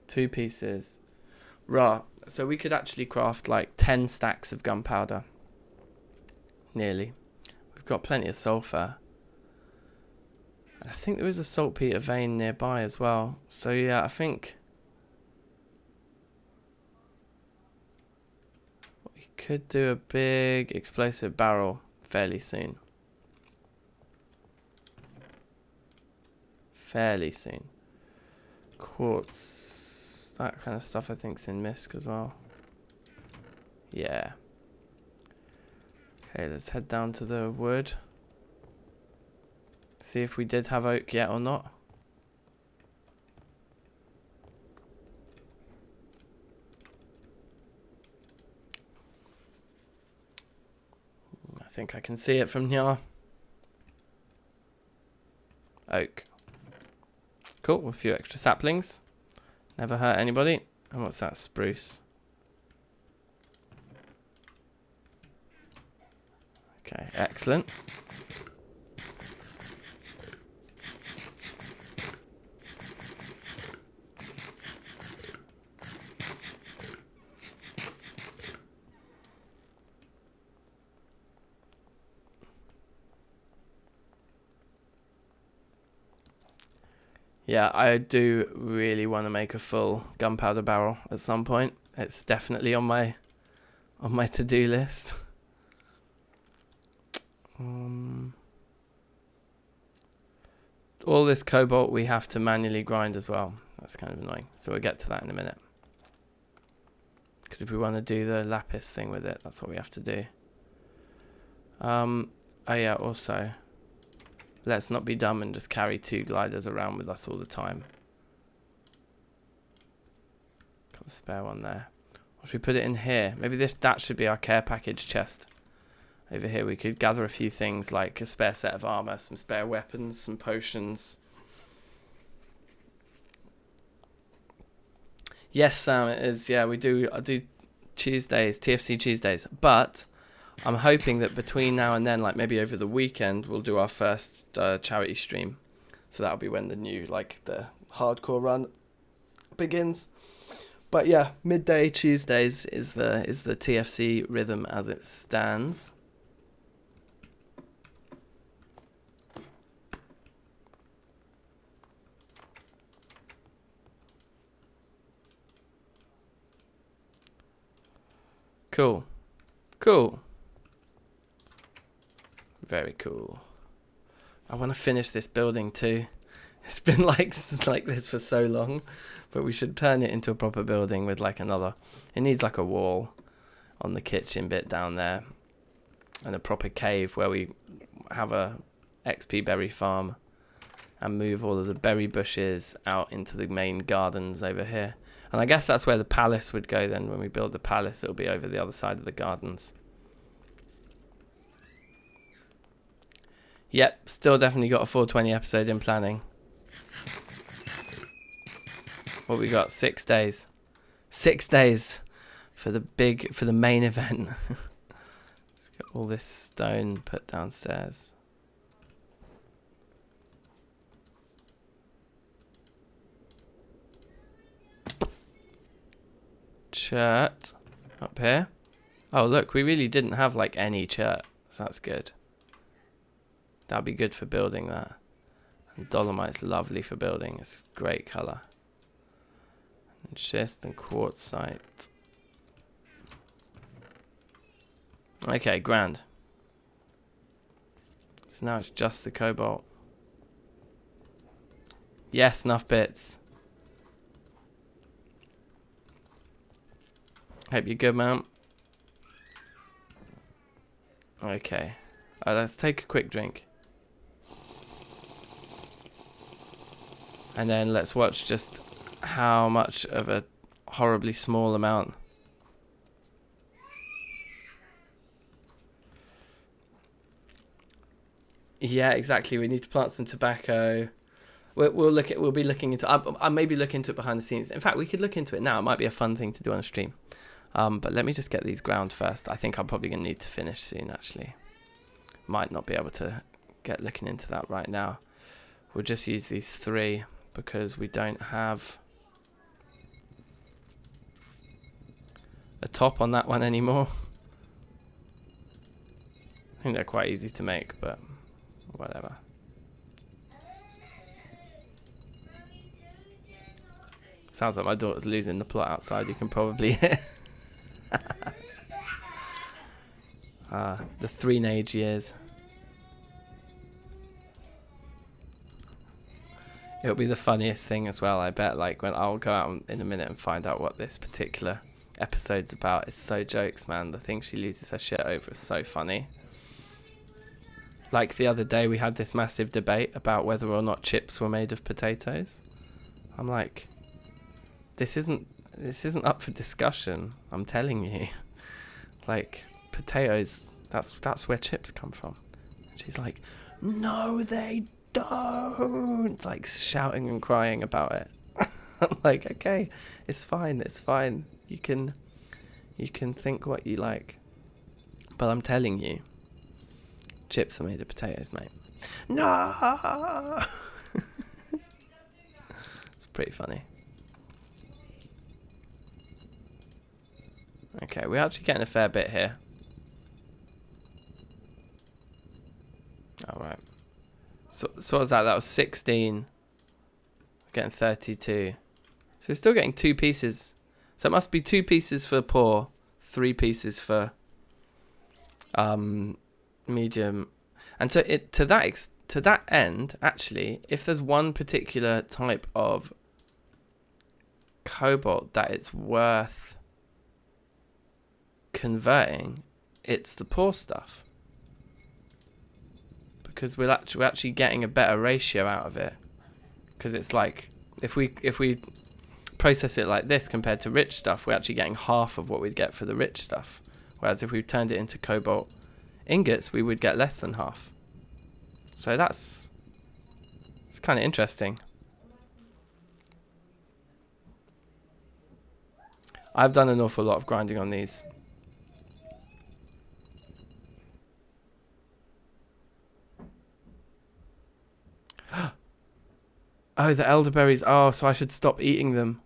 2 pieces. Right, so we could actually craft like 10 stacks of gunpowder. Nearly. We've got plenty of sulfur. I think there is a saltpeter vein nearby as well. So yeah, I think we could do a big explosive barrel fairly soon. Quartz, that kind of stuff I think's in Misk as well. Yeah. Okay, let's head down to the wood. See if we did have oak yet or not. I think I can see it from here. Oak. Cool, a few extra saplings. Never hurt anybody. And what's that? Spruce. Okay, excellent. Yeah, I do really want to make a full gunpowder barrel at some point. It's definitely on my to-do list. All this cobalt we have to manually grind as well. That's kind of annoying. So we'll get to that in a minute. Because if we want to do the lapis thing with it, that's what we have to do. Oh yeah, also, let's not be dumb and just carry 2 gliders around with us all the time. Got the spare one there. Or should we put it in here? Maybe that should be our care package chest. Over here we could gather a few things like a spare set of armor, some spare weapons, some potions. Yes, Sam, it is. Yeah, I do Tuesdays, TFC Tuesdays. But I'm hoping that between now and then, like maybe over the weekend, we'll do our first charity stream. So that'll be when the new, like the hardcore run begins. But yeah, midday Tuesdays is the TFC rhythm as it stands. Cool. Cool. Very cool. I want to finish this building too. It's been like this for so long, but we should turn it into a proper building with like another. It needs like a wall on the kitchen bit down there, and a proper cave where we have a XP berry farm, and move all of the berry bushes out into the main gardens over here. And I guess that's where the palace would go then. When we build the palace, it'll be over the other side of the gardens. Yep, still definitely got a 420 episode in planning. What we got? 6 days. 6 days for the main event. Let's get all this stone put downstairs. Chert up here. Oh look, we really didn't have like any chert, so that's good. That'd be good for building that. And dolomite's lovely for building. It's a great colour. And schist and quartzite. Okay, grand. So now it's just the cobalt. Yes, enough bits. Hope you're good, man. Okay. Let's take a quick drink. And then let's watch just how much of a horribly small amount. Yeah, exactly. We need to plant some tobacco. We'll be looking into. I maybe look into it behind the scenes. In fact, we could look into it now. It might be a fun thing to do on a stream. But let me just get these ground first. I think I'm probably going to need to finish soon, actually. Might not be able to get looking into that right now. We'll just use these 3 because we don't have a top on that one anymore. I think they're quite easy to make, but whatever. Sounds like my daughter's losing the plot outside. You can probably hear. The teenage years. It'll be the funniest thing as well, I bet. Like when I'll go out in a minute and find out what this particular episode's about. It's so jokes, man. The thing she loses her shit over is so funny. Like the other day, we had this massive debate about whether or not chips were made of potatoes. I'm like, this isn't up for discussion. I'm telling you, like potatoes. That's where chips come from. She's like, no, they don't. Like shouting and crying about it. I'm like, okay, it's fine. It's fine. You can think what you like, but I'm telling you, chips are made of potatoes, mate. No. It's pretty funny. Okay, we're actually getting a fair bit here. Alright. So what was that? That was 16. Getting 32. So we're still getting 2 pieces. So it must be 2 pieces for poor, 3 pieces for medium. And so to that end, actually, if there's one particular type of cobalt that it's worth converting, it's the poor stuff, because we're actually getting a better ratio out of it. Because it's like if we process it like this compared to rich stuff, we're actually getting half of what we'd get for the rich stuff. Whereas if we turned it into cobalt ingots, we would get less than half. So it's kind of interesting. I've done an awful lot of grinding on these. Oh, the elderberries. Oh, so I should stop eating them.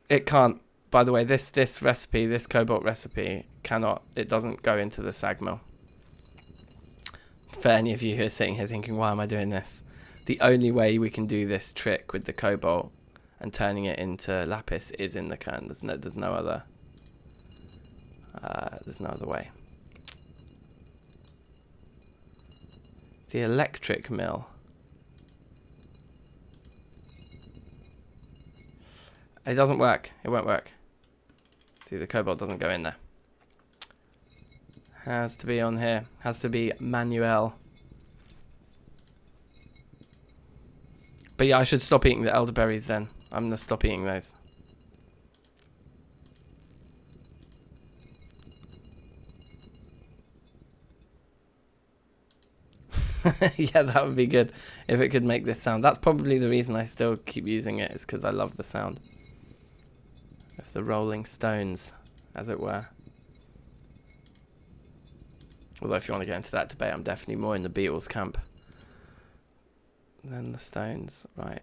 It can't. By the way, this recipe, this cobalt recipe, it doesn't go into the sag mill. For any of you who are sitting here thinking, why am I doing this? The only way we can do this trick with the cobalt and turning it into lapis is in the kern. There's no other way. The electric mill. It doesn't work. It won't work. See, the cobalt doesn't go in there. Has to be on here. Has to be manual. But yeah, I should stop eating the elderberries then. I'm going to stop eating those. Yeah, that would be good if it could make this sound. That's probably the reason I still keep using it, is because I love the sound of the rolling stones, as it were. Although if you want to get into that debate, I'm definitely more in the Beatles camp than the Stones. Right.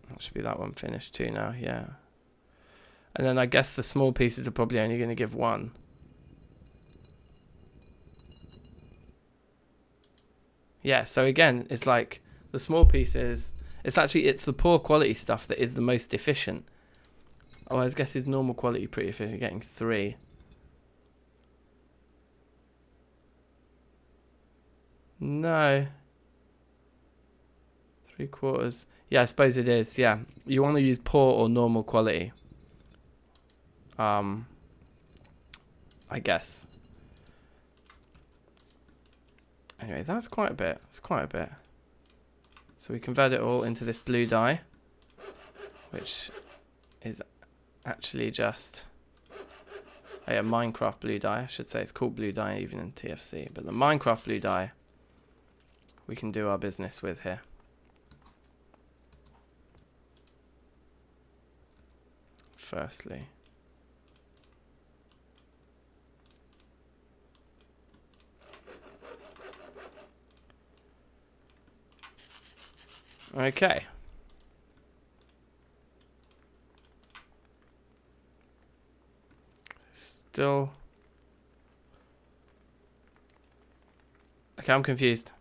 That should be that one finished too now, yeah. And then I guess the small pieces are probably only going to give one. Yeah, so again, it's like the small pieces, it's the poor quality stuff that is the most efficient. Oh, I guess it's normal quality pretty efficient. You're getting 3. No. 3/4. Yeah, I suppose it is, yeah. You want to use poor or normal quality. I guess. Anyway, that's quite a bit. It's quite a bit. So we convert it all into this blue dye, which is actually just a Minecraft blue dye. I should say it's called blue dye even in TFC, but the Minecraft blue dye we can do our business with here. Firstly. Okay. Still. Okay, I'm confused.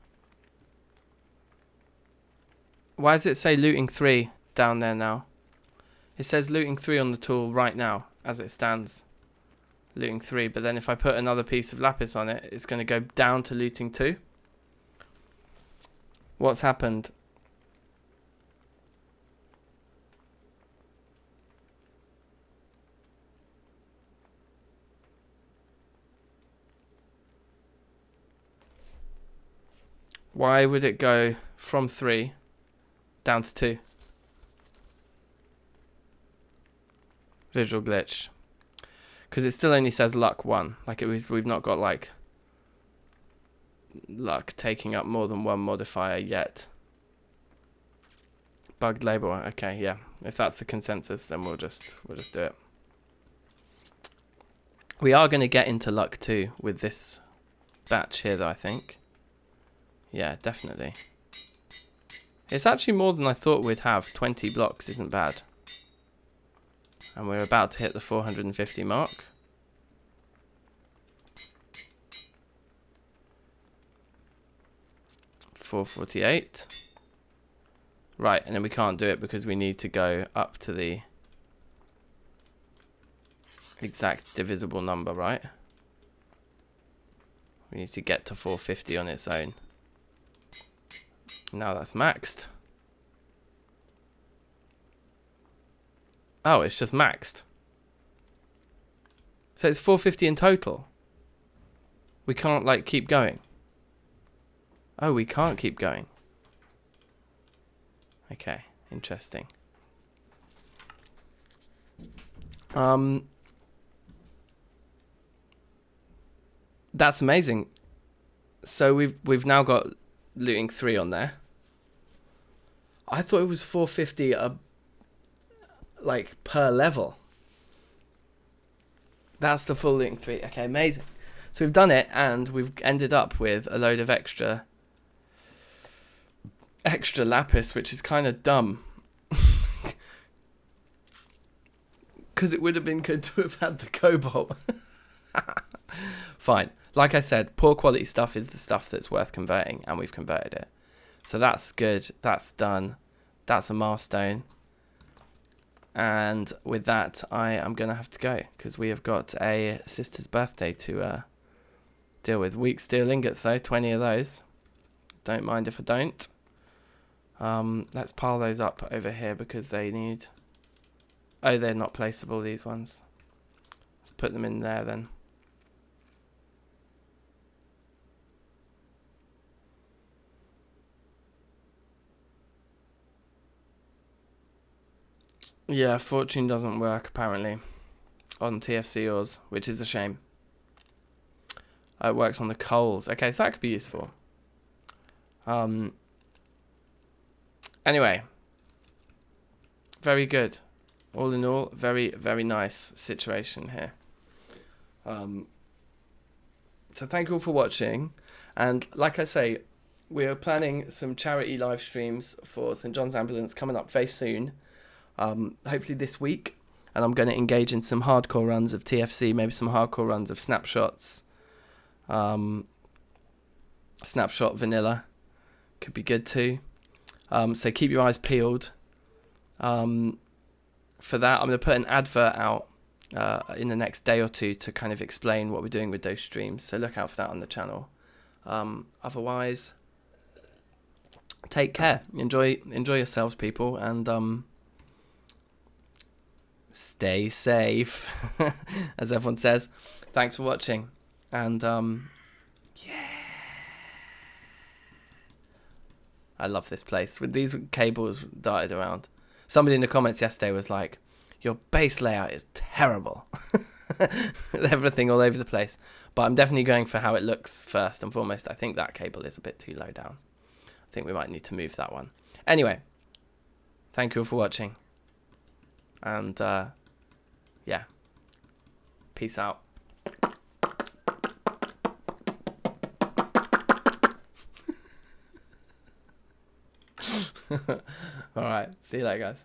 Why does it say looting 3 down there now? It says looting 3 on the tool right now, as it stands. Looting 3, but then if I put another piece of lapis on it, it's going to go down to looting 2. What's happened? Why would it go from 3 down to 2? Visual glitch. Because it still only says luck 1. Like we've not got like luck taking up more than one modifier yet. Bugged label. Okay, yeah. If that's the consensus, then we'll just do it. We are going to get into luck 2 with this batch here, though, I think. Yeah, definitely. It's actually more than I thought we'd have. 20 blocks isn't bad. And we're about to hit the 450 mark. $448. Right, and then we can't do it because we need to go up to the exact divisible number, right? We need to get to 450 on its own. Now that's maxed. Oh, it's just maxed. So it's 450 in total. We can't like keep going. Oh, we can't keep going. Okay, interesting. That's amazing. So we've now got looting 3 on there. I thought it was 450 like per level. That's the full looting 3. Okay, amazing. So we've done it, and we've ended up with a load of extra lapis, which is kind of dumb. Because it would have been good to have had the cobalt. Fine. Like I said, poor quality stuff is the stuff that's worth converting, and we've converted it. So that's good. That's done. That's a milestone. And with that, I am going to have to go, because we have got a sister's birthday to deal with. Weak steel ingots, though. 20 of those. Don't mind if I don't. Let's pile those up over here, because they need... Oh, they're not placeable, these ones. Let's put them in there, then. Yeah, fortune doesn't work, apparently, on TFC ores, which is a shame. It works on the coals. Okay, so that could be useful. Anyway, very good. All in all, very, very nice situation here. So thank you all for watching. And like I say, we are planning some charity live streams for St. John's Ambulance coming up very soon. Hopefully this week. And I'm going to engage in some hardcore runs of TFC, maybe some hardcore runs of snapshots. Snapshot vanilla could be good too. So keep your eyes peeled. For that, I'm going to put an advert out in the next day or two to kind of explain what we're doing with those streams. So look out for that on the channel. Otherwise, take care. Enjoy yourselves, people, and stay safe, as everyone says. Thanks for watching, and yeah, I love this place with these cables darted around. Somebody in the comments yesterday was like, your base layout is terrible. Everything all over the place. But I'm definitely going for how it looks first and foremost. I think that cable is a bit too low down. I think we might need to move that one. Anyway, thank you all for watching. And yeah, peace out. All right, see you later, guys.